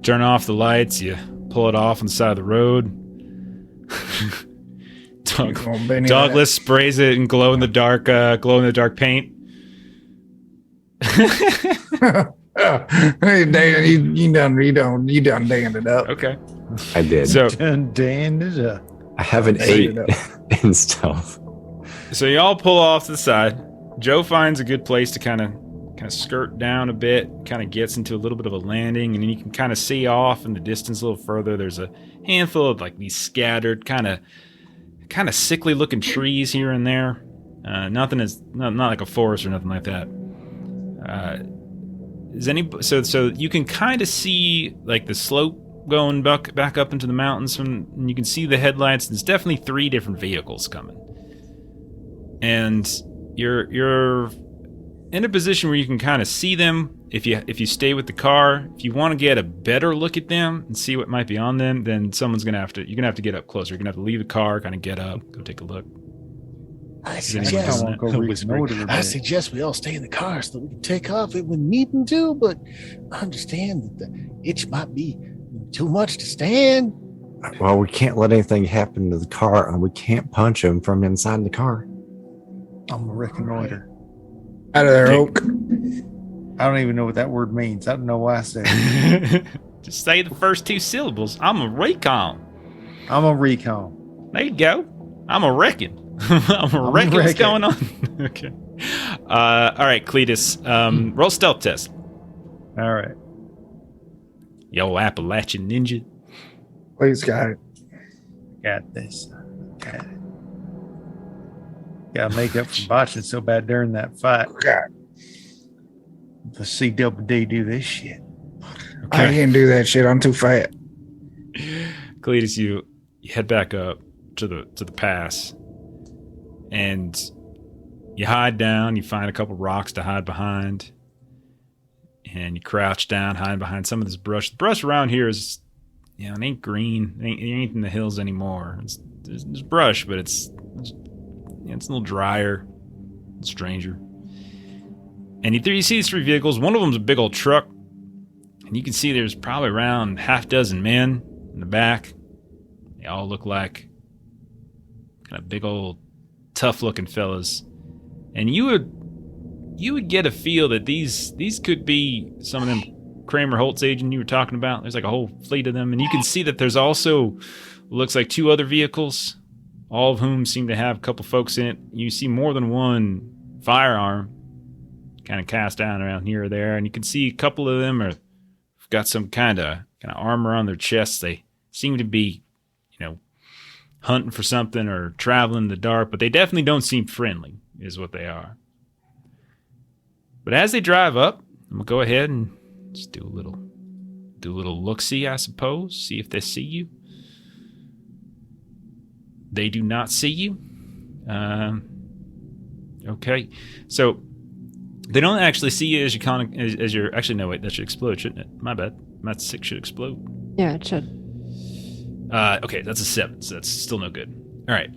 turn off the lights. You pull it off on the side of the road. Douglas sprays it in glow in the dark paint. Hey, Dan, you done damned it up. Okay. I did. So Dan is a. I have an Made 8 it in stealth. y'all pull off to the side. Joe finds a good place to kind of skirt down a bit, kind of gets into a little bit of a landing, and then you can kind of see off in the distance a little further. There's a handful of like these scattered kind of sickly looking trees here and there. Nothing is not like a forest or nothing like that. So you can kind of see like the slope going back up into the mountains and you can see the headlights. There's definitely 3 different vehicles coming, and you're in a position where you can kind of see them. If you stay with the car, if you want to get a better look at them and see what might be on them, then you're gonna have to get up closer. You're gonna have to leave the car, kind of get up, go take a look. I suggest- I suggest we all stay in the car so that we can take off it when needing to, but understand that the itch might be too much to stand. Well, we can't let anything happen to the car, and we can't punch him from inside the car. I'm a reconnoiter. Out of there, Oak. I don't even know what that word means. I don't know why I said it. Just say the first 2 syllables. I'm a recon. I'm a recon. There you go. I'm a reckon. I'm a reckon what's going on. Okay. All right, Cletus. Roll stealth test. All right. Yo, Appalachian ninja. Please, got it. Got this. Got it. Got to make up for botching so bad during that fight. God, The CWD do this shit. I can't do that shit. I'm too fat. Cletus, you head back up to the pass, and you hide down. You find a couple rocks to hide behind, and you crouch down, hide behind some of this brush. The brush around here is, it ain't green. It ain't in the hills anymore. There's brush, but it's a little drier, stranger. And you see these 3 vehicles. One of them's a big old truck, and you can see there's probably around half dozen men in the back. They all look like kind of big old tough-looking fellas. And you would get a feel that these could be some of them Kramer Holtz agent you were talking about. There's like a whole fleet of them, and you can see that there's also looks like 2 other vehicles all of whom seem to have a couple folks in it. You see more than one firearm kind of cast down around here or there, and you can see a couple of them are got some kind of armor on their chests. They seem to be, hunting for something or traveling in the dark, but they definitely don't seem friendly, is what they are. But as they drive up, I'm gonna go ahead and just do a little look-see, I suppose. See if they see you. They do not see you. Okay, so they don't actually see you as you're. Actually, no, wait, that should explode, shouldn't it? My bad. My 6 should explode. Yeah, it should. Okay, that's a 7, so that's still no good. All right,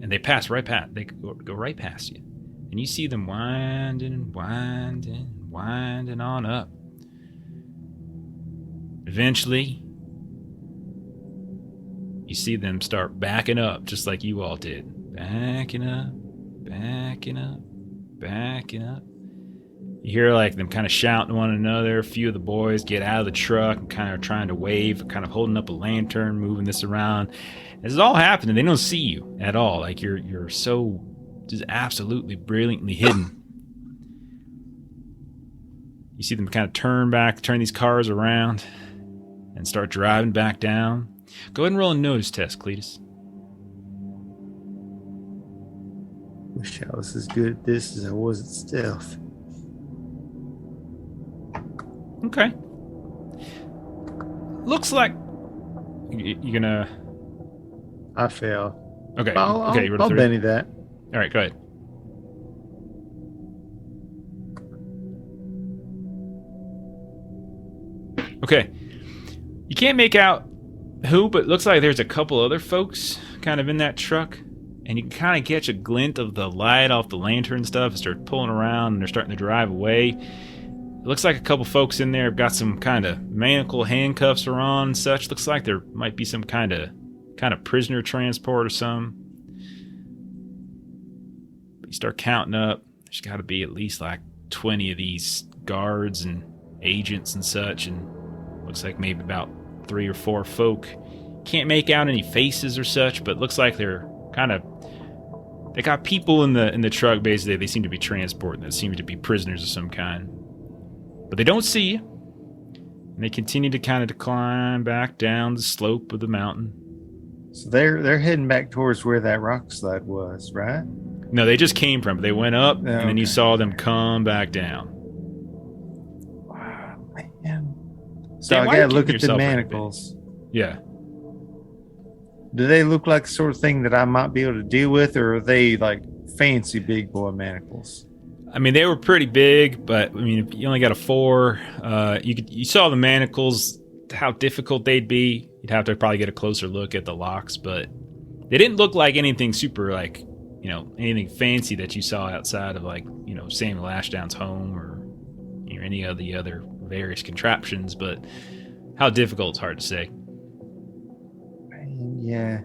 and they pass right past. They go right past you, and you see them winding and winding and winding on up. Eventually, you see them start backing up, just like you all did. Backing up, backing up, backing up. You hear like them kind of shouting to one another. A few of the boys get out of the truck and kind of trying to wave, kind of holding up a lantern, moving this around. This is all happening. They don't see you at all. Like you're so just absolutely brilliantly hidden. You see them kind of turn these cars around and start driving back down. Go ahead and roll a notice test, Cletus. Wish I was as good at this as I was at stealth. Okay. Looks like you're gonna. I failed. Okay. I'll you rolled a 3? Benny that. All right, go ahead. Okay. You can't make out who, but it looks like there's a couple other folks kind of in that truck, and you can kind of catch a glint of the light off the lantern and stuff. Start pulling around, and they're starting to drive away. It looks like a couple folks in there have got some kind of manacle handcuffs are on and such. Looks like there might be some kind of prisoner transport or some. You start counting up. There's got to be at least like 20 of these guards and agents and such, and looks like maybe about 3 or 4 folk. Can't make out any faces or such, but looks like they're they got people in the truck. Basically, they seem to be transporting. That seem to be prisoners of some kind. But they don't see you. And they continue to kind of climb back down the slope of the mountain. So they're heading back towards where that rock slide was, right? No, they just came from it. They went up, and then you saw them come back down. Wow, man. So Dan, I why gotta you look keep at the yourself manacles. Yeah. Do they look like the sort of thing that I might be able to deal with, or are they like fancy big boy manacles? I mean, they were pretty big, but I mean, if you only got a 4, you saw the manacles, how difficult they'd be. You'd have to probably get a closer look at the locks, but they didn't look like anything super anything fancy that you saw outside of Samuel Ashdown's home or any of the other various contraptions. But how difficult, it's hard to say. Yeah.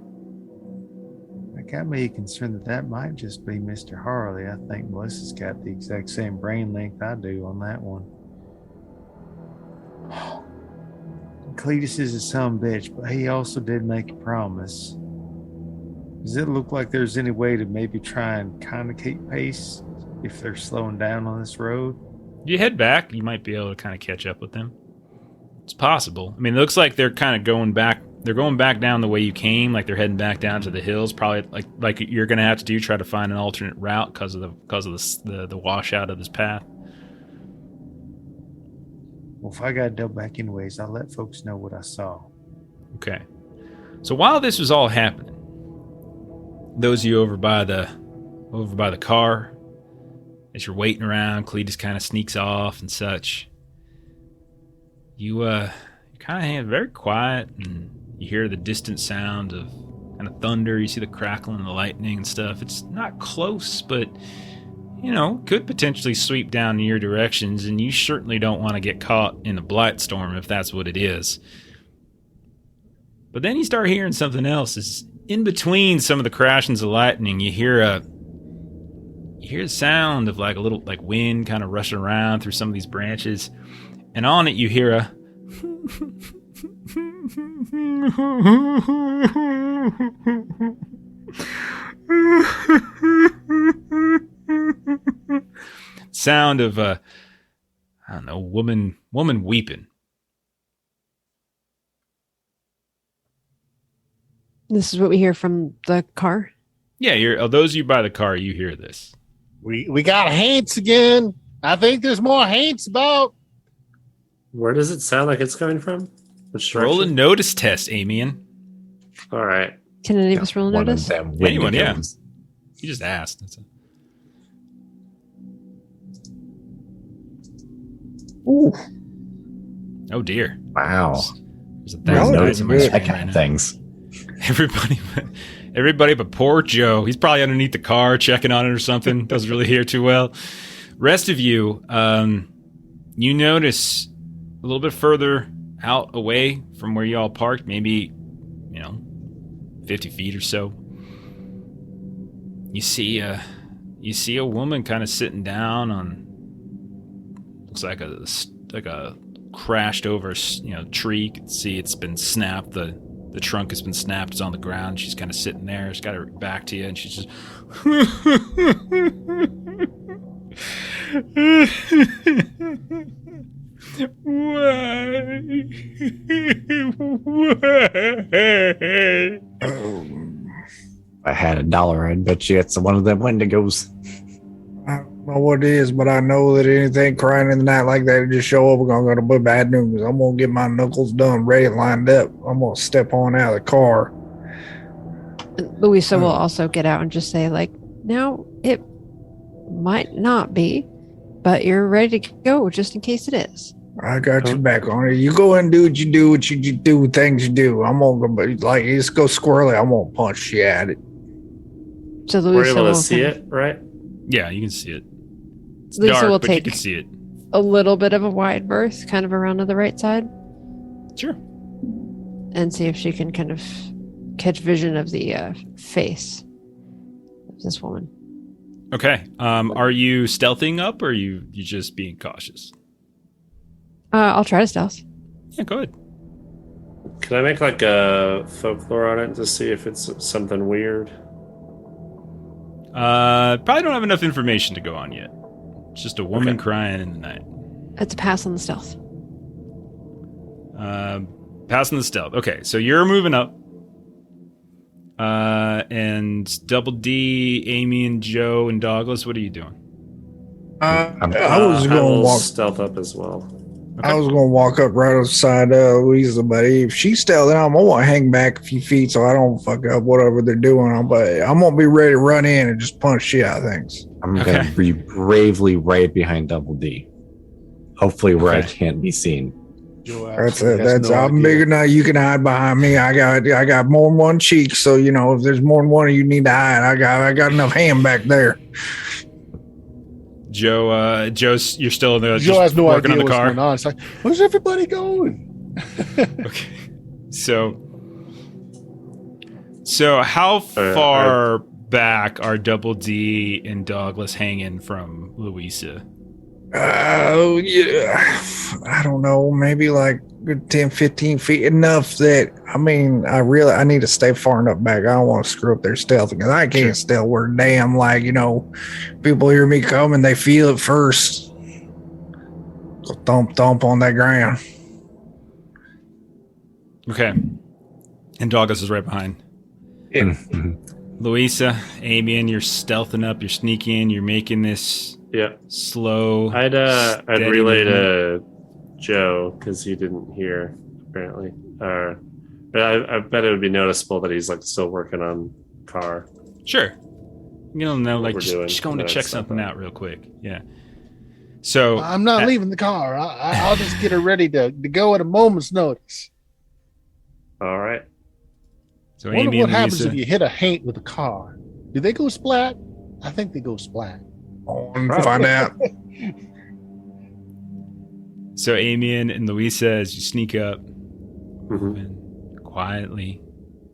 That got me concerned that might just be Mr. Harley. I think Melissa's got the exact same brain length I do on that one. Cletus is a son of a bitch, but he also did make a promise. Does it look like there's any way to maybe try and kind of keep pace if they're slowing down on this road? You head back, you might be able to kind of catch up with them. It's possible. I mean, it looks like they're kind of going back. They're going back down the way you came, like they're heading back down to the hills. Probably like you're going to have to do, try to find an alternate route because of the washout of this path. Well, if I got to double back anyways, I'll let folks know what I saw. Okay. So while this was all happening, those of you over by the car, as you're waiting around, Cletus kind of sneaks off and such. You kind of very quiet, and you hear the distant sound of kind of thunder. You see the crackling and the lightning and stuff. It's not close, but could potentially sweep down in your directions, and you certainly don't want to get caught in a blight storm if that's what it is. But then you start hearing something else. It's in between some of the crashings of lightning. You hear the sound of like a little like wind kind of rushing around through some of these branches, and on it you hear a Sound of I don't know, woman weeping. This is what we hear from the car. Yeah, those of you by the car, you hear this. We got haints again. I think there's more haints about. Where does it sound like it's coming from? Which Roll a direction? notice test, Amian. All right. Can any of us roll a One of notice? them Anyone, yeah. windows. You just asked. That's it. Oh dear. Wow. There's a Really? thousand dice on my Good. screen That kind right of now. things. Everybody but poor Joe. He's probably underneath the car checking on it or something. Doesn't really hear too well. Rest of you, you notice a little bit further out away from where you all parked, maybe, 50 feet or so. You see a woman kind of sitting down on, looks like a crashed over, tree. You can see it's been snapped. The trunk has been snapped. It's on the ground. She's kind of sitting there. She's got her back to you, and she's just. Why? If I had $1, I'd bet you it's one of them Wendigos. I don't know what it is, but I know that anything crying in the night like that, just show up, we're gonna go to bad news. I'm gonna get my knuckles done, ready, lined up. I'm gonna step on out of the car. Louisa will also get out and just say, like, no, it might not be, but you're ready to go just in case it is. I got your back on it. You go and do what you do, things you do. I'm gonna go, like, just go squirrely. I'm gonna punch you at it. So We're Louisa able will to see kind it, right? Yeah, you can see it. It's Lisa dark, will but take- you can see it. a little bit of a wide berth, kind of around to the right side, Sure. and see if she can kind of catch vision of the face of this woman. Okay. Are you stealthing up, or are you just being cautious? I'll try to stealth. Yeah, go ahead. Can I make like a folklore on it to see if it's something weird? Probably don't have enough information to go on yet. It's just a woman Okay. crying in the night. It's a pass on the stealth. Passing the stealth. Okay, so you're moving up. And Double D, Amy, and Joe, and Douglas, what are you doing? I was I gonna will walk. stealth up as well. Okay. I was gonna walk up right outside Louisa, but if she's still there, I'm gonna hang back a few feet so I don't fuck up whatever they're doing. I'm gonna be ready to run in and just punch shit out of things. I'm Okay. going to be bravely right behind Double D. Hopefully where I Okay. can't be seen. Joe That's it. absolutely has That's no I'm idea. big enough. You can hide behind me. I got more than one cheek, so if there's more than one of you need to hide, I got enough hand back there. Joe's, you're still in the Joe just has no working idea on the what's car. going on. It's like, where's everybody going? Okay. So how Uh, far back are Double D and Douglas hanging from Louisa? Oh, yeah. I don't know. Maybe like good 10, 15 feet. Enough that, I need to stay far enough back. I don't want to screw up their stealth because I can't stealth where damn, people hear me coming, they feel it first. So thump on that ground. Okay. And Douglas is right behind. Mhm. Louisa, Amian, you're stealthing up, you're sneaking, you're making this Yeah. slow. I'd Steady relay to Joe because he didn't hear apparently. But I bet it would be noticeable that he's like still working on car. Sure. You don't know, like we're doing, just going to and check that's something not out real quick. Yeah. So I'm not uh, leaving the car. I'll just get her ready to go at a moment's notice. All right. So Wonder Amy what and happens Lisa. if you hit a haint with a car. Do they go splat? I think they go splat. Find out. So Amian and Louisa, as you sneak up, Mhm. and quietly,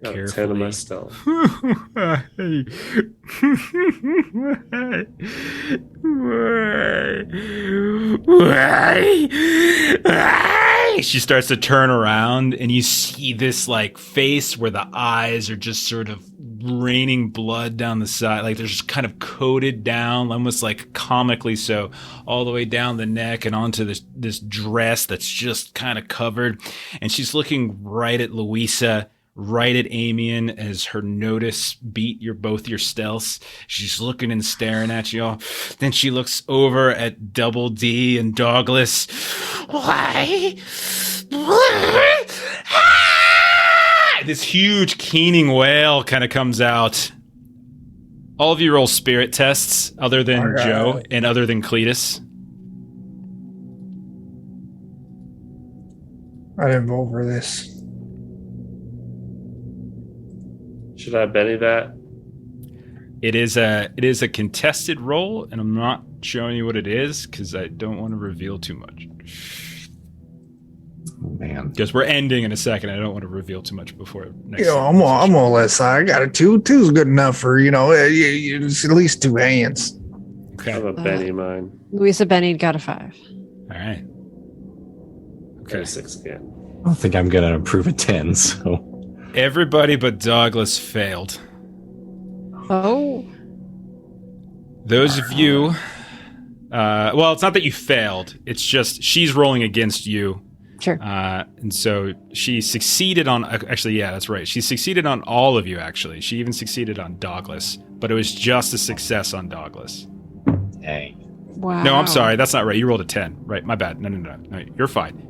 Got a 10 of carefully. my stealth. She starts to turn around, and you see this like face where the eyes are just sort of raining blood down the side. Like there's just kind of coated down, almost like comically so, all the way down the neck and onto this dress that's just kind of covered. And she's looking right at Louisa, right at Amian as her notice beat both your stealths. She's looking and staring at you all. Then she looks over at Double D and Douglas. Why? This huge keening wail kind of comes out. All of you roll spirit tests other than Joe and other than Cletus. I didn't vote for this. Should I Benny that? It is a contested roll, and I'm not showing you what it is because I don't want to reveal too much. Oh, man. Because we're ending in a second. I don't want to reveal too much before next. I'm gonna let I got a 2. 2's good enough for it's at least 2 hands. Okay. I have a Benny mine. Louisa Benny got a 5. All right. Okay. 6 again. I don't think I'm going to improve a 10, so. Everybody but Douglas failed. Oh. Those of you, well, it's not that you failed. It's just she's rolling against you. Sure. And so she succeeded on, actually, yeah, that's right. She succeeded on all of you, actually. She even succeeded on Douglas, but it was just a success on Douglas. Dang. Wow. No, I'm sorry. That's not right. You rolled a 10. Right. My bad. No. You're fine.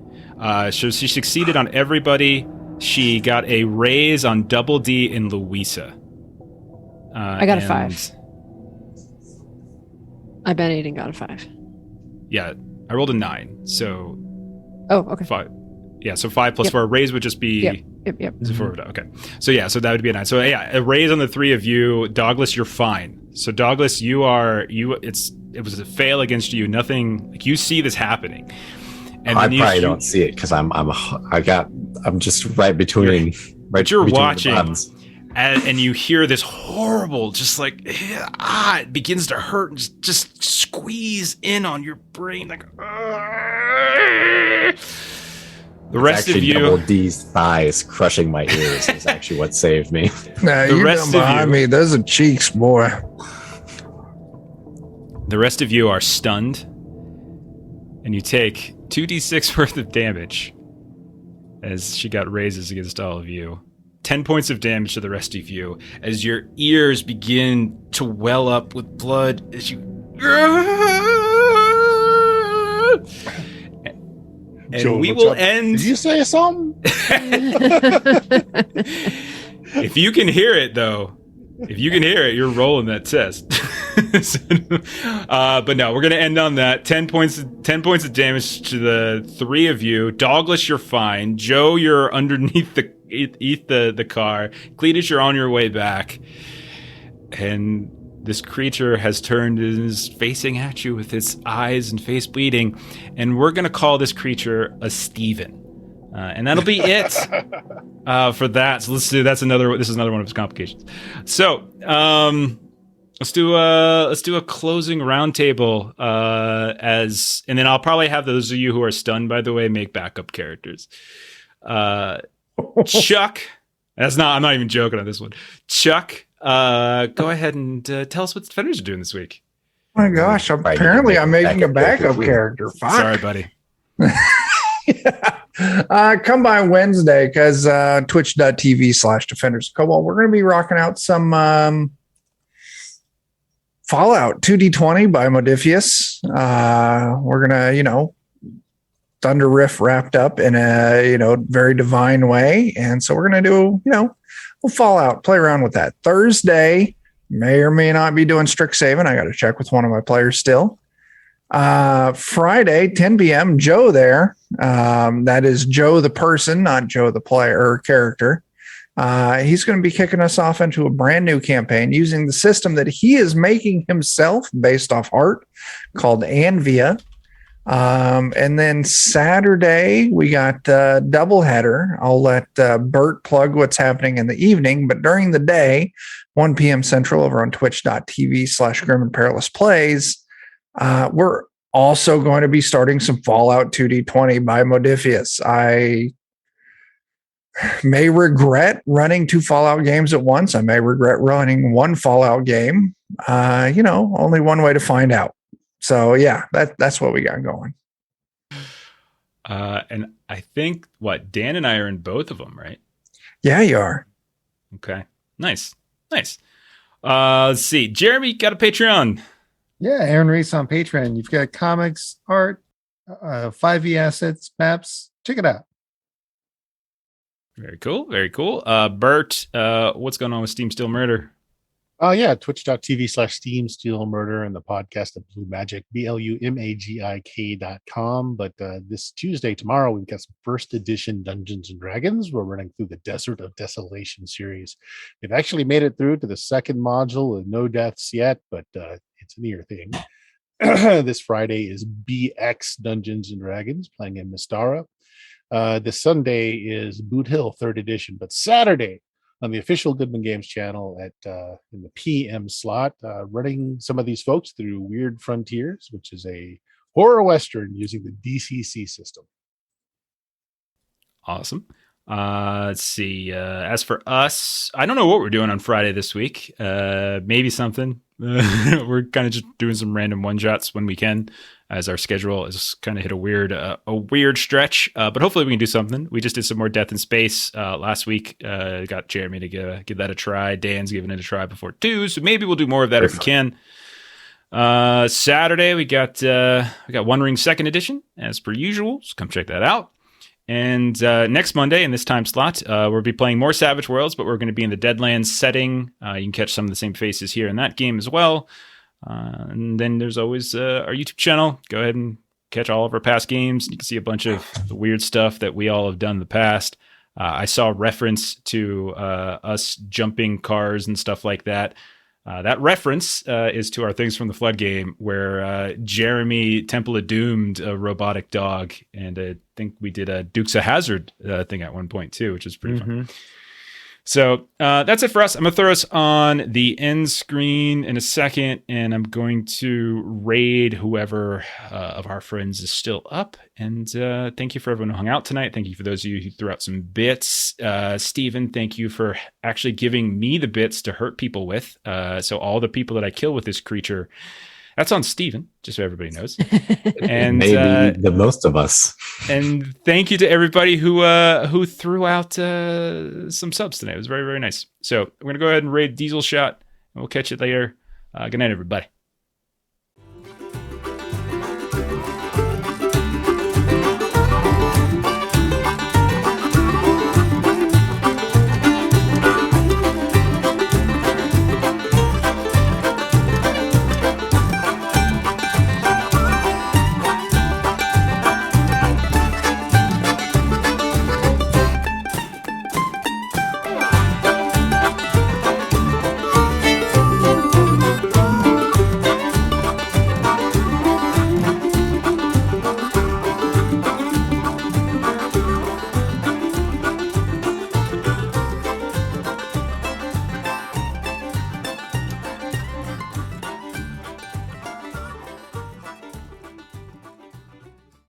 So she succeeded on everybody. She got a raise on Double D and Louisa. I got a 5. I bet Aiden got a 5. Yeah, I rolled a 9. So Oh, okay. 5. Yeah, so 5 plus 4. A raise would just be... Yep. So 4, okay. So yeah, so that would be a 9. So yeah, a raise on the 3 of you. Douglas, you're fine. So Douglas, it was a fail against you. Nothing, like you see this happening. And I then probably don't see it because I'm just right between. But you're between the watching, buttons. and you hear this horrible, just like it begins to hurt and just squeeze in on your brain, like. The rest of you, Double D's thighs crushing my ears is actually what saved me. Nah, The you rest done of behind you- me. Those are cheeks, boy. the rest of you are stunned, and you take 2d6 worth of damage as she got raises against all of you. 10 points of damage to the rest of you as your ears begin to well up with blood as you. And Joe we looks will up. end. Did you say something? If you can hear it, though, you're rolling that test. But no, we're gonna end on that. 10 points of damage to the 3 of you. Douglas, you're fine. Joe, you're underneath the car. Cletus, you're on your way back. And this creature has turned and is facing at you with its eyes and face bleeding. And we're gonna call this creature a Steven. And that'll be it for that. So this is another one of its complications. So let's do a closing roundtable and then I'll probably have those of you who are stunned, by the way, make backup characters. Chuck, I'm not even joking on this one. Chuck, go ahead and tell us what Defenders are doing this week. Oh my gosh, apparently I'm making a backup character. Fuck. Sorry, buddy. Come by Wednesday because twitch.tv/Defenders Cobalt. We're going to be rocking out some Fallout 2D20 by Modifius. We're going to, Thunder Rift wrapped up in a, very divine way. And so we're going to do, we'll Fallout, play around with that. Thursday, may or may not be doing strict saving. I got to check with one of my players still. Friday, 10 p.m., Joe there. That is Joe the person, not Joe the player or character. He's going to be kicking us off into a brand new campaign using the system that he is making himself based off art called Anvia. And then Saturday, we got doubleheader. I'll let Bert plug what's happening in the evening, but during the day, 1 p.m. Central over on twitch.tv/Grim and Perilous Plays. We're also going to be starting some Fallout 2D20 by Modifius. may regret running 2 Fallout games at once. I may regret running 1 Fallout game. Only one way to find out. So yeah, that's what we got going. And I think Dan and I are in both of them, right? Yeah, you are. Okay. Nice. Let's see. Jeremy got a Patreon. Yeah, Aaron Reese on Patreon. You've got comics, art, 5e assets, maps. Check it out. Very cool. Bert, what's going on with Steam Still Murder? Yeah, twitch.tv/Steam Steel Murder and the podcast of Blue Magic, BLUMAGIK.com. But this Tuesday, tomorrow, we've got some first edition Dungeons and Dragons. We're running through the Desert of Desolation series. We've actually made it through to the second module with no deaths yet, but it's a near thing. This Friday is BX Dungeons and Dragons playing in Mystara. This Sunday is Boot Hill 3rd edition, but Saturday on the official Goodman Games channel in the PM slot, running some of these folks through Weird Frontiers, which is a horror western using the DCC system. Awesome. Let's see. As for us, I don't know what we're doing on Friday this week. Maybe something. We're kind of just doing some random one-shots when we can, as our schedule is kind of hit a weird stretch. But hopefully we can do something. We just did some more Death in Space last week. Got Jeremy to give that a try. Dan's giving it a try before too, so maybe we'll do more of that if we can. Saturday we got One Ring 2nd edition as per usual. So come check that out. And next Monday in this time slot, we'll be playing more Savage Worlds, but we're going to be in the Deadlands setting. You can catch some of the same faces here in that game as well. And then there's always our YouTube channel. Go ahead and catch all of our past games. You can see a bunch of the weird stuff that we all have done in the past. I saw reference to us jumping cars and stuff like that. That reference is to our Things from the Flood game, where Jeremy Temple of Doomed a robotic dog, and I think we did a Dukes of Hazzard thing at one point too, which is pretty fun. So that's it for us. I'm going to throw us on the end screen in a second, and I'm going to raid whoever of our friends is still up. And thank you for everyone who hung out tonight. Thank you for those of you who threw out some bits. Steven, thank you for actually giving me the bits to hurt people with. So all the people that I kill with this creature, that's on Steven, just so everybody knows. And maybe the most of us. And thank you to everybody who threw out some subs tonight. It was very, very nice. So we're going to go ahead and raid Diesel Shot, and we'll catch you later. Good night, everybody.